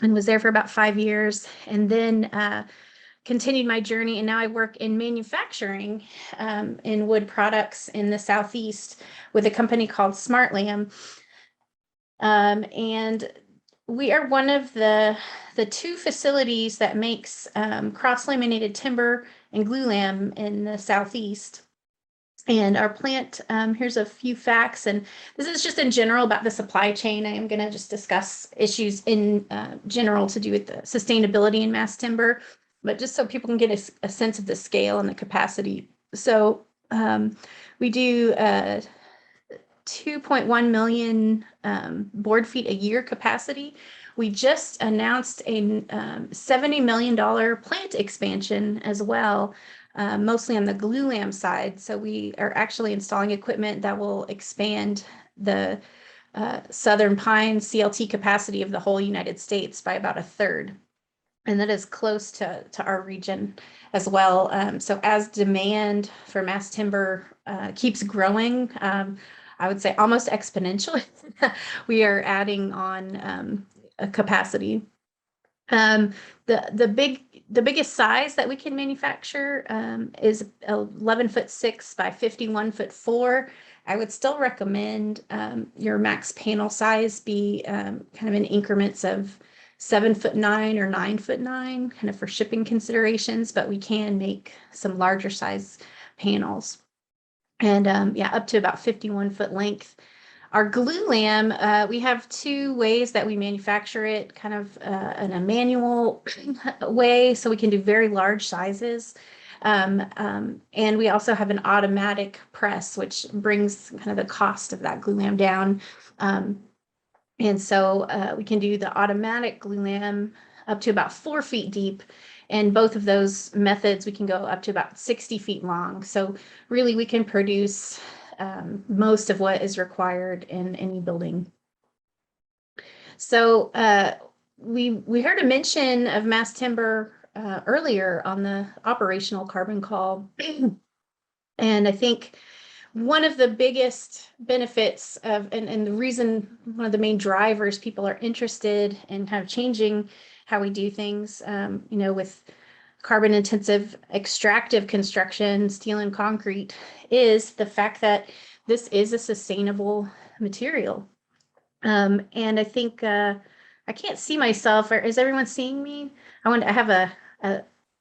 And was there for about 5 years, and then continued my journey. And now I work in manufacturing in wood products in the Southeast with a company called SmartLam. And we are one of the 2 facilities that makes cross-laminated timber and glulam in the Southeast. And our plant, here's a few facts, and this is just in general about the supply chain. I am going to just discuss issues in general to do with the sustainability in mass timber, but just so people can get a sense of the scale and the capacity. So we do 2.1 million board feet a year capacity. We just announced a $70 million plant expansion as well, mostly on the glulam side. So we are actually installing equipment that will expand the Southern Pine CLT capacity of the whole United States by about 1/3. And that is close to our region as well. So as demand for mass timber keeps growing, I would say almost exponentially, we are adding on a capacity. The biggest size that we can manufacture is 11'6" by 51'4". I would still recommend your max panel size be kind of in increments of 7'9" or 9'9", kind of for shipping considerations, but we can make some larger size panels. And yeah, up to about 51-foot length. Our glulam, we have 2 ways that we manufacture it, kind of in a manual way, so we can do very large sizes. And we also have an automatic press, which brings kind of the cost of that glulam down. And so we can do the automatic glulam up to about 4 feet deep. And both of those methods, we can go up to about 60 feet long. So really, we can produce most of what is required in any building. So we heard a mention of mass timber earlier on the operational carbon call. And I think one of the biggest benefits of, and the reason, one of the main drivers people are interested in kind of changing how we do things, you know, with carbon intensive extractive construction, steel and concrete, is the fact that this is a sustainable material. And I think I can't see myself, or is everyone seeing me? I have a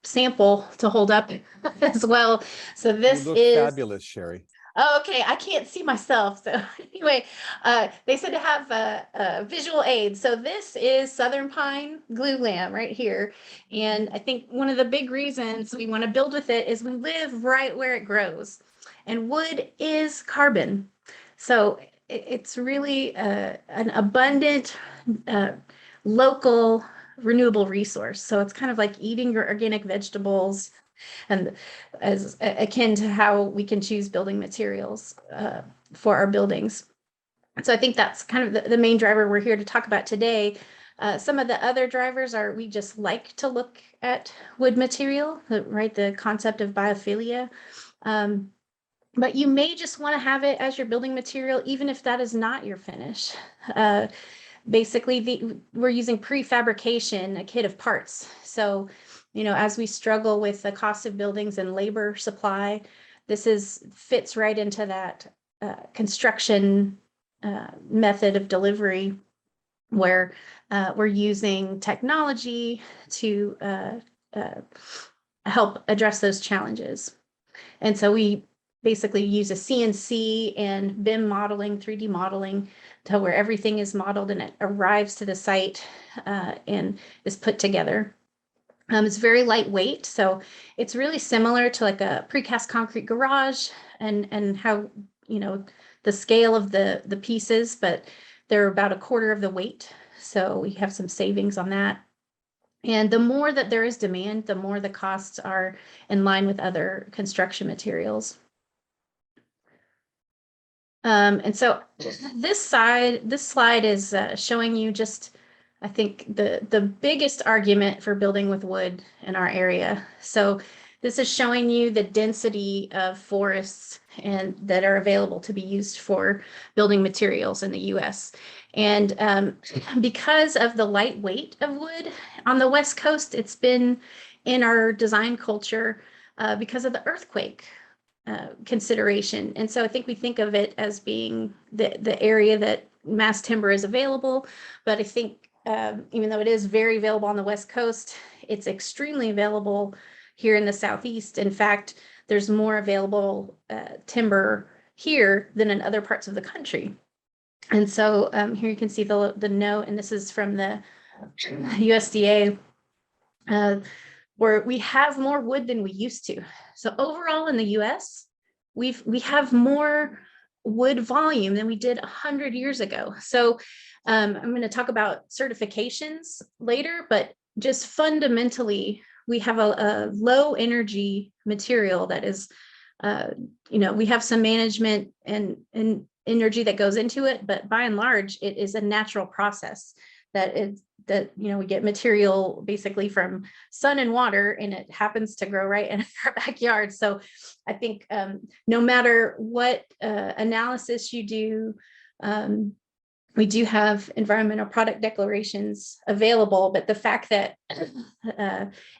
sample to hold up as well. So this You look is fabulous, Sherry. Oh, okay. I can't see myself. So anyway, they said to have a visual aid. So this is Southern Pine glulam right here. And I think one of the big reasons we want to build with it is we live right where it grows. And wood is carbon. So it's really an abundant, local, renewable resource. So it's kind of like eating your organic vegetables, and as akin to how we can choose building materials for our buildings. So I think that's kind of the main driver we're here to talk about today. Some of the other drivers are, we just like to look at wood material, right? The concept of biophilia. But you may just want to have it as your building material, even if that is not your finish. Basically, we're using prefabrication, a kit of parts. So, you know, as we struggle with the cost of buildings and labor supply, this fits right into that construction method of delivery, where we're using technology to help address those challenges. And so we basically use a CNC and BIM modeling, 3D modeling, to where everything is modeled and it arrives to the site and is put together. It's very lightweight, so it's really similar to like a precast concrete garage, and how, you know, the scale of the pieces, but they're about 1/4 of the weight. So we have some savings on that. And the more that there is demand, the more the costs are in line with other construction materials. And so this slide is showing you just I think the biggest argument for building with wood in our area. So this is showing you the density of forests and that are available to be used for building materials in the US. And because of the light weight of wood on the West Coast, it's been in our design culture because of the earthquake consideration. And so I think we think of it as being the area that mass timber is available, but I think even though it is very available on the West Coast, it's extremely available here in the Southeast. In fact, there's more available timber here than in other parts of the country. And so here you can see the note, and this is from the USDA, where we have more wood than we used to. So overall in the US, we have more wood volume than we did 100 years ago. So I'm going to talk about certifications later, but just fundamentally, we have a low energy material that is, we have some management and energy that goes into it, but by and large, it is a natural process that we get material basically from sun and water, and it happens to grow right in our backyard. So I think no matter what analysis you do, we do have environmental product declarations available, but the fact that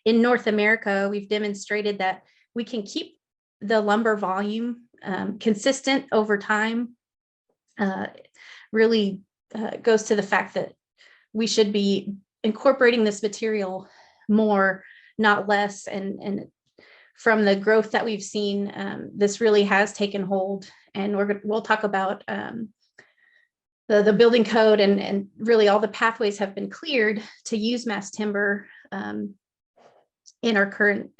in North America, we've demonstrated that we can keep the lumber volume consistent over time really goes to the fact that we should be incorporating this material more, not less. And from the growth that we've seen, this really has taken hold. And we'll talk about the building code, and really all the pathways have been cleared to use mass timber in our current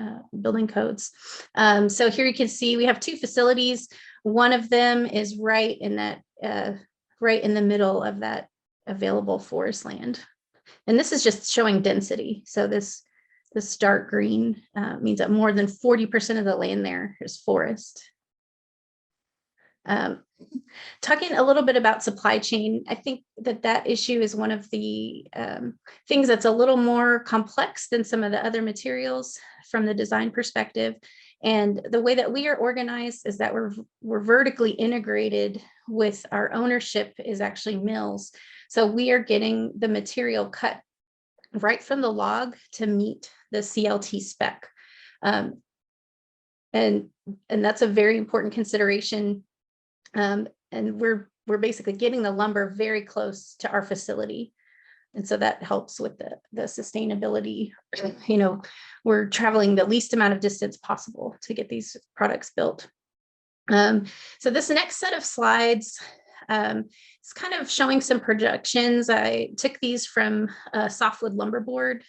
building codes. So here you can see we have two facilities. One of them is right in the middle of that available forest land. And this is just showing density. So this dark green means that more than 40% of the land there is forest. Talking a little bit about supply chain, I think that issue is one of the things that's a little more complex than some of the other materials from the design perspective. And the way that we are organized is that we're vertically integrated with our ownership is actually mills. So we are getting the material cut right from the log to meet the CLT spec. And that's a very important consideration. And we're basically getting the lumber very close to our facility. And so that helps with the sustainability. We're traveling the least amount of distance possible to get these products built. So this next set of slides is kind of showing some projections. I took these from Softwood Lumber Board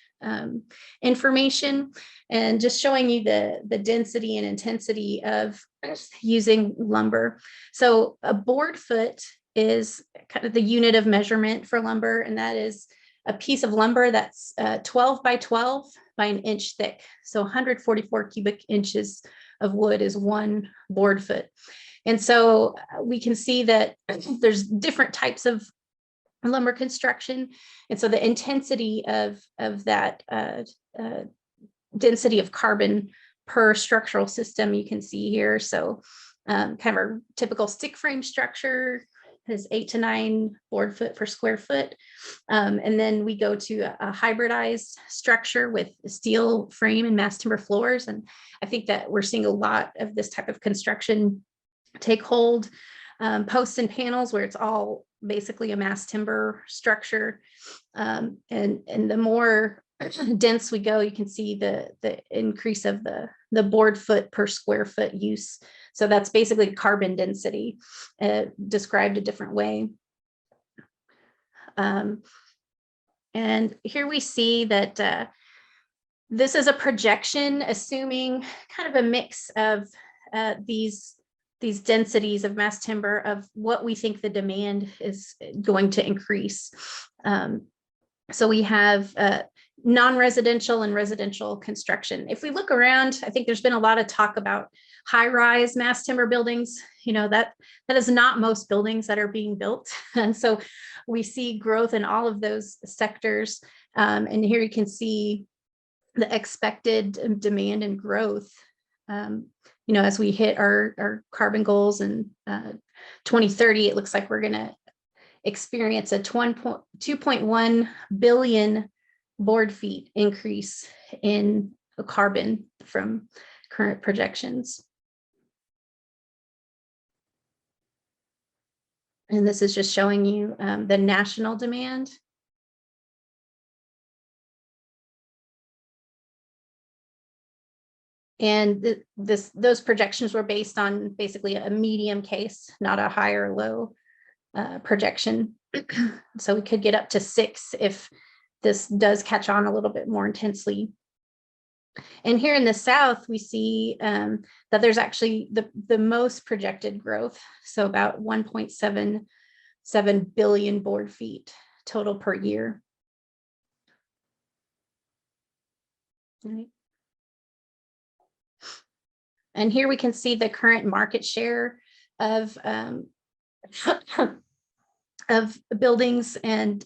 information, and just showing you the density and intensity of using lumber. So a board foot is kind of the unit of measurement for lumber, and that is a piece of lumber that's 12 by 12 by an inch thick. So 144 cubic inches of wood is one board foot. And so we can see that there's different types of lumber construction. And so the intensity of that density of carbon per structural system, you can see here. So kind of our typical stick frame structure is 8 to 9 board foot per square foot. And then we go to a hybridized structure with steel frame and mass timber floors. And I think that we're seeing a lot of this type of construction take hold. Posts and panels where it's all basically a mass timber structure. And the more dense we go, you can see the increase of the board foot per square foot use. So that's basically carbon density described a different way. And here we see that this is a projection assuming kind of a mix of these densities of mass timber of what we think the demand is going to increase. So we have non-residential and residential construction. If we look around, I think there's been a lot of talk about high-rise mass timber buildings. You know, that is not most buildings that are being built. And so we see growth in all of those sectors. And here you can see the expected demand and growth, you know, as we hit our carbon goals in 2030, it looks like we're going to experience a 2.1 billion board feet increase in carbon from current projections. And this is just showing you the national demand. And those projections were based on basically a medium case, not a high or low projection. So we could get up to 6 if this does catch on a little bit more intensely. And here in the South, we see that there's actually the most projected growth. So about 1.77 billion board feet total per year. All right. And here we can see the current market share of of buildings and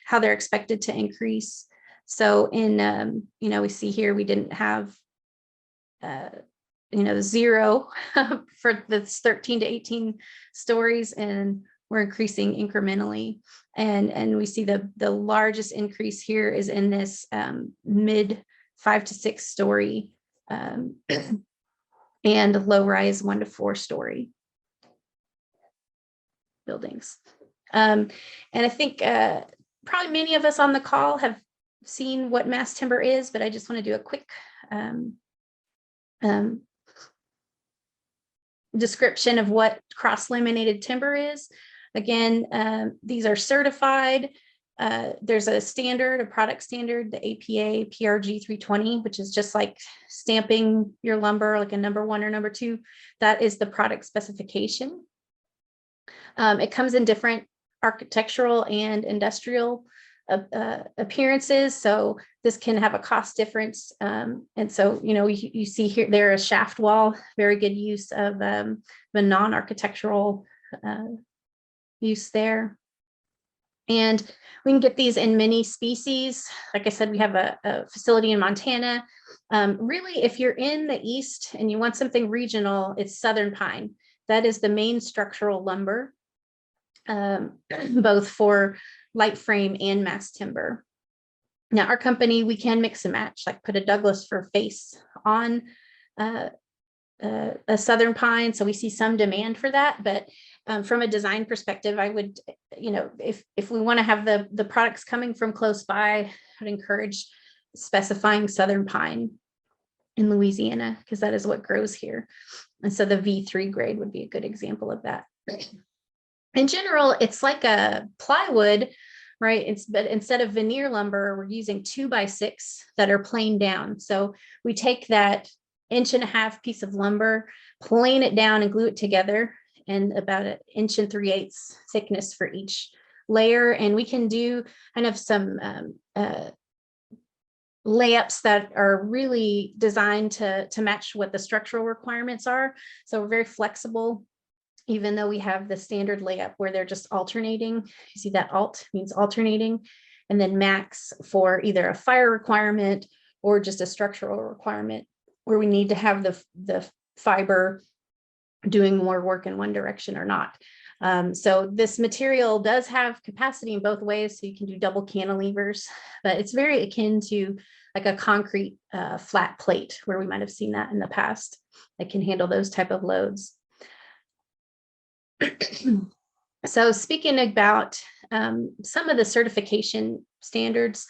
how they're expected to increase. So in, you know, we see here we didn't have, you know, 0 for the 13 to 18 stories, and we're increasing incrementally. And we see the largest increase here is in this mid 5 to 6 story and low rise 1 to 4 story buildings. And I think probably many of us on the call have seen what mass timber is, but I just want to do a quick description of what cross-laminated timber is. Again, these are certified. There's a standard, a product standard, the APA PRG 320, which is just like stamping your lumber like a number 1 or number 2. That is the product specification. It comes in different architectural and industrial appearances. So this can have a cost difference. And so, you know, you see here, there a shaft wall, very good use of the non-architectural use there. And we can get these in many species. Like I said, we have a facility in Montana. Really, if you're in the East and you want something regional, it's Southern pine. That is the main structural lumber, both for light frame and mass timber. Now, our company, we can mix and match, like put a Douglas fir face on a Southern pine. So we see some demand for that, but from a design perspective, I would, you know, if we want to have the products coming from close by, I would encourage specifying Southern pine in Louisiana, because that is what grows here. And so the V3 grade would be a good example of that. In general, it's like a plywood, right? But instead of veneer lumber, we're using 2x6 that are planed down. So we take that 1.5 inch piece of lumber, plane it down and glue it together, and about 1 3/8 inches thickness for each layer. And we can do kind of some layups that are really designed to match what the structural requirements are. So we're very flexible, even though we have the standard layup where they're just alternating. You see that alt means alternating, and then max for either a fire requirement or just a structural requirement where we need to have the fiber doing more work in one direction or not. So this material does have capacity in both ways, so you can do double cantilevers, but it's very akin to like a concrete flat plate where we might have seen that in the past. It can handle those type of loads. So speaking about some of the certification standards,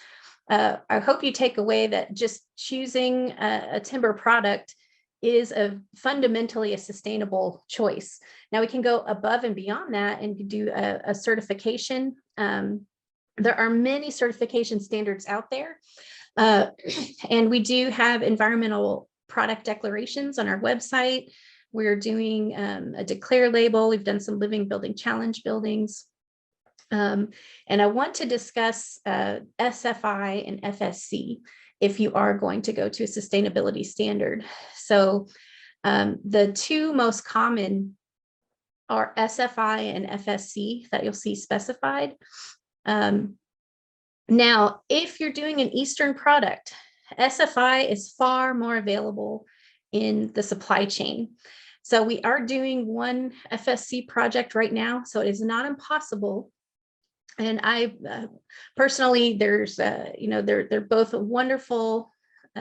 I hope you take away that just choosing a timber product is fundamentally a sustainable choice. Now we can go above and beyond that and do a certification. There are many certification standards out there. And we do have environmental product declarations on our website. We're doing a declare label. We've done some living building challenge buildings. And I want to discuss SFI and FSC if you are going to go to a sustainability standard. So the two most common are SFI and FSC that you'll see specified. Now, if you're doing an Eastern product, SFI is far more available in the supply chain. So we are doing one FSC project right now, so it is not impossible. And I personally, there's, they're both wonderful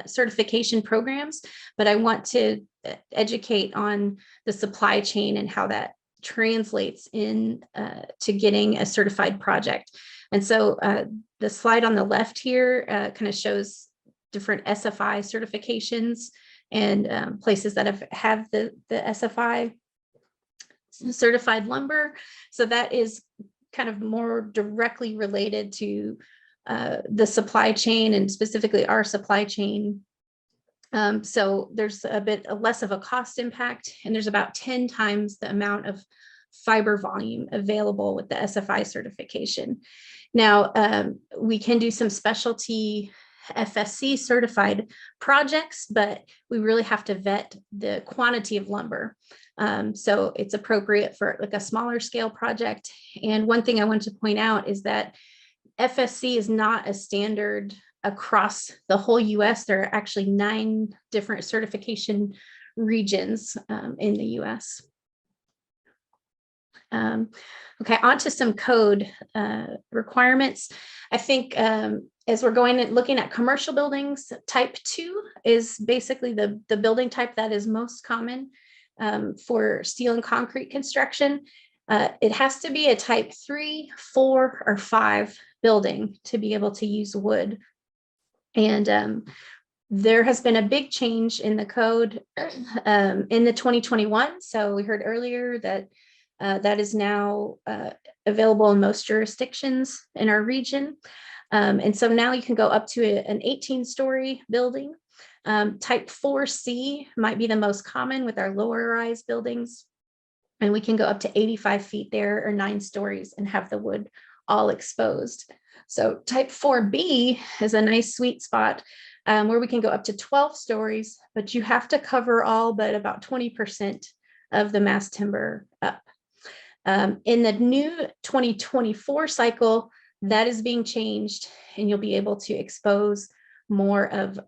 certification programs, but I want to educate on the supply chain and how that translates in to getting a certified project. And so the slide on the left here kind of shows different SFI certifications and places that have the SFI certified lumber. So that is kind of more directly related to the supply chain and specifically our supply chain. So there's a bit less of a cost impact, and there's about 10 times the amount of fiber volume available with the SFI certification. Now, we can do some specialty FSC certified projects, but we really have to vet the quantity of lumber. So it's appropriate for like a smaller scale project. And one thing I want to point out is that FSC is not a standard across the whole US. There are actually 9 different certification regions in the US. Okay, on to some code requirements. I think as we're going and looking at commercial buildings, type 2 is basically the building type that is most common for steel and concrete construction. It has to be a type 3, 4, or 5 building to be able to use wood. And there has been a big change in the code in the 2021. So we heard earlier that that is now available in most jurisdictions in our region. And so now you can go up to an 18-story building. Type 4C might be the most common with our lower rise buildings. And we can go up to 85 feet there or 9 stories and have the wood all exposed. So type 4B is a nice sweet spot where we can go up to 12 stories, but you have to cover all but about 20% of the mass timber up. In the new 2024 cycle, that is being changed, and you'll be able to expose more of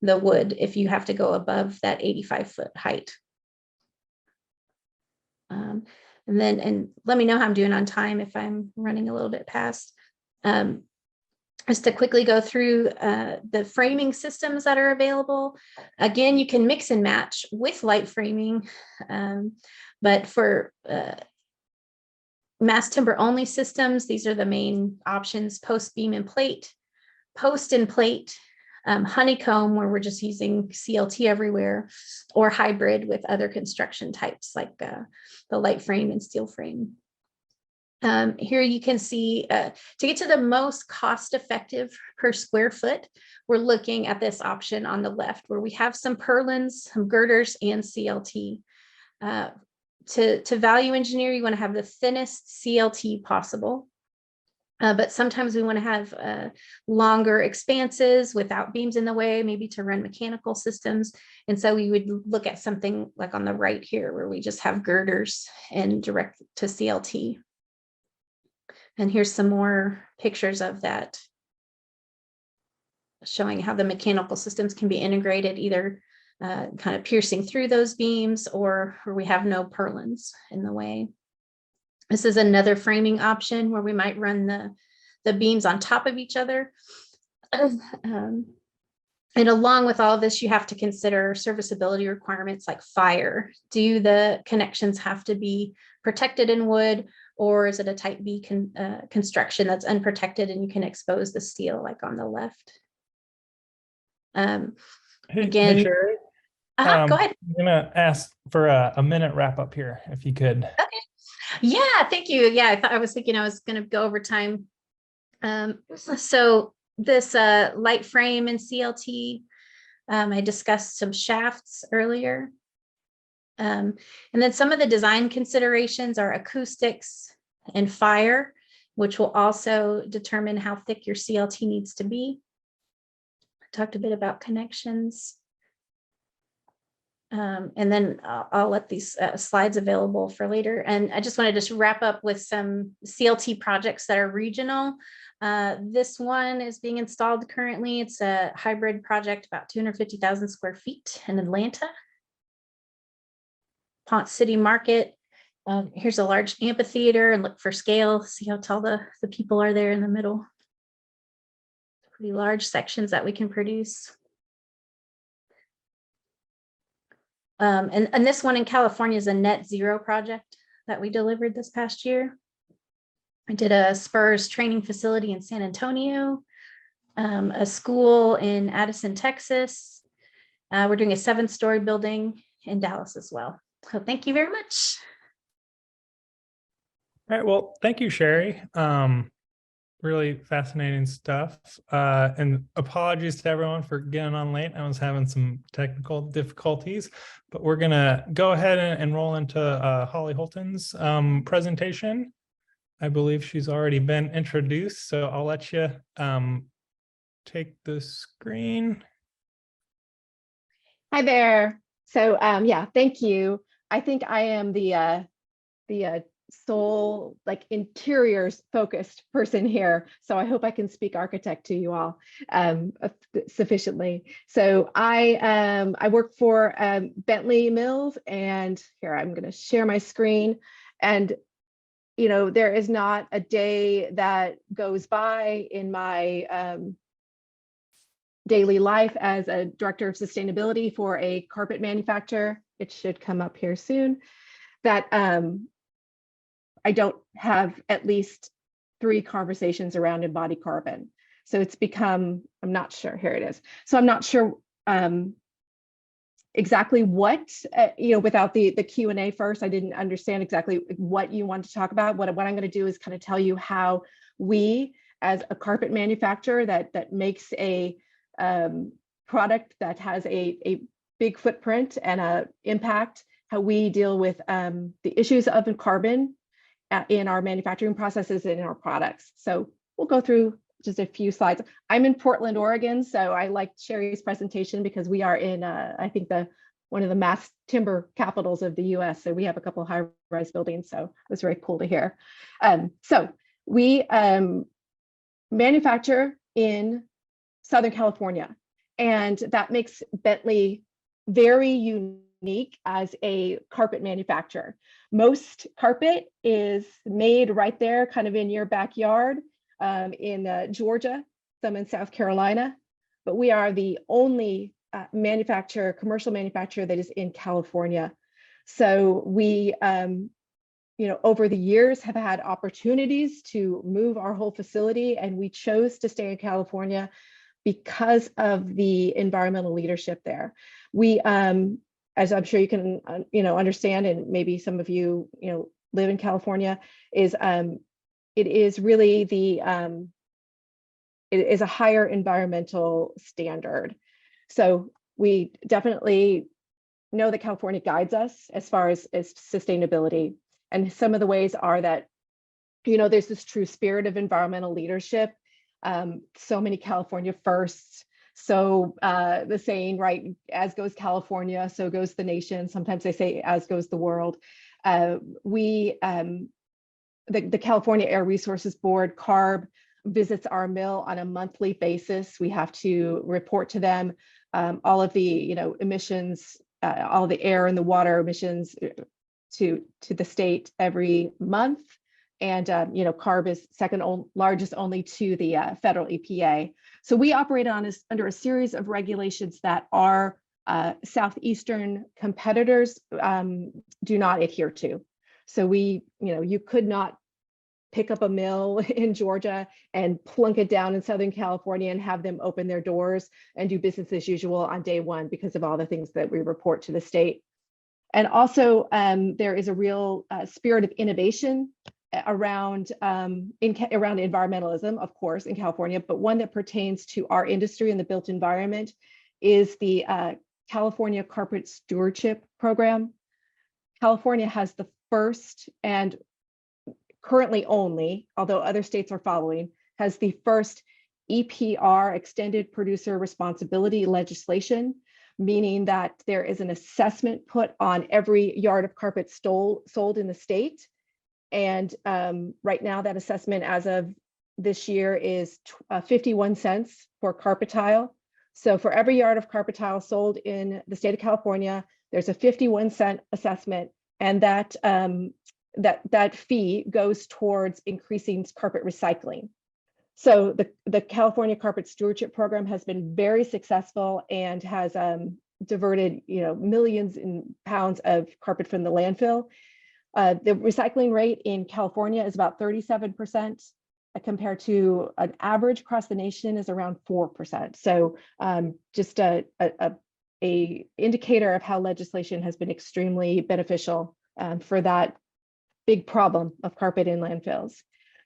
the wood if you have to go above that 85-foot height. And let me know how I'm doing on time if I'm running a little bit past. Just to quickly go through the framing systems that are available. Again, you can mix and match with light framing, but for mass timber only systems, these are the main options: post, beam, and plate, post and plate, honeycomb, where we're just using CLT everywhere, or hybrid with other construction types like the light frame and steel frame. Here you can see to get to the most cost effective per square foot, we're looking at this option on the left where we have some purlins, some girders, and CLT. To value engineer, you want to have the thinnest CLT possible. But sometimes we want to have longer expanses without beams in the way, maybe to run mechanical systems. And so we would look at something like on the right here, where we just have girders and direct to CLT. And here's some more pictures of that, showing how the mechanical systems can be integrated, either kind of piercing through those beams or we have no purlins in the way. This is another framing option where we might run the beams on top of each other. And along with all of this, you have to consider serviceability requirements like fire. Do the connections have to be protected in wood, or is it a type B construction that's unprotected and you can expose the steel like on the left? Hey, Sherry. Go ahead. I'm gonna ask for a minute wrap up here, if you could. Okay. Yeah, thank you. Yeah, I was thinking I was going to go over time. So this light frame and CLT, I discussed some shafts earlier. And then some of the design considerations are acoustics and fire. which will also determine how thick your CLT needs to be. I talked a bit about connections. And then I'll let these slides available for later. And I just want to just wrap up with some CLT projects that are regional. This one is being installed currently. It's a hybrid project, about 250,000 square feet in Atlanta. Ponce City Market. Here's a large amphitheater, and look for scale. See how tall the people are there in the middle. Pretty large sections that we can produce. And this one in California is a net zero project that we delivered this past year. I did a Spurs training facility in San Antonio, a school in Addison, Texas. We're doing a 7-story building in Dallas as well. So thank you very much. All right, well, thank you, Sherry. Really fascinating stuff. And apologies to everyone for getting on late. I was having some technical difficulties, but we're gonna go ahead and roll into Holly Holton's presentation. I believe she's already been introduced, so I'll let you take the screen. Hi there. So yeah, thank you. I think I am the sole interiors focused person here. So I hope I can speak architect to you all sufficiently. So I work for Bentley Mills, and here I'm going to share my screen. And there is not a day that goes by in my daily life as a director of sustainability for a carpet manufacturer. It should come up here soon. That I don't have at least 3 conversations around embodied carbon. So it's become, I'm not sure, here it is. So I'm not sure exactly what, without the Q&A first, I didn't understand exactly what you want to talk about. What I'm going to do is kind of tell you how we, as a carpet manufacturer that makes a product that has a big footprint and a impact, how we deal with the issues of carbon in our manufacturing processes and in our products. So we'll go through just a few slides. I'm in Portland, Oregon, so I liked Sherry's presentation because we are in, I think, one of the mass timber capitals of the US. So we have a couple of high-rise buildings, so it was very cool to hear. So we manufacture in Southern California, and that makes Bentley very unique as a carpet manufacturer. Most carpet is made right there, kind of in your backyard, in Georgia, some in South Carolina, but we are the only commercial manufacturer that is in California. So we, over the years have had opportunities to move our whole facility, and we chose to stay in California because of the environmental leadership there. We, as I'm sure you can, understand, and maybe some of you, live in California, is it is really it is a higher environmental standard. So we definitely know that California guides us as far as sustainability. And some of the ways are that, there's this true spirit of environmental leadership. So many California firsts. So the saying, right, as goes California, so goes the nation. Sometimes they say as goes the world. The California Air Resources Board, CARB, visits our mill on a monthly basis. We have to report to them all of the emissions, all the air and the water emissions to the state every month. And CARB is second largest only to the federal EPA. So we operate under a series of regulations that our Southeastern competitors do not adhere to. So we, you could not pick up a mill in Georgia and plunk it down in Southern California and have them open their doors and do business as usual on day one because of all the things that we report to the state. And also there is a real spirit of innovation around environmentalism, of course, in California, but one that pertains to our industry and the built environment is the California Carpet Stewardship Program. California has the first and currently only, although other states are following, has the first EPR, extended producer responsibility legislation, meaning that there is an assessment put on every yard of carpet sold in the state. And right now that assessment as of this year is 51 cents for carpet tile. So for every yard of carpet tile sold in the state of California, there's a 51-cent assessment, and that that fee goes towards increasing carpet recycling. So the California Carpet Stewardship Program has been very successful and has diverted, millions in pounds of carpet from the landfill. The recycling rate in California is about 37%, compared to an average across the nation is around 4%. So just a indicator of how legislation has been extremely beneficial for that big problem of carpet in landfills.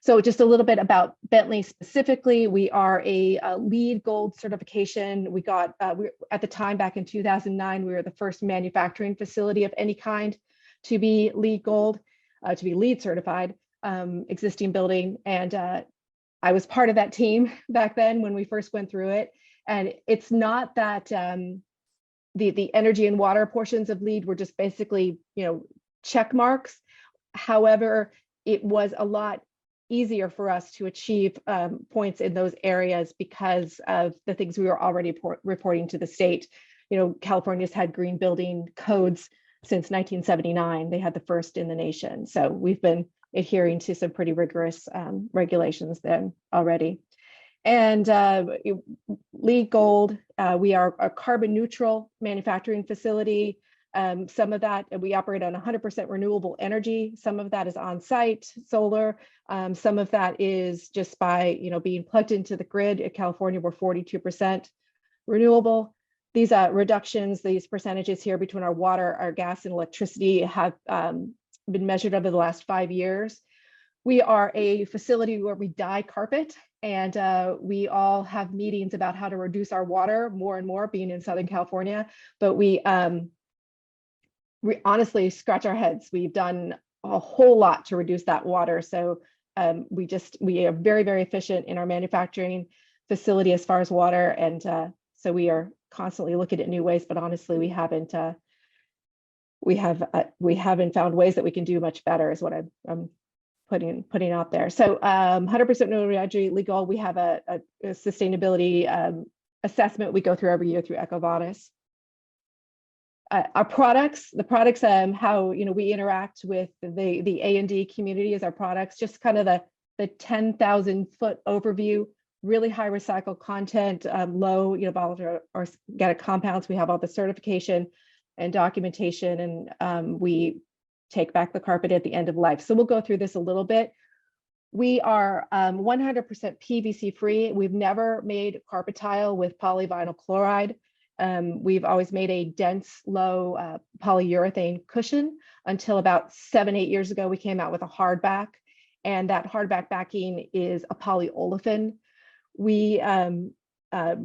So just a little bit about Bentley specifically. We are a LEED Gold certification. We got, at the time back in 2009, we were the first manufacturing facility of any kind to be LEED Gold, to be LEED certified, existing building. And I was part of that team back then when we first went through it. And it's not that the energy and water portions of LEED were just basically, check marks. However, it was a lot easier for us to achieve points in those areas because of the things we were already reporting to the state. California's had green building codes since 1979. They had the first in the nation. So we've been adhering to some pretty rigorous regulations then already. And LEED Gold, we are a carbon neutral manufacturing facility. Some of that, we operate on 100% renewable energy. Some of that is on-site solar. Some of that is just by, being plugged into the grid. In California, we're 42% renewable. These reductions, these percentages here between our water, our gas, and electricity have been measured over the last 5 years. We are a facility where we dye carpet, and we all have meetings about how to reduce our water more and more, being in Southern California. But we honestly scratch our heads. We've done a whole lot to reduce that water. So we are very, very efficient in our manufacturing facility as far as water. And so we are constantly looking at new ways, but honestly, we haven't found ways that we can do much better is what I'm putting out there. So 100% renewable energy, legal. We have a sustainability assessment we go through every year through EcoVadis. Our products, how we interact with the A&D community as our products, just kind of the 10,000 foot overview, really high recycled content, low volatile organic compounds. We have all the certification and documentation, and we take back the carpet at the end of life. So we'll go through this a little bit. We are 100% PVC free. We've never made carpet tile with polyvinyl chloride. We've always made a dense, low polyurethane cushion until about 7-8 years ago. We came out with a hardback, and that hardback backing is a polyolefin. We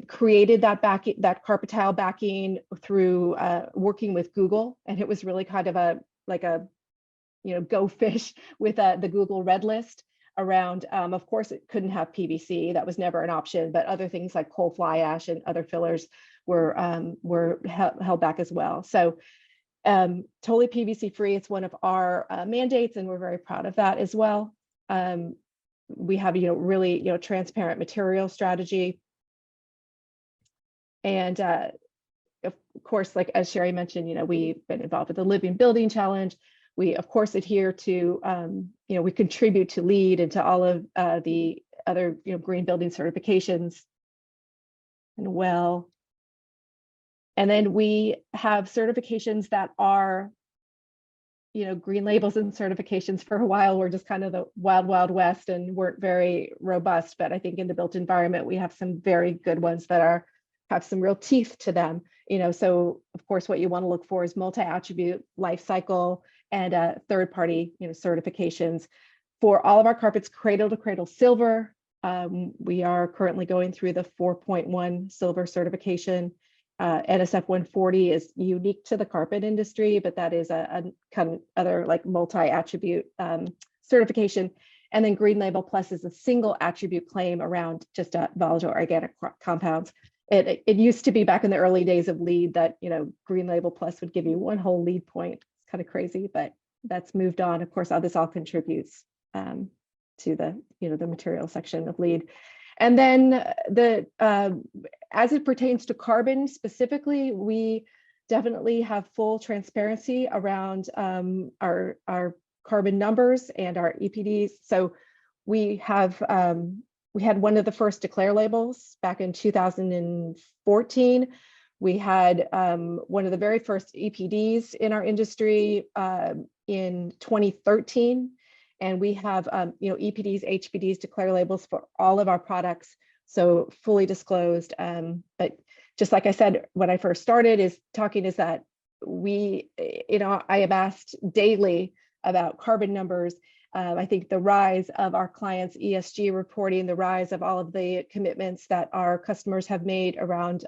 created that carpet tile backing through working with Google, and it was really kind of a go fish with the Google Red List around. Of course, it couldn't have PVC; that was never an option. But other things like coal fly ash and other fillers were held back as well. So totally PVC free. It's one of our mandates, and we're very proud of that as well. We have really transparent material strategy, and of course, like as Sherry mentioned, we've been involved with the Living Building Challenge. We of course adhere to we contribute to LEED and to all of the other green building certifications and well. And then we have certifications that are, green labels and certifications. For a while, we're just kind of the wild, wild west and weren't very robust. But I think in the built environment, we have some very good ones that have some real teeth to them. So of course, what you want to look for is multi-attribute, life cycle, and third-party, certifications. For all of our carpets, cradle to cradle silver. We are currently going through the 4.1 silver certification. NSF 140 is unique to the carpet industry, but that is a kind of other like multi-attribute certification. And then Green Label Plus is a single attribute claim around just volatile organic compounds. It used to be back in the early days of LEED that, Green Label Plus would give you one whole LEED point. It's kind of crazy, but that's moved on. Of course, this all contributes to the, the material section of LEED. And then as it pertains to carbon specifically, we definitely have full transparency around our carbon numbers and our EPDs. So we had one of the first declare labels back in 2014. We had one of the very first EPDs in our industry in 2013. And we have, EPDs, HPDs, declare labels for all of our products. So fully disclosed. But just like I said, when I first started is that we, I am asked daily about carbon numbers. I think the rise of our clients' ESG reporting, the rise of all of the commitments that our customers have made around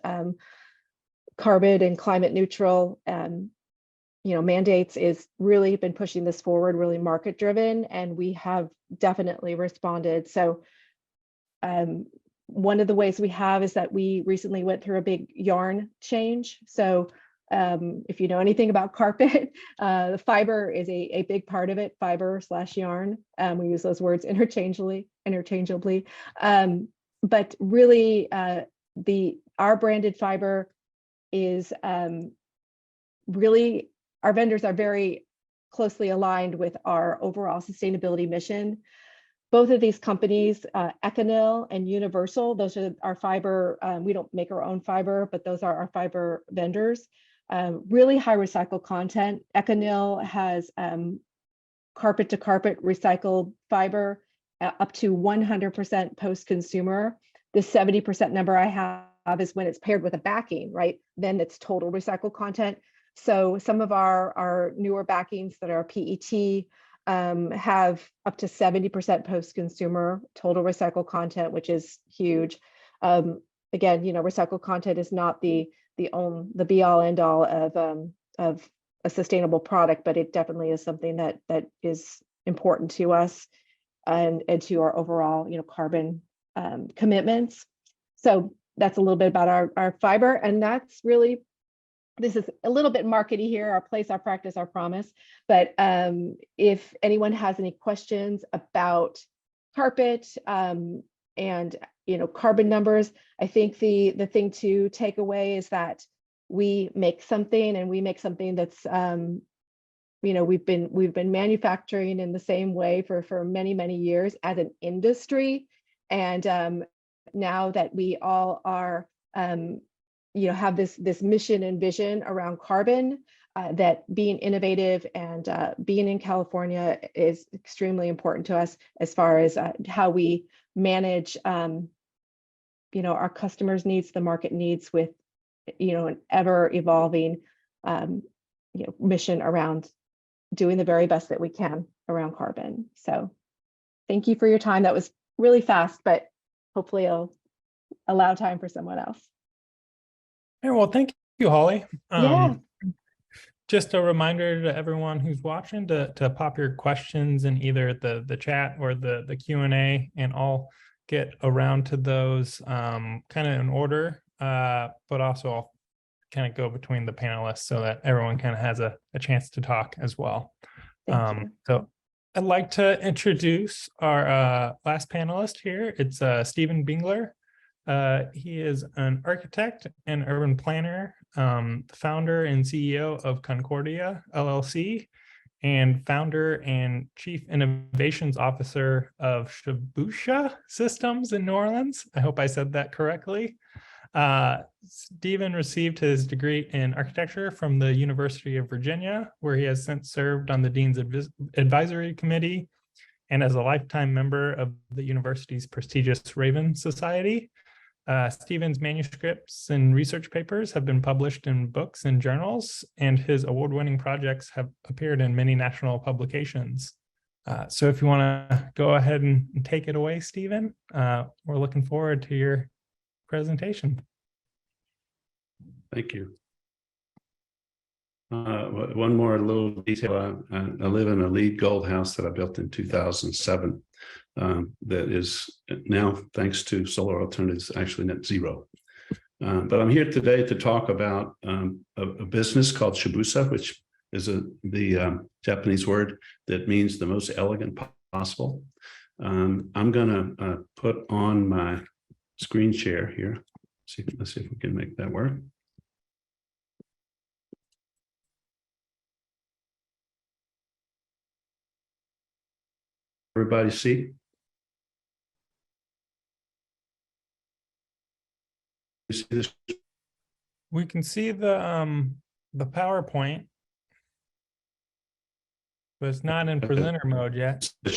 carbon and climate neutral mandates is really been pushing this forward, really market driven, and we have definitely responded. So one of the ways we have is that we recently went through a big yarn change. So if you know anything about carpet, the fiber is a big part of it, fiber/yarn. We use those words interchangeably. But really our branded fiber is really, our vendors are very closely aligned with our overall sustainability mission. Both of these companies, Econil and Universal, those are our fiber. We don't make our own fiber, but those are our fiber vendors. Really high recycled content. Econil has carpet to carpet recycled fiber up to 100% post-consumer. The 70% number I have is when it's paired with a backing, right? Then it's total recycled content. So some of our newer backings that are PET have up to 70% post-consumer total recycled content, which is huge. Again, recycled content is not the be all end all of a sustainable product, but it definitely is something that is important to us and to our overall, carbon commitments. So that's a little bit about our fiber, and that's really, this is a little bit markety here, our place, our practice, our promise. But if anyone has any questions about carpet and carbon numbers, I think the thing to take away is that we make something, and we make something that's we've been manufacturing in the same way for many years as an industry, and now that we all are have this mission and vision around carbon, that being innovative and being in California is extremely important to us as far as how we manage our customers' needs, the market needs, with an ever evolving mission around doing the very best that we can around carbon. So thank you for your time. That was really fast, but hopefully I'll allow time for someone else. Hey, well, thank you, Holly. Yeah. Just a reminder to everyone who's watching to pop your questions in either the chat or the Q&A, and I'll get around to those kind of in order, but also I'll kind of go between the panelists so that everyone kind of has a chance to talk as well. So I'd like to introduce our last panelist here. It's Stephen Bingler. He is an architect and urban planner, founder and CEO of Concordia LLC, and founder and chief innovations officer of Shabusha Systems in New Orleans. I hope I said that correctly. Stephen received his degree in architecture from the University of Virginia, where he has since served on the Dean's Advisory Committee and as a lifetime member of the university's prestigious Raven Society. Stephen's manuscripts and research papers have been published in books and journals, and his award-winning projects have appeared in many national publications. So if you want to go ahead and take it away, Stephen, we're looking forward to your presentation. Thank you. One more little detail. I live in a LEED Gold house that I built in 2007. That is now, thanks to solar alternatives, actually net zero. But I'm here today to talk about a business called Shibusa, which is the Japanese word that means the most elegant possible. I'm going to put on my screen share here. Let's see if we can make that work. Everybody see? You see this? We can see the PowerPoint, but it's not in presenter mode yet. I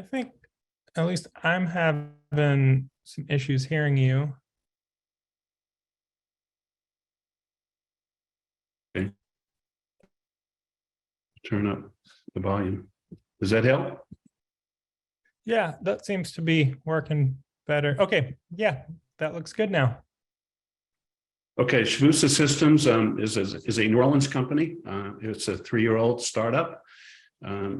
think at least I'm having some issues hearing you. Okay. Turn up the volume. Does that help? Yeah, that seems to be working better. Okay, yeah, that looks good now. Okay, Shibusa Systems is a New Orleans company. It's a 3-year-old startup.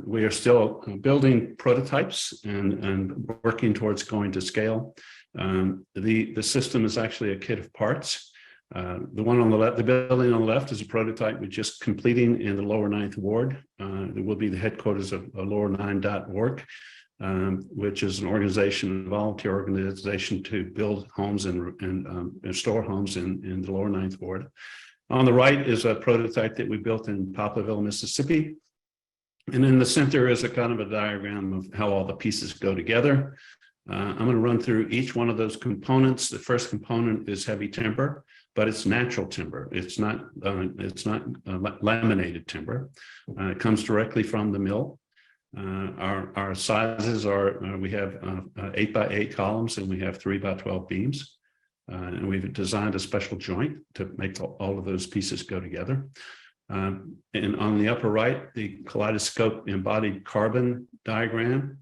We are still building prototypes and working towards going to scale. The system is actually a kit of parts. The one on the left, the building on the left, is a prototype we're just completing in the Lower 9th Ward. It will be the headquarters of lower9.org, which is an organization, a volunteer organization to build homes and store homes in the Lower 9th Ward. On the right is a prototype that we built in Poplarville, Mississippi. And in the center is a kind of a diagram of how all the pieces go together. I'm going to run through each one of those components. The first component is heavy timber, but it's natural timber. It's not laminated timber. It comes directly from the mill. Our sizes are, we have 8x8 columns and we have 3x12 beams. And we've designed a special joint to make all of those pieces go together. And on the upper right, the kaleidoscope embodied carbon diagram.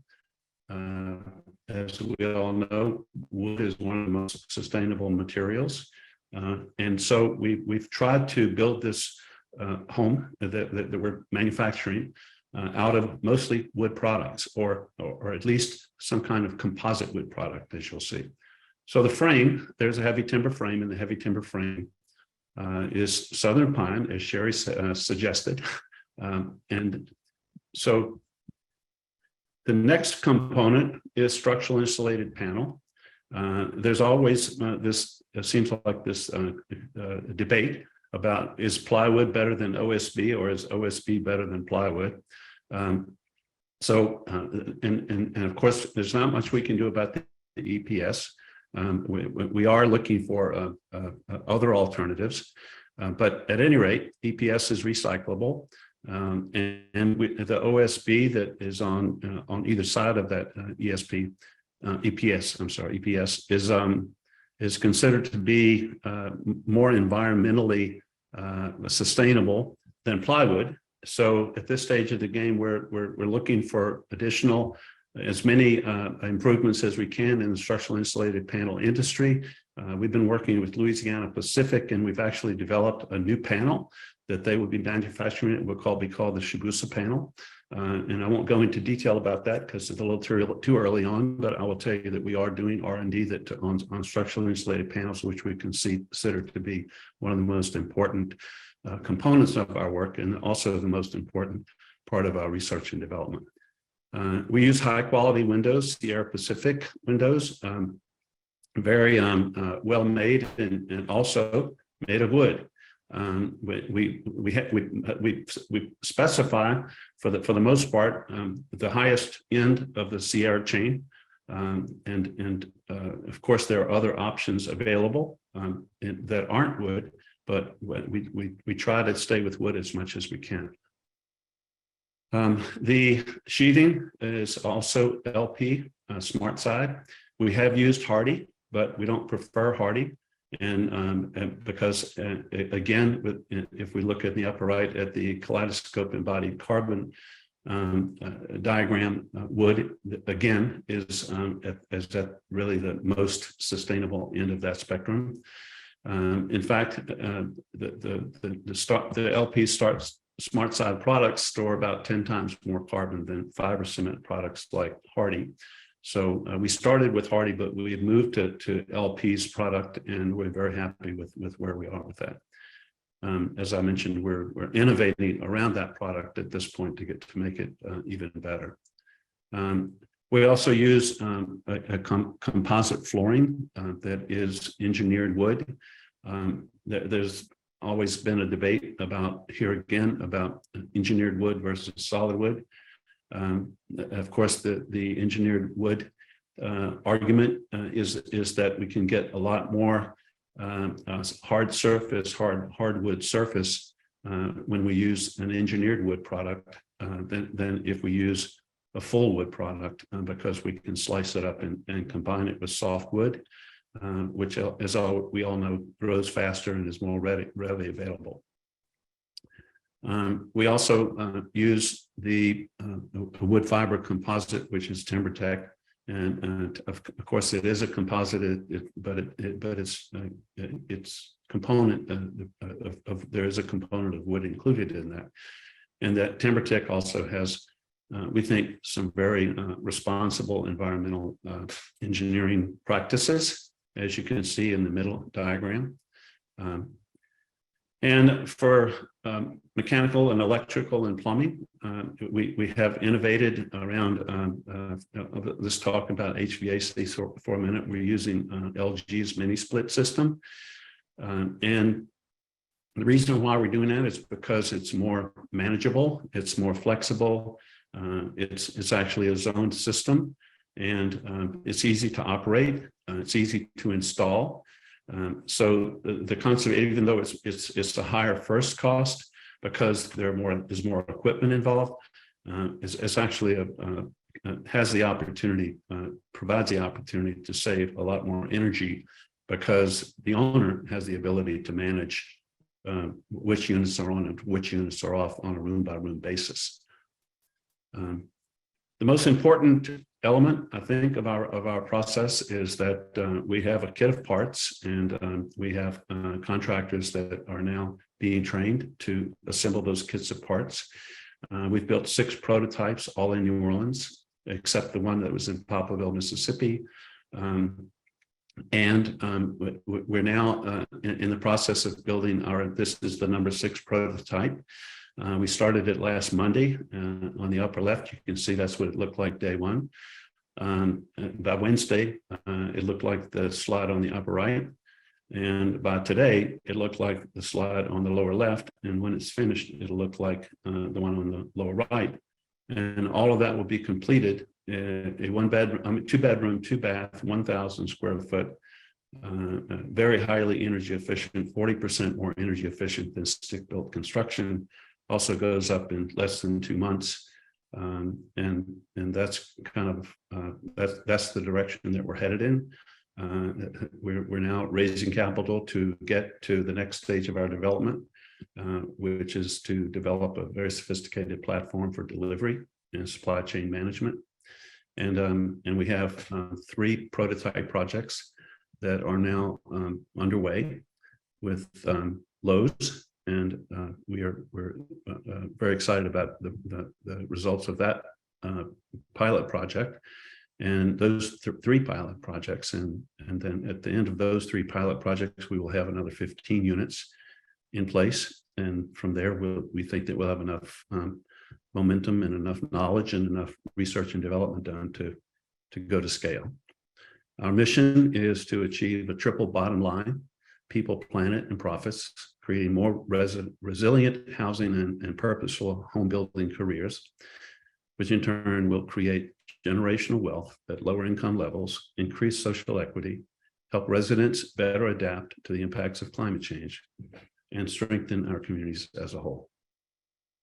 As we all know, wood is one of the most sustainable materials. And so we've tried to build this home that we're manufacturing out of mostly wood products, or at least some kind of composite wood product, as you'll see. So the frame, there's a heavy timber frame, and the heavy timber frame is southern pine, as Sherry suggested. And so the next component is structural insulated panel. There's always this, it seems like this debate about, is plywood better than OSB, or is OSB better than plywood? And of course, there's not much we can do about the EPS. We are looking for other alternatives, but at any rate, EPS is recyclable, and the OSB that is on either side of that EPS is considered to be more environmentally sustainable than plywood. So at this stage of the game, we're looking for additional, as many improvements as we can in the structural insulated panel industry. We've been working with Louisiana Pacific, and we've actually developed a new panel that they will be manufacturing. It will be called the Shibusa panel. And I won't go into detail about that because it's a little too early on, but I will tell you that we are doing R&D on structurally insulated panels, which we consider to be one of the most important components of our work, and also the most important part of our research and development. We use high quality windows, Sierra Pacific windows, very well made and also made of wood. We specify for the most part the highest end of the Sierra chain, and of course there are other options available that aren't wood, but we try to stay with wood as much as we can. The sheathing is also LP, smart side. We have used hardy, but we don't prefer hardy. And because again, if we look at the upper right at the kaleidoscope embodied carbon diagram, wood again is at really the most sustainable end of that spectrum. In fact, the LP smart side products store about 10 times more carbon than fiber cement products like Hardy. So we started with Hardy, but we've moved to LP's product, and we're very happy with where we are with that. As I mentioned, we're innovating around that product at this point to make it even better. We also use a composite flooring that is engineered wood. There's always been a debate about engineered wood versus solid wood. Of course, the engineered wood argument is that we can get a lot more hardwood surface when we use an engineered wood product than if we use a full wood product, because we can slice it up and combine it with soft wood, which, as we all know, grows faster and is more readily available. We also use the wood fiber composite, which is TimberTech, and of course it is a composite, but its component there is a component of wood included in that, and that TimberTech also has, we think, some very responsible environmental engineering practices, as you can see in the middle diagram. And for mechanical and electrical and plumbing, we have innovated around, let's talk about HVAC for a minute. We're using LG's mini split system. And the reason why we're doing that is because it's more manageable, it's more flexible, it's actually a zoned system, and it's easy to operate, it's easy to install. So the concept, even though it's a higher first cost because there's more equipment involved, it's actually provides the opportunity to save a lot more energy, because the owner has the ability to manage which units are on and which units are off on a room by room basis. The most important element, I think, of our process is that we have a kit of parts, and we have contractors that are now being trained to assemble those kits of parts. We've built 6 prototypes, all in New Orleans, except the one that was in Poplarville, Mississippi. We're now in the process of building this is the number 6 prototype. We started it last Monday. On the upper left, you can see that's what it looked like day one. By Wednesday, it looked like the slide on the upper right. And by today, it looked like the slide on the lower left. And when it's finished, it'll look like the one on the lower right. And all of that will be completed. A 2-bedroom, 2-bath, 1,000 square foot, very highly energy efficient, 40% more energy efficient than stick-built construction. Also goes up in less than 2 months. And that's kind of that's the direction that we're headed in. We're now raising capital to get to the next stage of our development, which is to develop a very sophisticated platform for delivery and supply chain management. And we have 3 prototype projects that are now underway with Lowe's. And we're very excited about the results of that pilot project, and those 3 pilot projects. And then at the end of those 3 pilot projects, we will have another 15 units in place. And from there, we think that we'll have enough momentum and enough knowledge and enough research and development done to go to scale. Our mission is to achieve a triple bottom line: people, planet, and profits, creating more resilient housing and purposeful home building careers, which in turn will create generational wealth at lower income levels, increase social equity, help residents better adapt to the impacts of climate change, and strengthen our communities as a whole.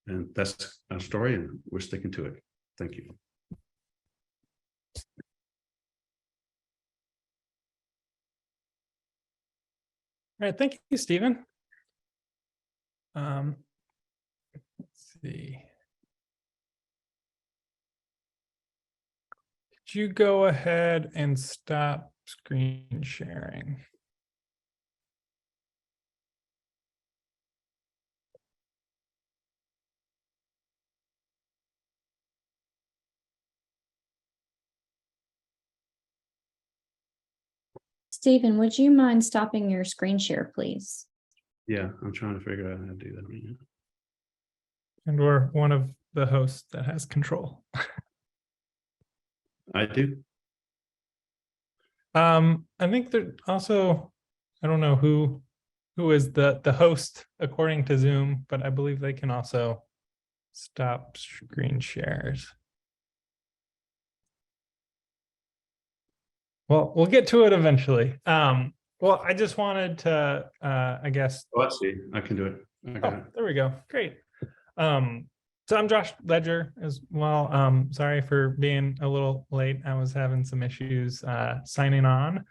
And that's our story, and we're sticking to it. Thank you. All right, thank you, Stephen. Let's see. you go ahead and stop screen sharing? Stephen, would you mind stopping your screen share, please? Yeah, I'm trying to figure out how to do that right now. And we're one of the hosts that has control. I do. I think that also, I don't know who is the host according to Zoom, but I believe they can also stop screen shares. Well, we'll get to it eventually. Well, I just wanted to, I guess. Oh, I see. I can do it. I got it. There we go. Great. So I'm Josh Ledger as well. Sorry for being a little late. I was having some issues signing on.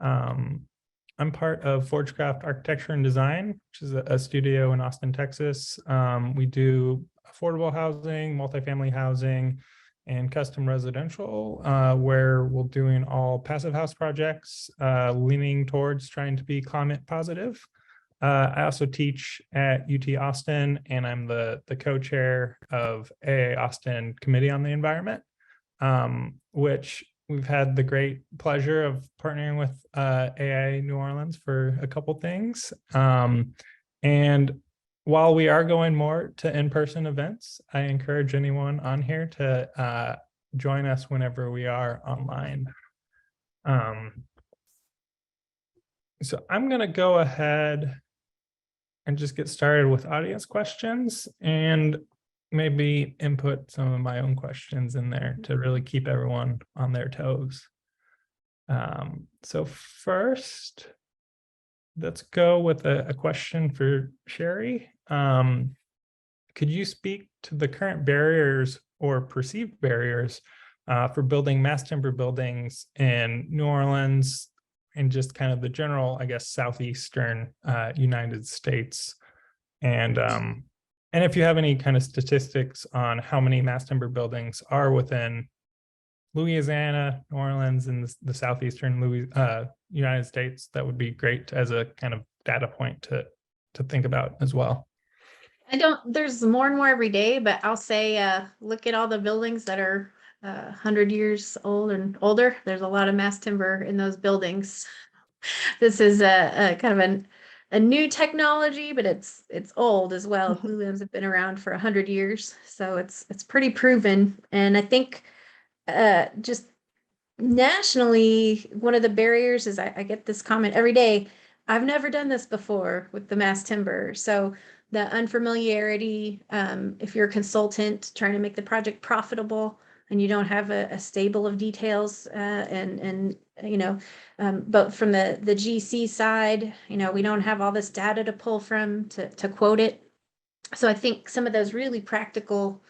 I'm part of Forgecraft Architecture and Design, which is a studio in Austin, Texas. We do affordable housing, multifamily housing, and custom residential, where we're doing all passive house projects, leaning towards trying to be climate positive. I also teach at UT Austin, and I'm the co-chair of AA Austin Committee on the Environment, which we've had the great pleasure of partnering with AA New Orleans for a couple things. And while we are going more to in-person events, I encourage anyone on here to join us whenever we are online. So I'm going to go ahead and just get started with audience questions and maybe input some of my own questions in there to really keep everyone on their toes. So first, let's go with a question for Sherry. Could you speak to the current barriers or perceived barriers for building mass timber buildings in New Orleans and just kind of the general, I guess, southeastern United States? And if you have any kind of statistics on how many mass timber buildings are within Louisiana, New Orleans, and the southeastern United States, that would be great as a kind of data point to think about as well. There's more and more every day, but I'll say, look at all the buildings that are 100 years old and older. There's a lot of mass timber in those buildings. This is a kind of a new technology, but it's old as well. Glue limbs have been around for 100 years, so it's pretty proven. And I think just nationally, one of the barriers is I get this comment every day. I've never done this before with the mass timber, so the unfamiliarity, if you're a consultant trying to make the project profitable and you don't have a stable of details, and you know, but from the GC side, you know, we don't have all this data to pull from to quote it. So I think some of those really practical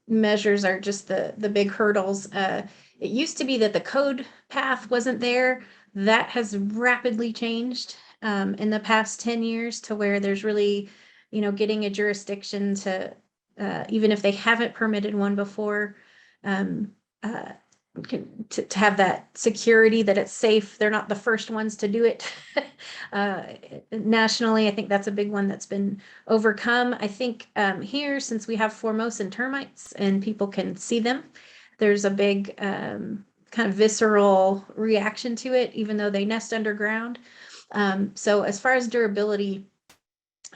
measures are just the big hurdles. It used to be that the code path wasn't there. That has rapidly changed in the past 10 years to where there's really, you know, getting a jurisdiction to, even if they haven't permitted one before, to have that security that it's safe. They're not the first ones to do it. Nationally, I think that's a big one that's been overcome. I think here, since we have Formosan termites and people can see them, there's a big kind of visceral reaction to it, even though they nest underground. So as far as durability,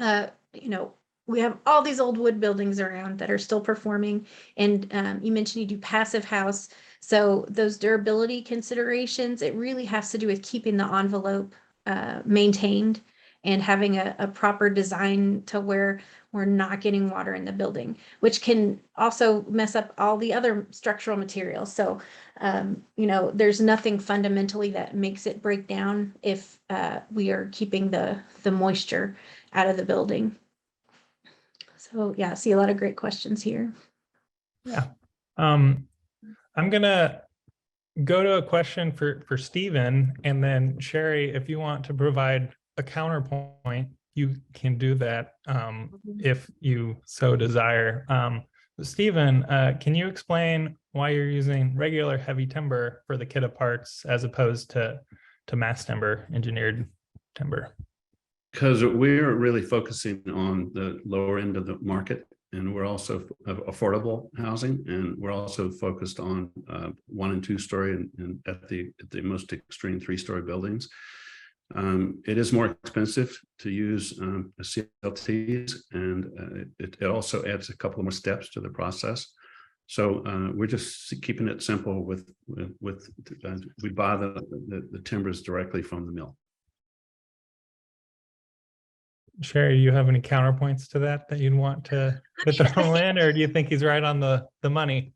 you know, we have all these old wood buildings around that are still performing. And you mentioned you do passive house. So those durability considerations, it really has to do with keeping the envelope maintained and having a proper design to where we're not getting water in the building, which can also mess up all the other structural materials. So, you know, there's nothing fundamentally that makes it break down if we are keeping the moisture out of the building. So yeah, I see a lot of great questions here. Yeah. I'm gonna go to a question for Stephen, and then Sherry, if you want to provide a counterpoint, you can do that if you so desire. Stephen, can you explain why you're using regular heavy timber for the kit parts as opposed to mass timber, engineered timber? Because we're really focusing on the lower end of the market, and we're also affordable housing, and we're also focused on 1 and 2 story and at the most extreme 3-story buildings. It is more expensive to use CLTs, and it also adds a couple more steps to the process. So we're just keeping it simple with we buy the timbers directly from the mill. Sherry, you have any counterpoints to that you'd want to throw in, or do you think he's right on the money?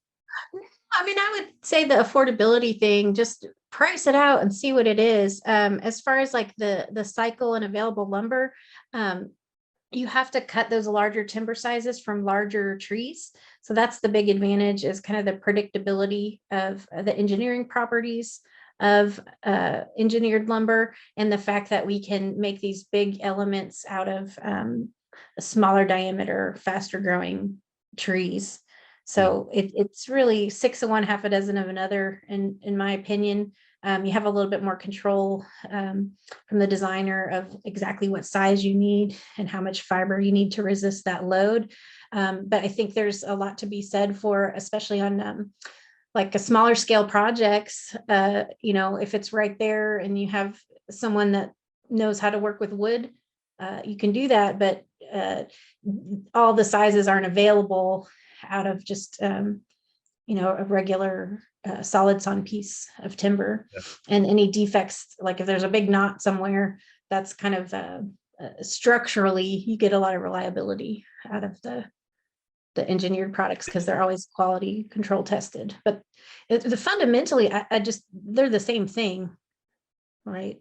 I mean, I would say the affordability thing, just price it out and see what it is. As far as like the cycle and available lumber, you have to cut those larger timber sizes from larger trees. So that's the big advantage, is kind of the predictability of the engineering properties of engineered lumber, and the fact that we can make these big elements out of a smaller diameter, faster growing trees. So it's really 6 of one, half a dozen of another, in my opinion. You have a little bit more control from the designer of exactly what size you need and how much fiber you need to resist that load. But I think there's a lot to be said for, especially on like a smaller scale projects, if it's right there and you have someone that knows how to work with wood, you can do that, but all the sizes aren't available out of just, a regular solid sawn piece of timber. Yeah. And any defects, like if there's a big knot somewhere, that's kind of structurally, you get a lot of reliability out of the engineered products, because they're always quality control tested. But fundamentally, they're the same thing, right?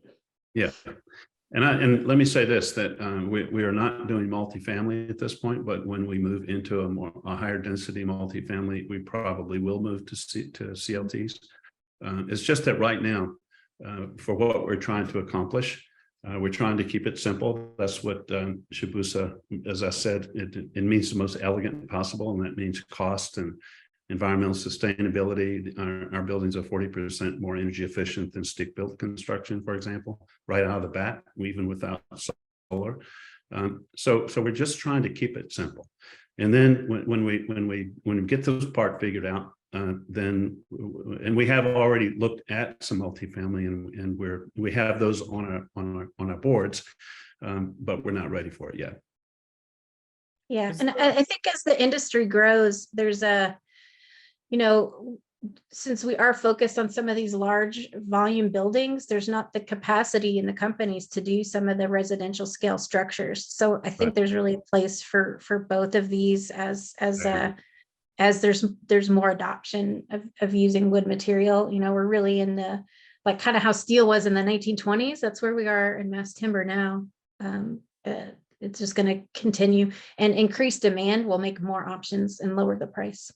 Yeah. And let me say this, that we are not doing multifamily at this point, but when we move into a higher density multifamily, we probably will move to CLTs. It's just that right now, for what we're trying to accomplish, we're trying to keep it simple. That's what Shibuya, as I said, it means the most elegant possible, and that means cost and environmental sustainability. Our buildings are 40% more energy efficient than stick-built construction, for example, right out of the bat, even without solar. So we're just trying to keep it simple. And then when we get those part figured out, and we have already looked at some multifamily, and we have those on our boards, but we're not ready for it yet. Yeah, and I think as the industry grows, there's since we are focused on some of these large volume buildings, there's not the capacity in the companies to do some of the residential scale structures. So I think there's really a place for both of these as there's more adoption of using wood material. We're really in the, like, kind of how steel was in the 1920s. That's where we are in mass timber now. It's just going to continue, and increased demand will make more options and lower the price.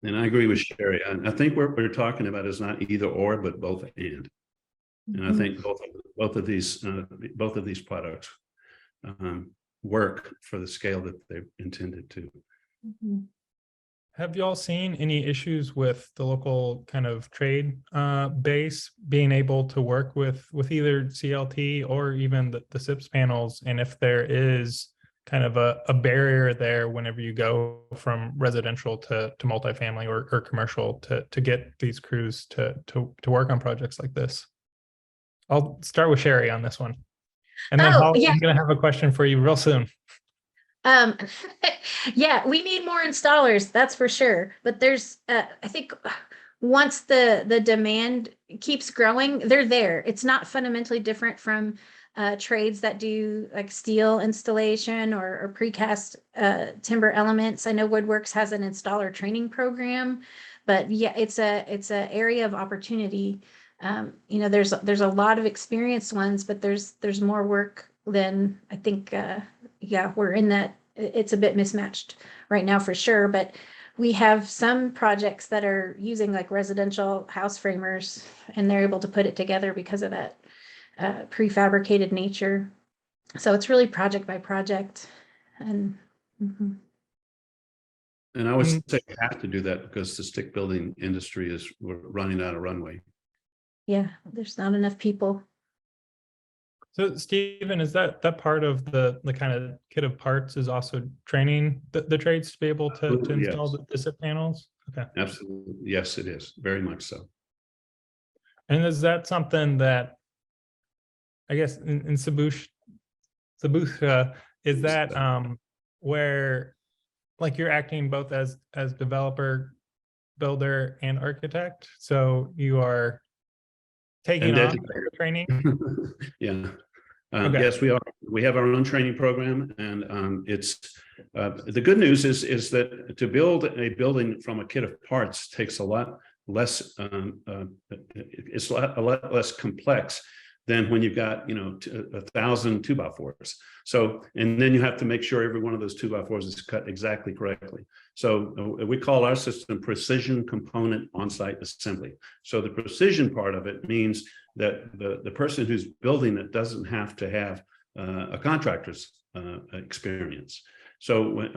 And I agree with Sherry. I think what we're talking about is not either or, but both and. And I think both of these products work for the scale that they're intended to. Have you all seen any issues with the local kind of trade base being able to work with either CLT or even the SIPS panels? And if there is kind of a barrier there whenever you go from residential to multifamily or commercial to get these crews to work on projects like this? I'll start with Sherry on this one. And then Holly, I'm going to have a question for you real soon. Yeah, we need more installers, that's for sure. But there's, I think once the demand keeps growing, they're there. It's not fundamentally different from trades that do like steel installation or precast timber elements. I know Woodworks has an installer training program, but yeah, it's a area of opportunity. There's a lot of experienced ones, but there's more work than I think. We're in that. It's a bit mismatched right now for sure, but we have some projects that are using like residential house framers, and they're able to put it together because of that prefabricated nature. So it's really project by project. And And I would say we have to do that because the stick building industry we're running out of runway. Yeah, there's not enough people. So Stephen, is that part of the kind of kit of parts is also training the trades to be able to Absolutely, install yes. the SIP panels? Okay. Absolutely. Yes, it is. Very much so. And is that something that, I guess in Sabushka, is that where like you're acting both as developer, builder, and architect? So you are taking And on educator. training? Yeah. Okay. Yes, we are. We have our own training program, and it's the good news is that to build a building from a kit of parts takes a lot less. It's a lot less complex than when you've got 1,000 2x4s. So, and then you have to make sure every one of those 2x4s is cut exactly correctly. So we call our system precision component on-site assembly. So the precision part of it means that the person who's building it doesn't have to have a contractor's experience. So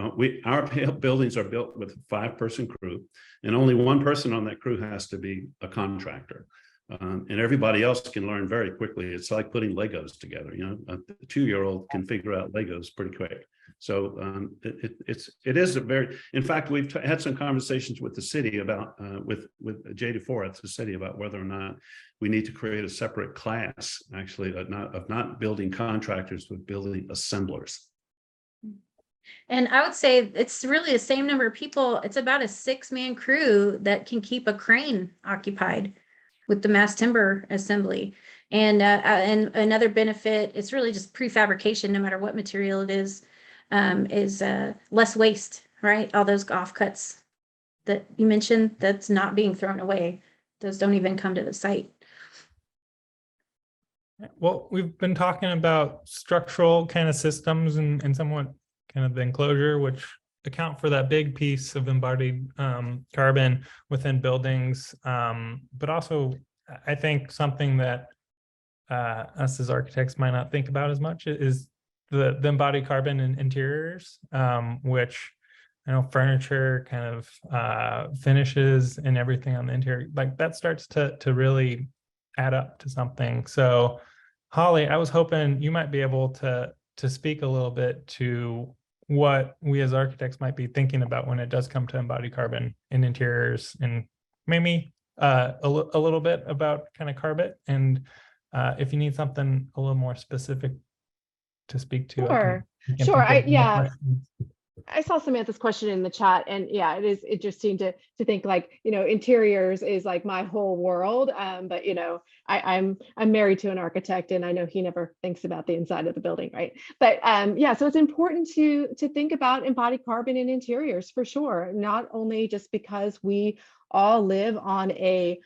our buildings are built with a 5-person crew, and only one person on that crew has to be a contractor. And everybody else can learn very quickly. It's like putting Legos together. A 2-year-old can figure out Legos pretty quick. So it is a very. In fact, we've had some conversations with the city about with J4 at the city about whether or not we need to create a separate class, actually, of not building contractors, but building assemblers. And I would say it's really the same number of people. It's about a 6-man crew that can keep a crane occupied with the mass timber assembly. And another benefit, it's really just prefabrication, no matter what material it is less waste, right? All those offcuts that you mentioned, that's not being thrown away. Those don't even come to the site. Well, we've been talking about structural kind of systems and somewhat kind of the enclosure, which account for that big piece of embodied carbon within buildings. But also, I think something that us as architects might not think about as much is the embodied carbon in interiors, which I know furniture kind of finishes and everything on the interior, like that starts to really add up to something. So Holly, I was hoping you might be able to speak a little bit to what we as architects might be thinking about when it does come to embodied carbon in interiors, and maybe a little bit about kind of Carbit, and if you need something a little more specific to speak to. Sure, I saw Samantha's question in the chat, and yeah, it is interesting to think like, interiors is like my whole world. But I'm married to an architect, and I know he never thinks about the inside of the building, right? But yeah, so it's important to think about embodied carbon in interiors for sure. Not only just because we all live on a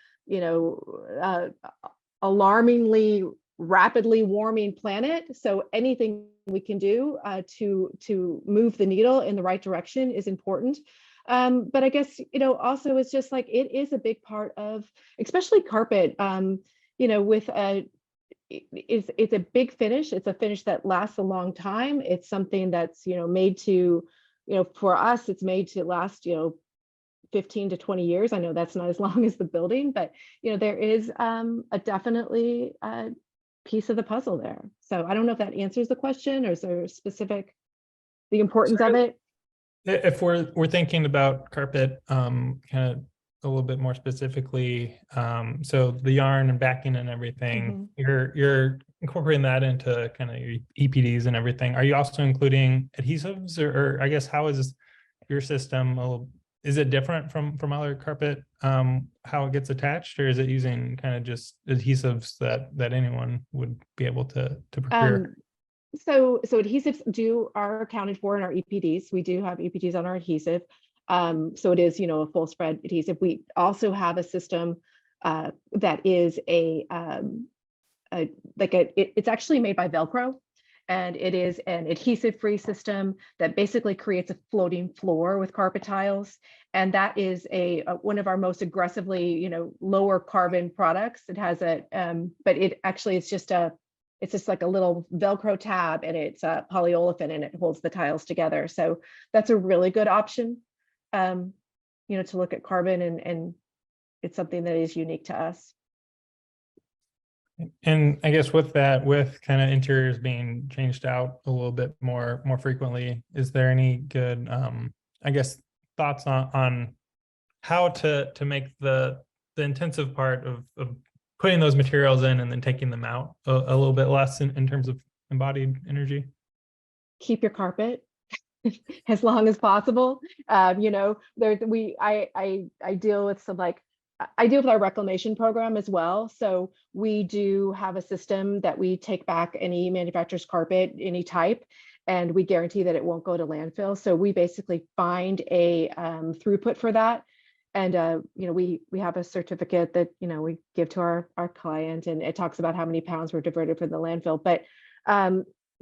alarmingly rapidly warming planet, so anything we can do to move the needle in the right direction is important. But I guess also it's just like it is a big part of, especially carpet. With it's a big finish. It's a finish that lasts a long time. It's something that's made to, for us, it's made to last 15 to 20 years. I know that's not as long as the building, but there is a definitely piece of the puzzle there. So I don't know if that answers the question, or is there the importance of it? If we're thinking about carpet, kind of a little bit more specifically, so the yarn and backing and everything, you're incorporating that into kind of your EPDs and everything. Are you also including adhesives, or I guess how is your system? Is it different from other carpet, how it gets attached, or is it using kind of just adhesives that anyone would be able to procure? So adhesives are accounted for in our EPDs. We do have EPDs on our adhesive. So it is, a full spread adhesive. We also have a system that is it's actually made by Velcro. And it is an adhesive-free system that basically creates a floating floor with carpet tiles. And that is one of our most aggressively, lower carbon products. It has but it actually it's just like a little Velcro tab, and it's polyolefin, and it holds the tiles together. So that's a really good option. you know, to look at carbon, and it's something that is unique to us. And I guess with that, with kind of interiors being changed out a little bit more frequently, is there any good, I guess, thoughts on how to make the intensive part of putting those materials in and then taking them out a little bit less in terms of embodied energy? Keep your carpet as long as possible. You know, I deal with some, like, I deal with our reclamation program as well. So we do have a system that we take back any manufacturer's carpet, any type, and we guarantee that it won't go to landfill. So we basically find a throughput for that. And you know, we have a certificate that, you know, we give to our client, and it talks about how many pounds were diverted from the landfill. But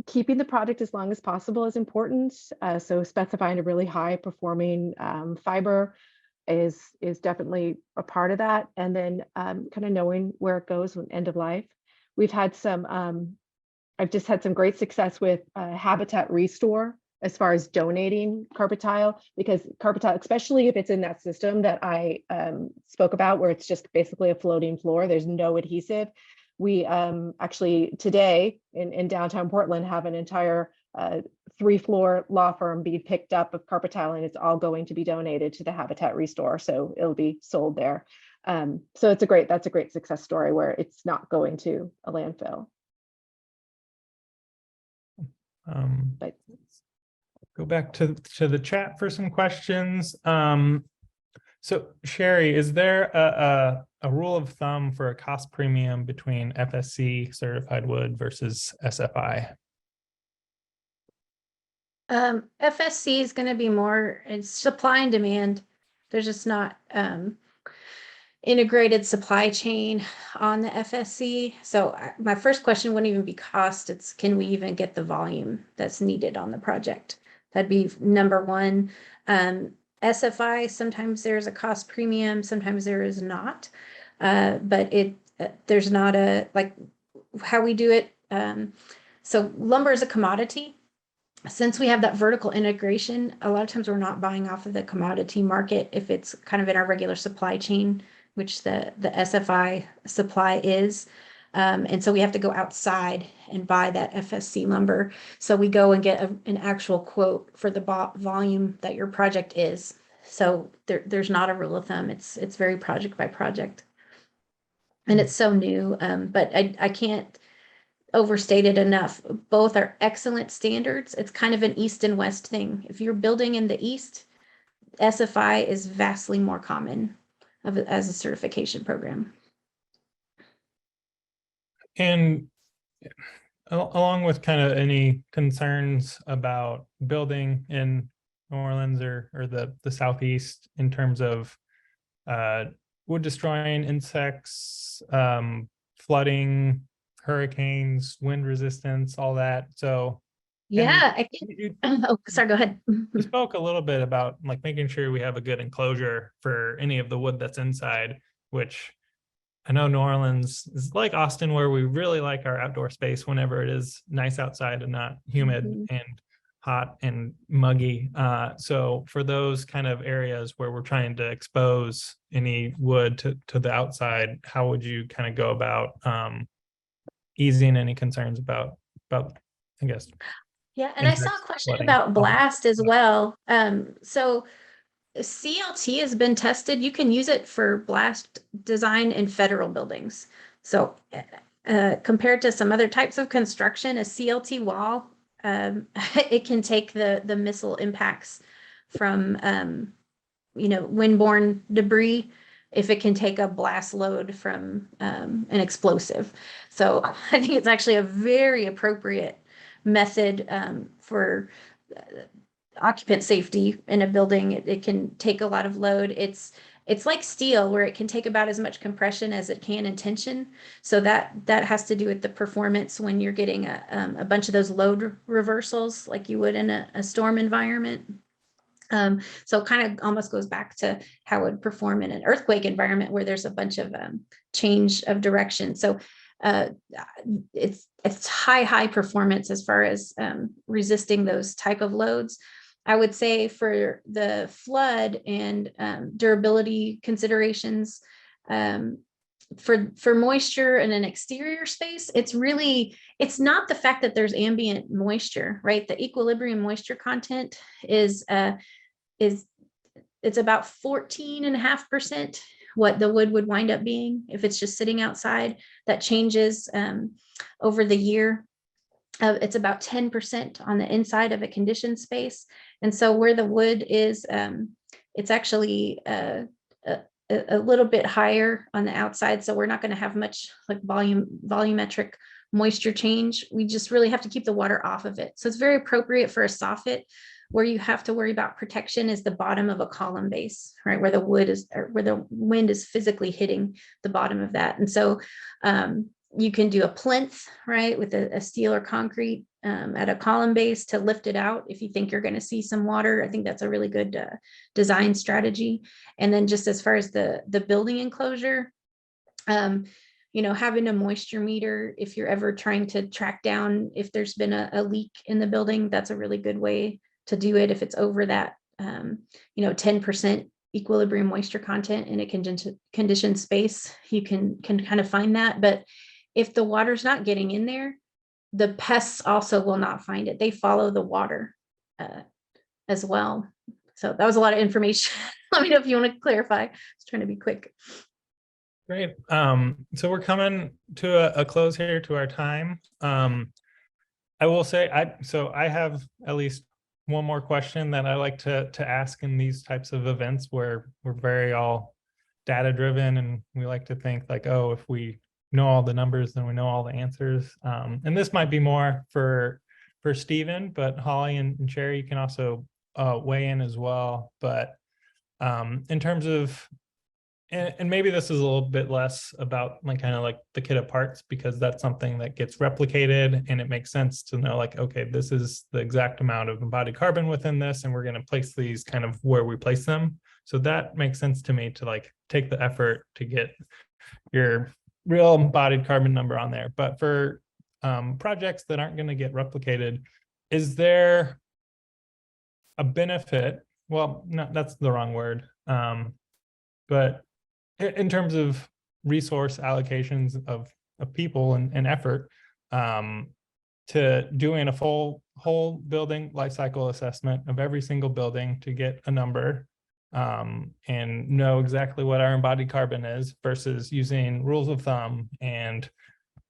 keeping the product as long as possible is important. So specifying a really high performing fiber is definitely a part of that. And then kind of knowing where it goes when end of life. We've had some, I've just had some great success with habitat restore as far as donating carpet tile, because carpet tile, especially if it's in that system that I spoke about, where it's just basically a floating floor, there's no adhesive. We actually today in downtown Portland have an entire 3-floor law firm being picked up of carpet tile, and it's all going to be donated to the Habitat Restore. So it'll be sold there. So that's a great success story where it's not going to a landfill. But go back to the chat for some questions. So Sherry, is there a rule of thumb for a cost premium between FSC certified wood versus SFI? FSC is going to be more, it's supply and demand. There's just not integrated supply chain on the FSC. So my first question wouldn't even be cost. It's, can we even get the volume that's needed on the project? That'd be number one. SFI, sometimes there's a cost premium, sometimes there is not. But there's not a, like how we do it. So lumber is a commodity. Since we have that vertical integration, a lot of times we're not buying off of the commodity market if it's kind of in our regular supply chain, which the SFI supply is. And so we have to go outside and buy that FSC lumber. So we go and get an actual quote for the volume that your project is. So there's not a rule of thumb. It's very project by project. And it's so new, but I can't overstate it enough. Both are excellent standards. It's kind of an East and West thing. If you're building in the East, SFI is vastly more common as a certification program. And along with kind of any concerns about building in New Orleans or the Southeast in terms of wood destroying insects, flooding, hurricanes, wind resistance, all that. So yeah, oh, sorry, go ahead. You spoke a little bit about like making sure we have a good enclosure for any of the wood that's inside, which I know New Orleans is like Austin, where we really like our outdoor space whenever it is nice outside and not humid and hot and muggy. So for those kind of areas where we're trying to expose any wood to the outside, how would you kind of go about easing any concerns about I guess. Yeah, and I saw a question about blast as well. So CLT has been tested. You can use it for blast design in federal buildings. So compared to some other types of construction, a CLT wall, it can take the missile impacts from windborne debris, if it can take a blast load from an explosive. So I think it's actually a very appropriate method for occupant safety in a building. It can take a lot of load. It's like steel, where it can take about as much compression as it can in tension. So that has to do with the performance when you're getting a bunch of those load reversals like you would in a storm environment. So it kind of almost goes back to how it would perform in an earthquake environment where there's a bunch of change of direction. So it's high performance as far as resisting those type of loads. I would say for the flood and durability considerations, for moisture in an exterior space, it's not the fact that there's ambient moisture, right? The equilibrium moisture content is it's about 14.5% what the wood would wind up being if it's just sitting outside. That changes over the year. It's about 10% on the inside of a conditioned space. And so where the wood is, it's actually a little bit higher on the outside. So we're not going to have much like volumetric moisture change. We just really have to keep the water off of it. So it's very appropriate for a soffit. Where you have to worry about protection is the bottom of a column base, right? Where the wood is, or where the wind is physically hitting the bottom of that. And so you can do a plinth, right, with a steel or concrete at a column base to lift it out if you think you're going to see some water. I think that's a really good design strategy. And then just as far as the building enclosure, having a moisture meter, if you're ever trying to track down if there's been a leak in the building, that's a really good way to do it. If it's over that, 10% equilibrium moisture content in a conditioned space, you can kind of find that. But if the water's not getting in there, the pests also will not find it. They follow the water as well. So that was a lot of information. Let me know if you want to clarify. I was trying to be quick. Great. So we're coming to a close here to our time. I will say, I have at least one more question that I like to ask in these types of events where we're very all data driven, and we like to think like, oh, if we know all the numbers, then we know all the answers. And this might be more for Stephen, but Holly and Sherry, you can also weigh in as well. But in terms of, and maybe this is a little bit less about like kind of like the kit of parts, because that's something that gets replicated and it makes sense to know like, okay, this is the exact amount of embodied carbon within this, and we're going to place these kind of where we place them. So that makes sense to me to like take the effort to get your real embodied carbon number on there. But for projects that aren't going to get replicated, is there a benefit? Well, no, that's the wrong word. But in terms of resource allocations of people and effort, to doing a whole building life cycle assessment of every single building to get a number and know exactly what our embodied carbon is versus using rules of thumb and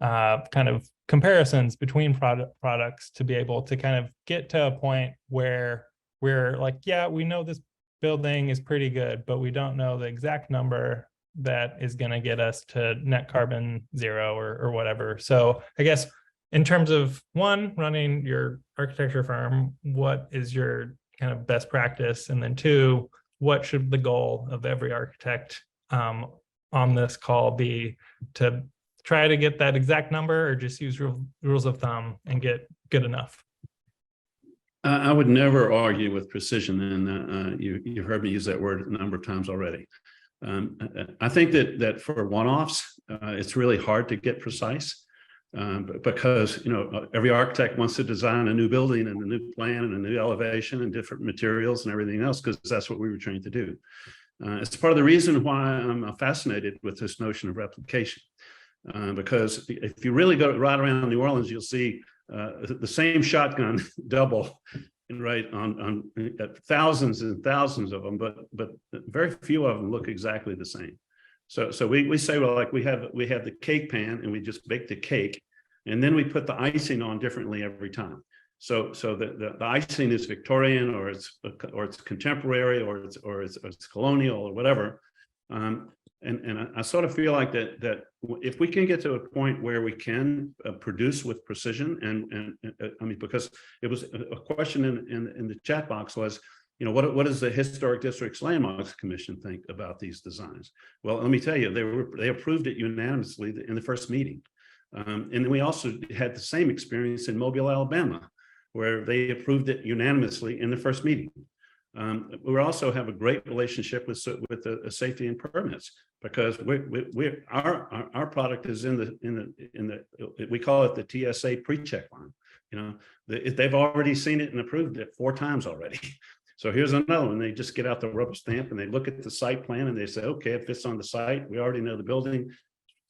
kind of comparisons between products to be able to kind of get to a point where we're like, yeah, we know this building is pretty good, but we don't know the exact number that is going to get us to net carbon zero or whatever. So I guess in terms of one, running your architecture firm, what is your kind of best practice? And then two, what should the goal of every architect on this call be, to try to get that exact number, or just use rules of thumb and get good enough? I would never argue with precision, and you've heard me use that word a number of times already. I think that for one-offs, it's really hard to get precise because every architect wants to design a new building and a new plan and a new elevation and different materials and everything else, because that's what we were trained to do. It's part of the reason why I'm fascinated with this notion of replication, because if you really go right around New Orleans, you'll see the same shotgun double, right, on thousands and thousands of them, but very few of them look exactly the same. So we say, well, like we have the cake pan and we just bake the cake, and then we put the icing on differently every time. So the icing is Victorian, or it's contemporary, or it's colonial, or whatever. And I sort of feel like that if we can get to a point where we can produce with precision, and I mean, because it was a question in the chat box was, what does the Historic Districts Landmarks Commission think about these designs? Well, let me tell you, they approved it unanimously in the first meeting. And we also had the same experience in Mobile, Alabama, where they approved it unanimously in the first meeting. We also have a great relationship with the safety and permits, because our product is in the we call it the TSA pre-check line. You know, they've already seen it and approved it 4 times already. So here's another one. They just get out the rubber stamp and they look at the site plan and they say, okay, it fits on the site. We already know the building.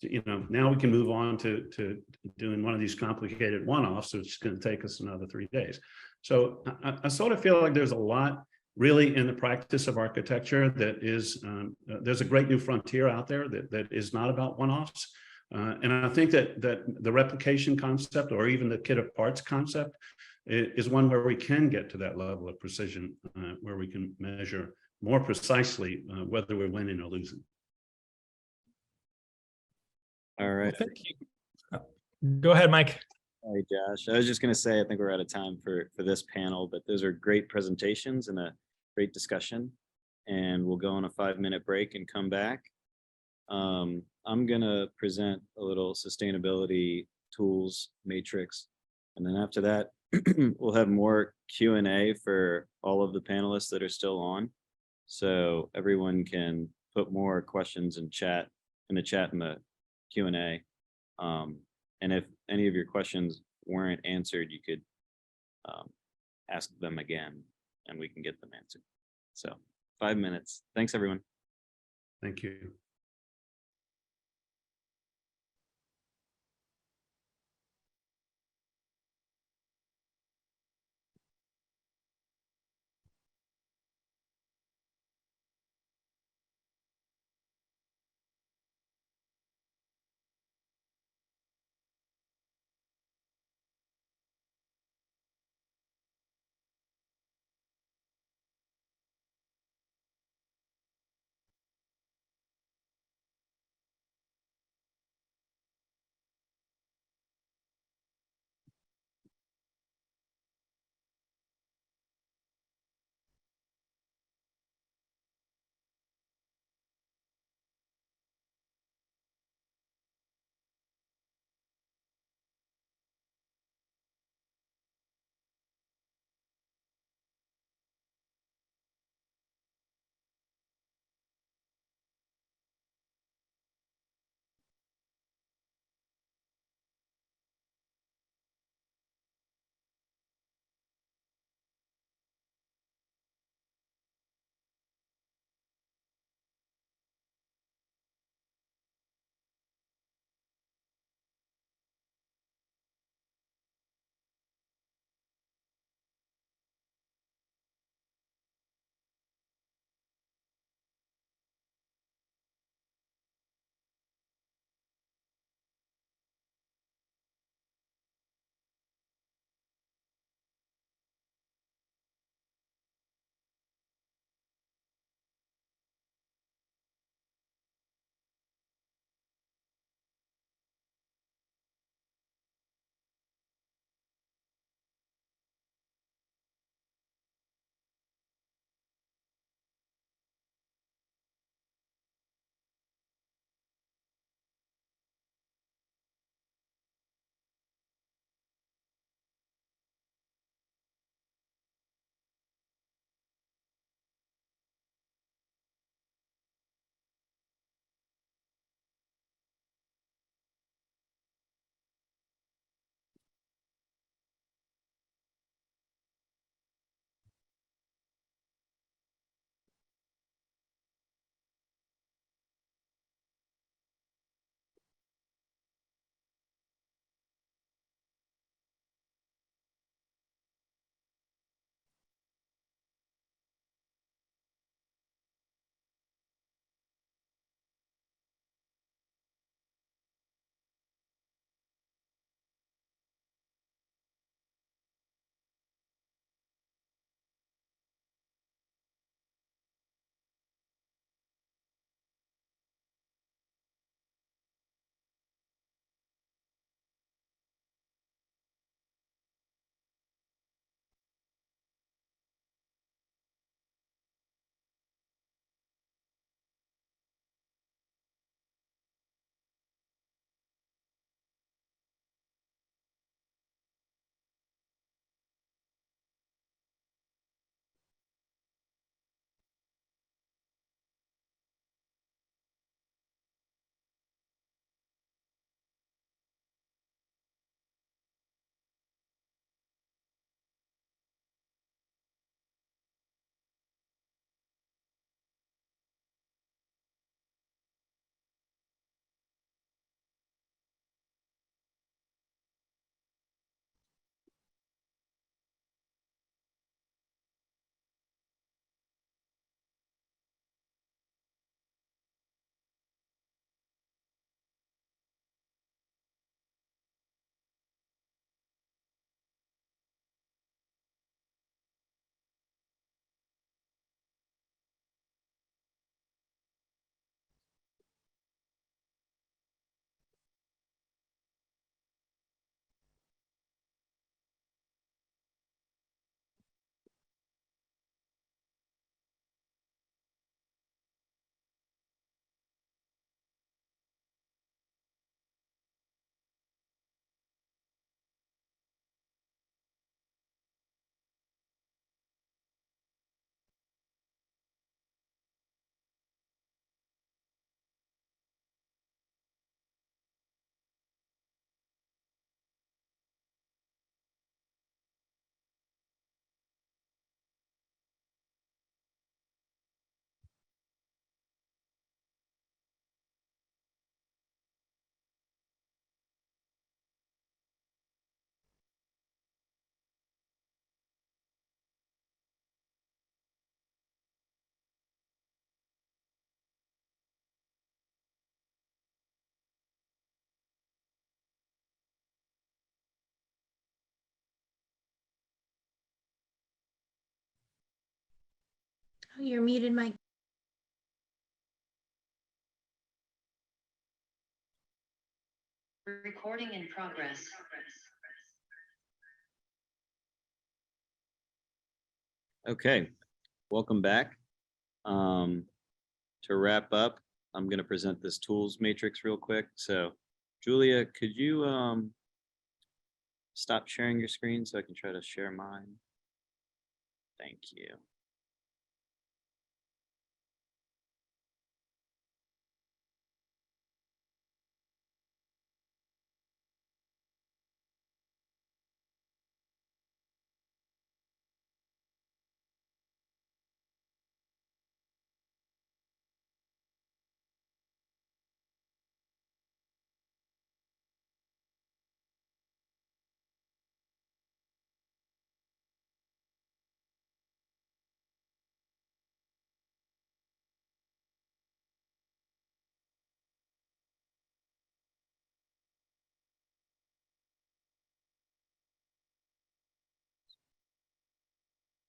You know, now we can move on to doing one of these complicated one-offs, which is going to take us another 3 days. So I sort of feel like there's a lot really in the practice of architecture that is, there's a great new frontier out there that is not about one-offs. And I think that the replication concept, or even the kit of parts concept, is one where we can get to that level of precision, where we can measure more precisely whether we're winning or losing. All right. Thank you. Go ahead, Mike. All right, Josh. I was just going to say, I think we're out of time for this panel, but those are great presentations and a great discussion. And we'll go on a 5-minute break and come back. I'm going to present a little sustainability tools matrix. And then after that, we'll have more Q&A for all of the panelists that are still on. So everyone can put more questions in the chat and the Q&A. And if any of your questions weren't answered, you could ask them again and we can get them answered. So 5 minutes. Thanks, everyone. Thank you. Oh, you're muted, Mike. Recording in progress. Okay, welcome back. To wrap up, I'm going to present this tools matrix real quick. So Julia, could you stop sharing your screen so I can try to share mine? Thank you.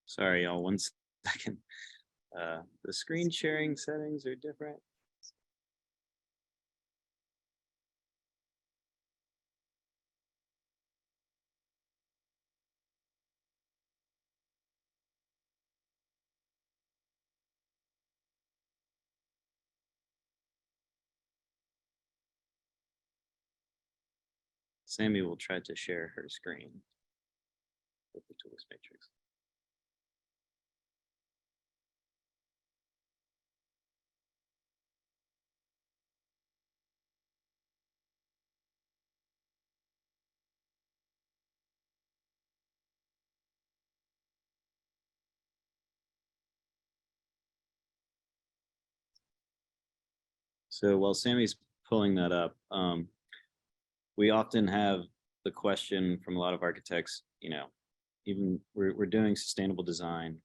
Sorry, y'all, 1 second. The screen sharing settings are different. Sammy will try to share her screen with the tools matrix. So while Sammy's pulling that up, we often have the question from a lot of architects, you know, even we're doing sustainable design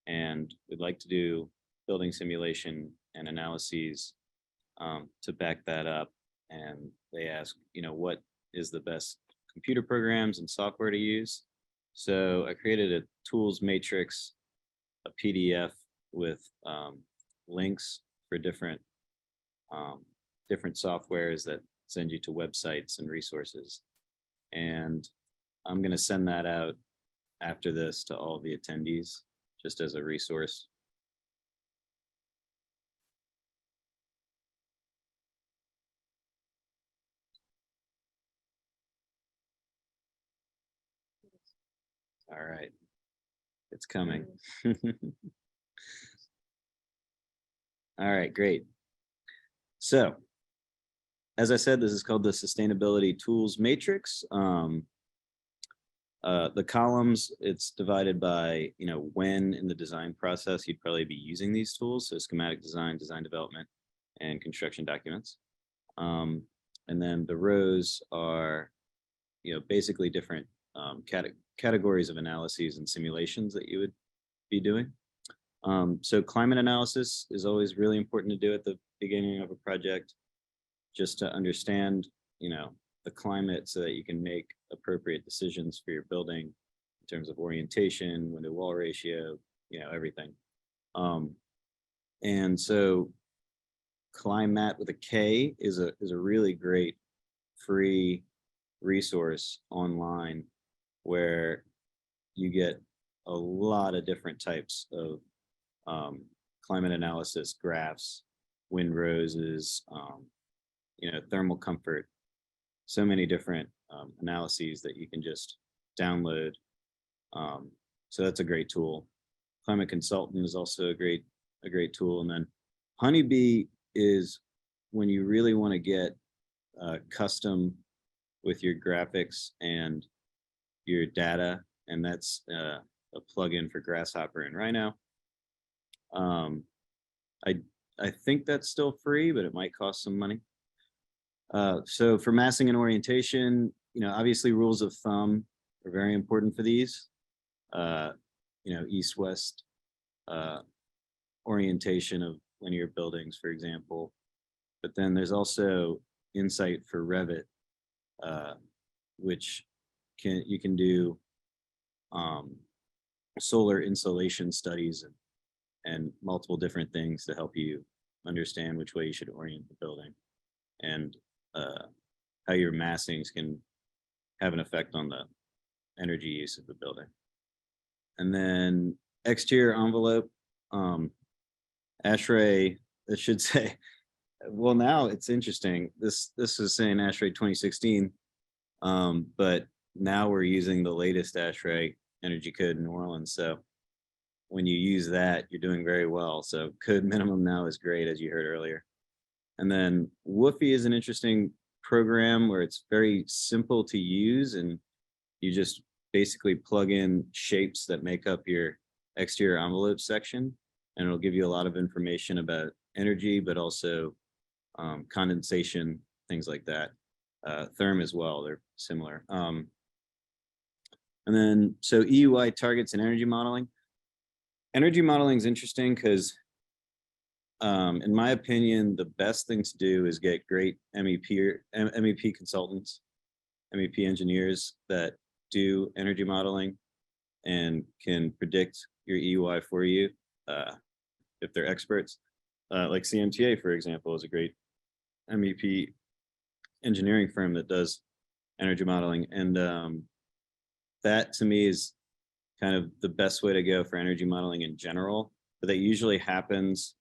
and we'd like to do building simulation and analyses to back that up. And they ask, you know, what is the best computer programs and software to use? So I created a tools matrix, a PDF with links for different softwares that send you to websites and resources. And I'm going to send that out after this to all the attendees, just as a resource. All right, it's coming. All right, great. So, as I said, this is called the Sustainability Tools Matrix. The columns, it's divided by, you know, when in the design process you'd probably be using these tools. So schematic design, design development, and construction documents. And then the rows are, you know, basically different categories of analyses and simulations that you would be doing. So climate analysis is always really important to do at the beginning of a project, just to understand, you know, the climate so that you can make appropriate decisions for your building in terms of orientation, window wall ratio, you know, everything. And so Climate with a K is a really great free resource online where you get a lot of different types of climate analysis graphs, wind roses, you know, thermal comfort, so many different analyses that you can just download. So that's a great tool. Climate Consultant is also a great tool. And then Honeybee is when you really want to get custom with your graphics and your data, and that's a plugin for Grasshopper and Rhino. I think that's still free, but it might cost some money. So for massing and orientation, you know, obviously rules of thumb are very important for these. You know, east-west orientation of linear buildings, for example. But then there's also Insight for Revit, which you can do solar insolation studies and multiple different things to help you understand which way you should orient the building, and how your massings can have an effect on the energy use of the building. And then exterior envelope, ASHRAE, it should say, well, now it's interesting. This is saying ASHRAE 2016, but now we're using the latest ASHRAE energy code in New Orleans. So when you use that, you're doing very well. So code minimum now is great, as you heard earlier. And then Woofy is an interesting program where it's very simple to use, and you just basically plug in shapes that make up your exterior envelope section, and it'll give you a lot of information about energy, but also condensation, things like that. Therm as well, they're similar. And then, so EUI targets and energy modeling. Energy modeling is interesting because, in my opinion, the best thing to do is get great MEP consultants, MEP engineers that do energy modeling and can predict your EUI for you if they're experts. Like CMTA, for example, is a great MEP engineering firm that does energy modeling. And that to me is kind of the best way to go for energy modeling in general. But that usually happens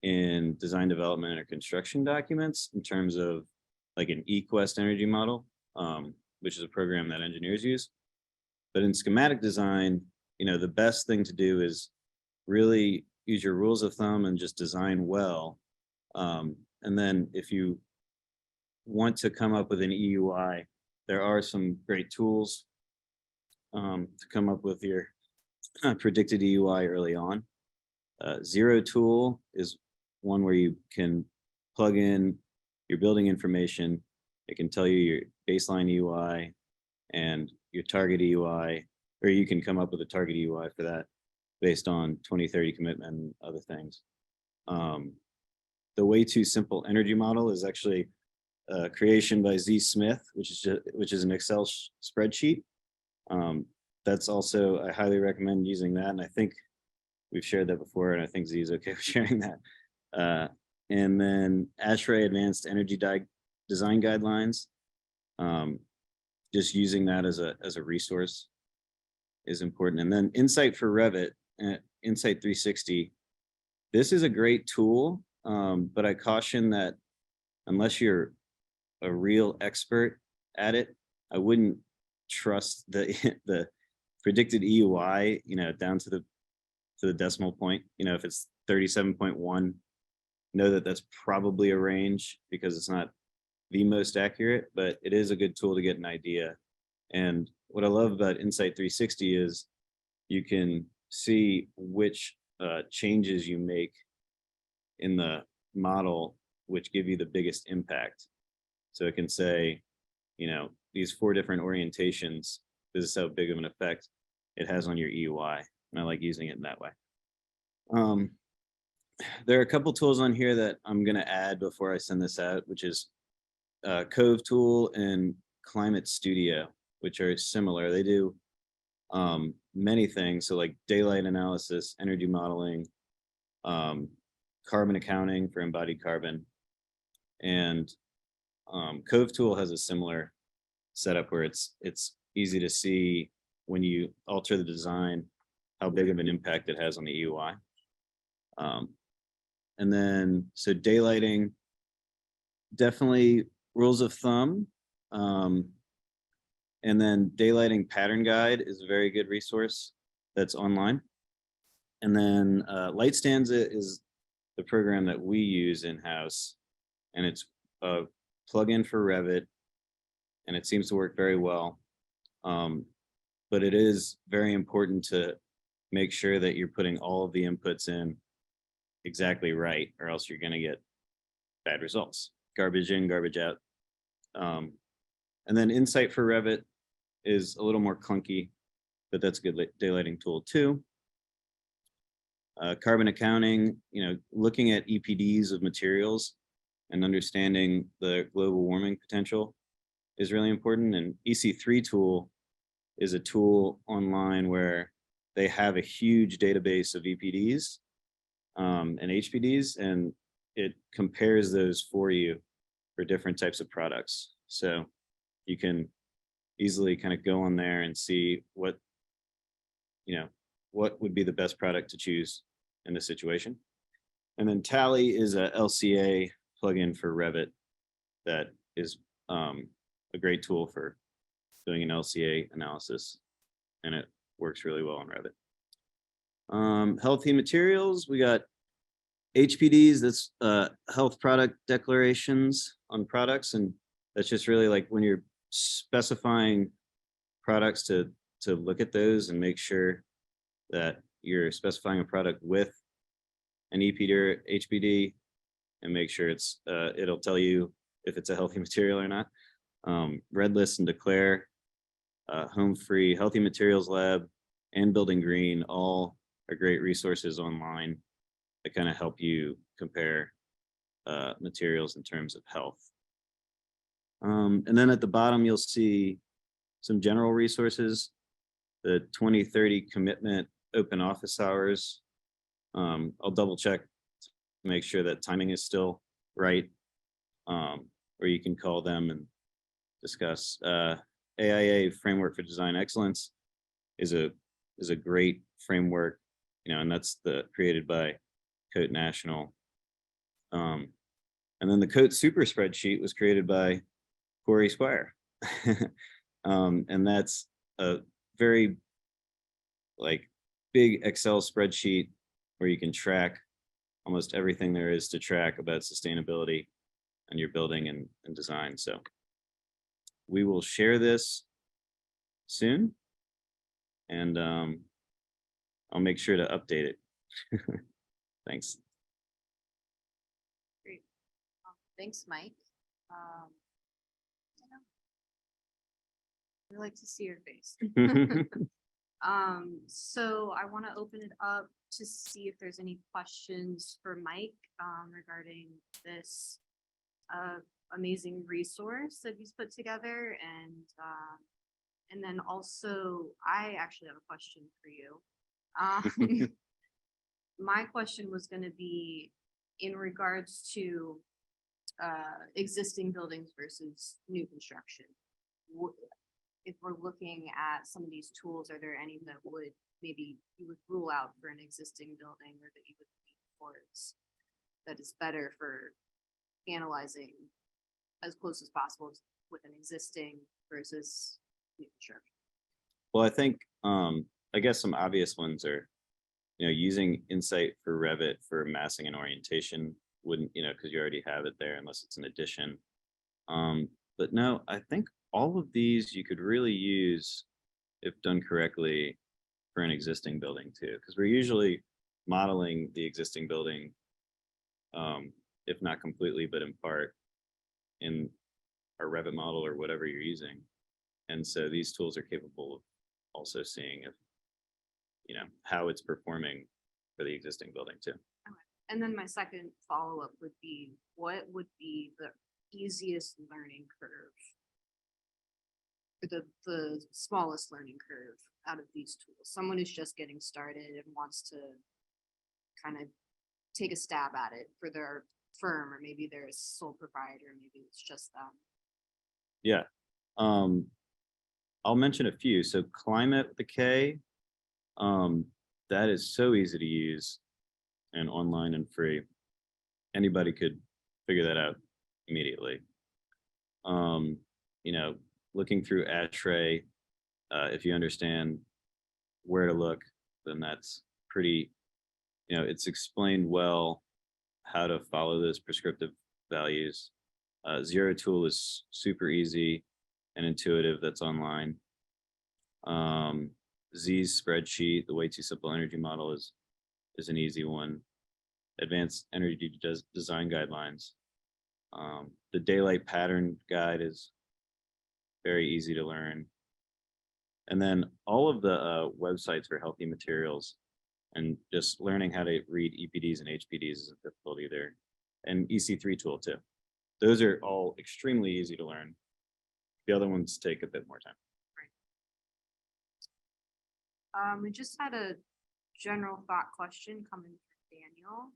in design development or construction documents in terms of like an eQuest energy model, which is a program that engineers use. But in schematic design, the best thing to do is really use your rules of thumb and just design well. And then if you want to come up with an EUI, there are some great tools to come up with your predicted EUI early on. Zero Tool is one where you can plug in your building information. It can tell you your baseline EUI and your target EUI, or you can come up with a target EUI for that based on 2030 commitment and other things. The Way Too Simple energy model is actually a creation by Z Smith, which is an Excel spreadsheet. That's also, I highly recommend using that. And I think we've shared that before, and I think Z is okay with sharing that. And then ASHRAE Advanced Energy Design Guidelines. Just using that as a resource is important. And then Insight for Revit, Insight 360. This is a great tool, but I caution that unless you're a real expert at it, I wouldn't trust the predicted EUI, down to the decimal point. If it's 37.1, know that that's probably a range because it's not the most accurate, but it is a good tool to get an idea. And what I love about Insight 360 is you can see which changes you make in the model, which give you the biggest impact. So it can say, these 4 different orientations, this is how big of an effect it has on your EUI. And I like using it in that way. There are a couple tools on here that I'm going to add before I send this out, which is Cove Tool and Climate Studio, which are similar. They do many things. So like daylight analysis, energy modeling, carbon accounting for embodied carbon. And Cove Tool has a similar setup where it's easy to see when you alter the design, how big of an impact it has on the EUI. And then, so daylighting, definitely rules of thumb. And then daylighting pattern guide is a very good resource that's online. And then Lightstanza is the program that we use in-house, and it's a plugin for Revit, and it seems to work very well. But it is very important to make sure that you're putting all of the inputs in exactly right, or else you're going to get bad results. Garbage in, garbage out. And then Insight for Revit is a little more clunky, but that's a good daylighting tool too. Carbon accounting, looking at EPDs of materials and understanding the global warming potential is really important. And EC3 tool is a tool online where they have a huge database of EPDs, and HPDs, and it compares those for you for different types of products. So you can easily kind of go on there and see what, what would be the best product to choose in this situation. And then Tally is a LCA plugin for Revit that is a great tool for doing an LCA analysis, and it works really well on Revit. Healthy materials, we got HPDs, that's health product declarations on products, and that's just really like when you're specifying products to look at those and make sure that you're specifying a product with an EPD or HPD, and make sure it's it'll tell you if it's a healthy material or not. Red List and Declare, Home Free, Healthy Materials Lab, and Building Green all are great resources online that kind of help you compare materials in terms of health. And then at the bottom, you'll see some general resources, the 2030 commitment open office hours. I'll double check to make sure that timing is still right, or you can call them and discuss. AIA Framework for Design Excellence is a great framework, and that's created by Coat National. And then the Coat Super Spreadsheet was created by Corey Squire. And that's a very big Excel spreadsheet where you can track almost everything there is to track about sustainability in your building and design. So we will share this soon, and I'll make sure to update it. Thanks. Great. Thanks, Mike. I like to see your face. So I want to open it up to see if there's any questions for Mike regarding this amazing resource that he's put together, and then also I actually have a question for you. My question was going to be in regards to existing buildings versus new construction. If we're looking at some of these tools, are there any that would maybe you would rule out for an existing building, or that you would lean towards that is better for analyzing as close as possible with an existing versus new construction? Well, I think I guess some obvious ones are, using Insight for Revit for massing and orientation wouldn't, because you already have it there unless it's an addition. But no, I think all of these you could really use, if done correctly, for an existing building too, because we're usually modeling the existing building, if not completely, but in part, in our Revit model or whatever you're using. And so these tools are capable of also seeing if, how it's performing for the existing building too. Okay. And then my second follow-up would be, what would be the easiest learning curve, or the smallest learning curve out of these tools? Someone who's just getting started and wants to kind of take a stab at it for their firm, or maybe they're a sole proprietor, maybe it's just them. Yeah. I'll mention a few. So Climate with the K, that is so easy to use and online and free. Anybody could figure that out immediately. Looking through ASHRAE, if you understand where to look, then that's pretty, it's explained well how to follow those prescriptive values. Zero Tool is super easy and intuitive, that's online. Z's spreadsheet, the Way Too Simple Energy Model, is an easy one. Advanced Energy Design Guidelines. The Daylight Pattern Guide is very easy to learn. And then all of the websites for healthy materials, and just learning how to read EPDs and HPDs isn't difficult either. And EC3 tool too. Those are all extremely easy to learn. The other ones take a bit more time. We just had a general thought question coming Daniel.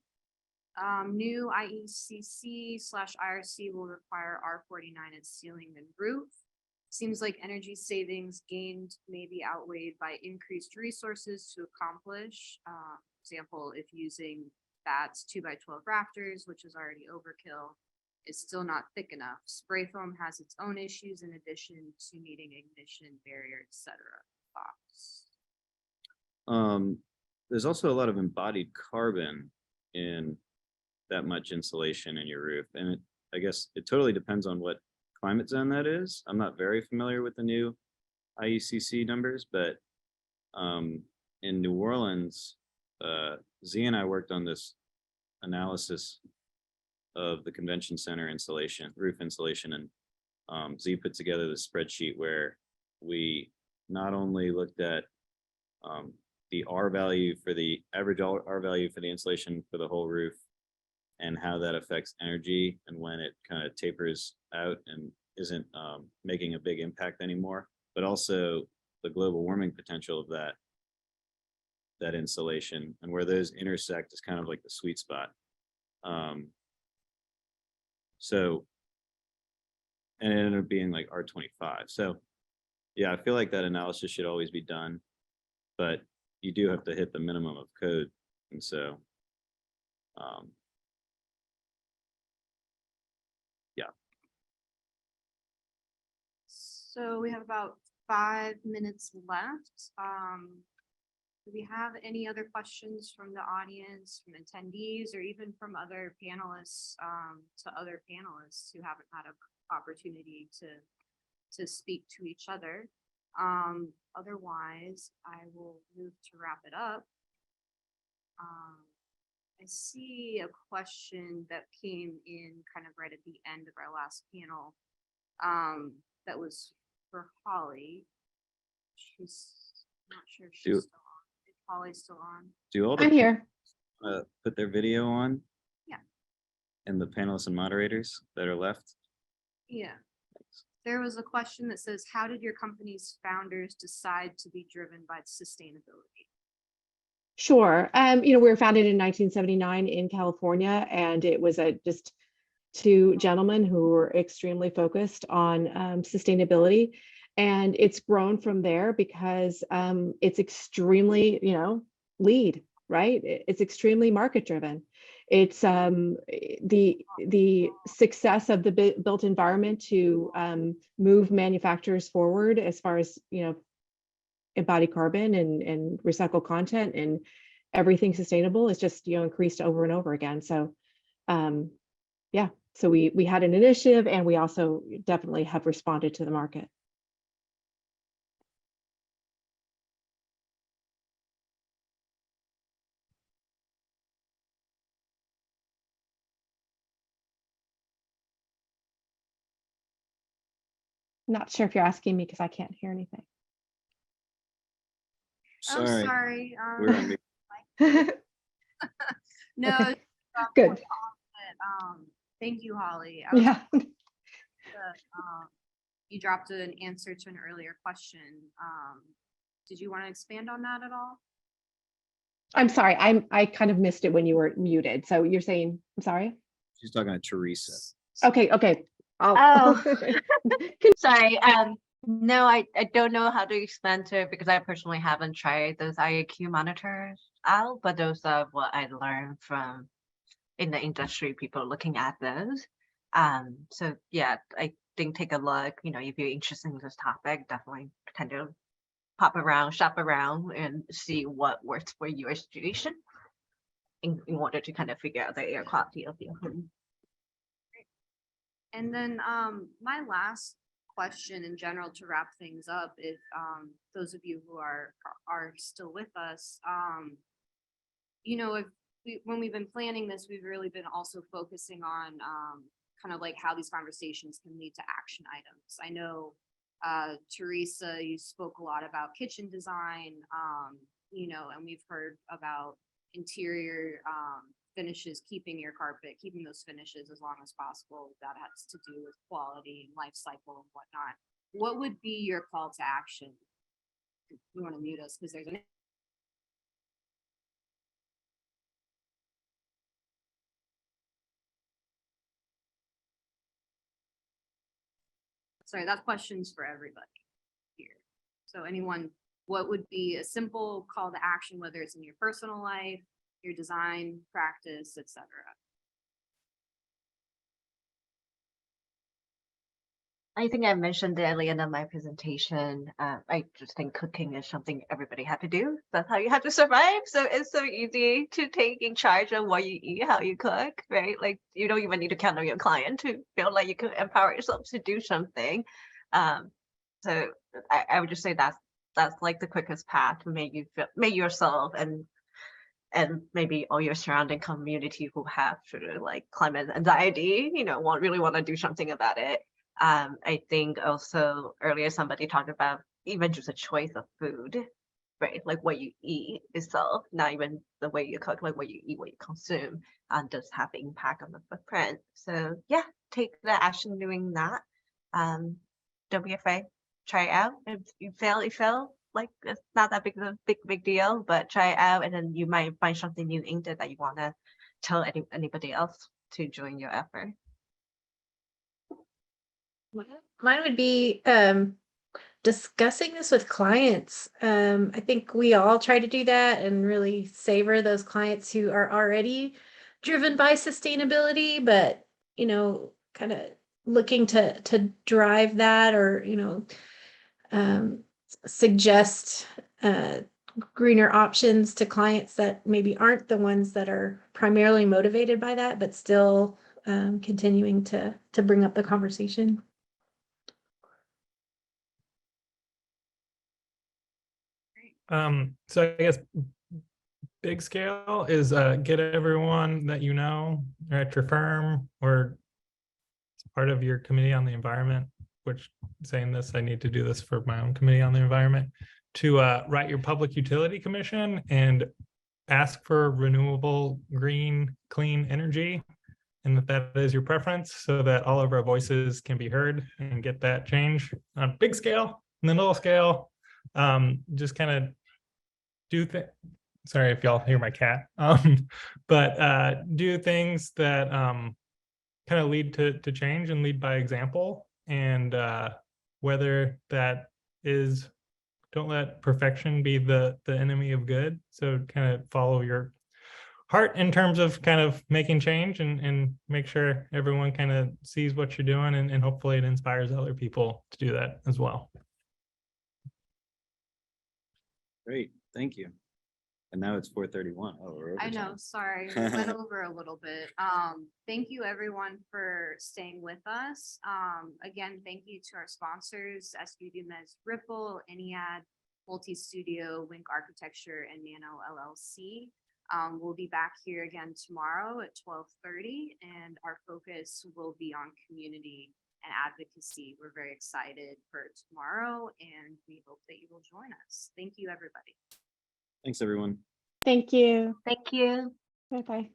New IECC/IRC will require R49 as ceiling and roof. Seems like energy savings gained may be outweighed by increased resources to accomplish. Example, if using bats 2x12 rafters, which is already overkill, is still not thick enough. Spray foam has its own issues in addition to needing ignition barrier, etc. Thoughts? There's also a lot of embodied carbon in that much insulation in your roof. And I guess it totally depends on what climate zone that is. I'm not very familiar with the new IECC numbers, but in New Orleans, Z and I worked on this analysis of the convention center insulation, roof insulation, and Z put together the spreadsheet where we not only looked at the R value for the average R value for the insulation for the whole roof and how that affects energy and when it kind of tapers out and isn't making a big impact anymore, but also the global warming potential of that insulation, and where those intersect is kind of like the sweet spot. So, and it ended up being like R25. So yeah, I feel like that analysis should always be done, but you do have to hit the minimum of code. And so, yeah. So we have about 5 minutes left. Do we have any other questions from the audience, from attendees, or even from other panelists, to other panelists who haven't had an opportunity to speak to each other? Otherwise, I will move to wrap it up. I see a question that came in kind of right at the end of our last panel, that was for Holly. She's not sure if she's still on. Is Holly still on? Do all I'm the here. put their video on? Yeah. And the panelists and moderators that are left? Yeah. There was a question that says, how did your company's founders decide to be driven by sustainability? Sure. We were founded in 1979 in California, and it was just two gentlemen who were extremely focused on sustainability. And it's grown from there because it's extremely, lead, right? It's extremely market driven. It's the success of the built environment to move manufacturers forward as far as, embodied carbon and recycled content and everything sustainable is just, increased over and over again. So yeah, so we had an initiative, and we also definitely have responded to the market. Not sure if you're asking me because I can't hear anything. Oh, Sorry. sorry. We're on mute. No. Okay. it's, Good. Thank you, Holly. Yeah. You dropped an answer to an earlier question. Did you want to expand on that at all? I'm sorry. I kind of missed it when you were muted. So you're saying, I'm sorry. She's talking to Teresa. Okay. Oh. Sorry. No, I don't know how to expand to it because I personally haven't tried those IAQ monitors out, but those are what I learned from in the industry, people looking at those. So yeah, I think take a look, if you're interested in this topic, definitely kind of shop around and see what works for your situation in order to kind of figure out the air quality of your home. And then my last question in general to wrap things up, if those of you who are still with us, when we've been planning this, we've really been also focusing on kind of like how these conversations can lead to action items. I know, Teresa, you spoke a lot about kitchen design, and we've heard about interior finishes, keeping those finishes as long as possible. That has to do with quality and life cycle and whatnot. What would be your call to action? You want to mute us because there's an sorry, that question's for everybody here. So anyone, what would be a simple call to action, whether it's in your personal life, your design practice, etc.? I think I mentioned it earlier in my presentation. I just think cooking is something everybody had to do. That's how you have to survive. So it's so easy to take in charge of what you eat, how you cook, right? Like you don't even need to count on your client to feel like you can empower yourself to do something. So I would just say that's like the quickest path to make you feel, make yourself and maybe all your surrounding community who have sort of like climate anxiety, you know, really want to do something about it. I think also earlier somebody talked about even just a choice of food, right? Like what you eat itself, not even the way you cook, like what you eat, what you consume, does have impact on the footprint. So yeah, take the action doing that. Don't be afraid. Try it out. If you fail. Like it's not that big deal, but try it out, and then you might find something new in there that you want to tell anybody else to join your effort. Mine would be discussing this with clients. I think we all try to do that and really savor those clients who are already driven by sustainability, but you know, kind of looking to drive that, or you know, suggest greener options to clients that maybe aren't the ones that are primarily motivated by that, but still continuing to bring up the conversation. So I guess big scale is get everyone that you know at your firm or as part of your committee on the environment, which saying this, I need to do this for my own committee on the environment, to write your public utility commission and ask for renewable, green, clean energy, and that is your preference, so that all of our voices can be heard and get that change on big scale. And then little scale, just kind of do things. Sorry if y'all hear my cat, but do things that kind of lead to change and lead by example. And whether that is, don't let perfection be the enemy of good. So kind of follow your heart in terms of kind of making change, and make sure everyone kind of sees what you're doing, and hopefully it inspires other people to do that as well. Great, thank you. And now it's 4:31. Oh, we're over I know, time. sorry, we went over a little bit. Thank you everyone for staying with us. Again, thank you to our sponsors, SU Dumez Ripple, Eniad, Multi Studio, Wink Architecture, and Nano LLC. We'll be back here again tomorrow at 12:30, and our focus will be on community and advocacy. We're very excited for tomorrow, and we hope that you will join us. Thank you, everybody. Thanks, everyone. Thank you. Thank you. Bye-bye.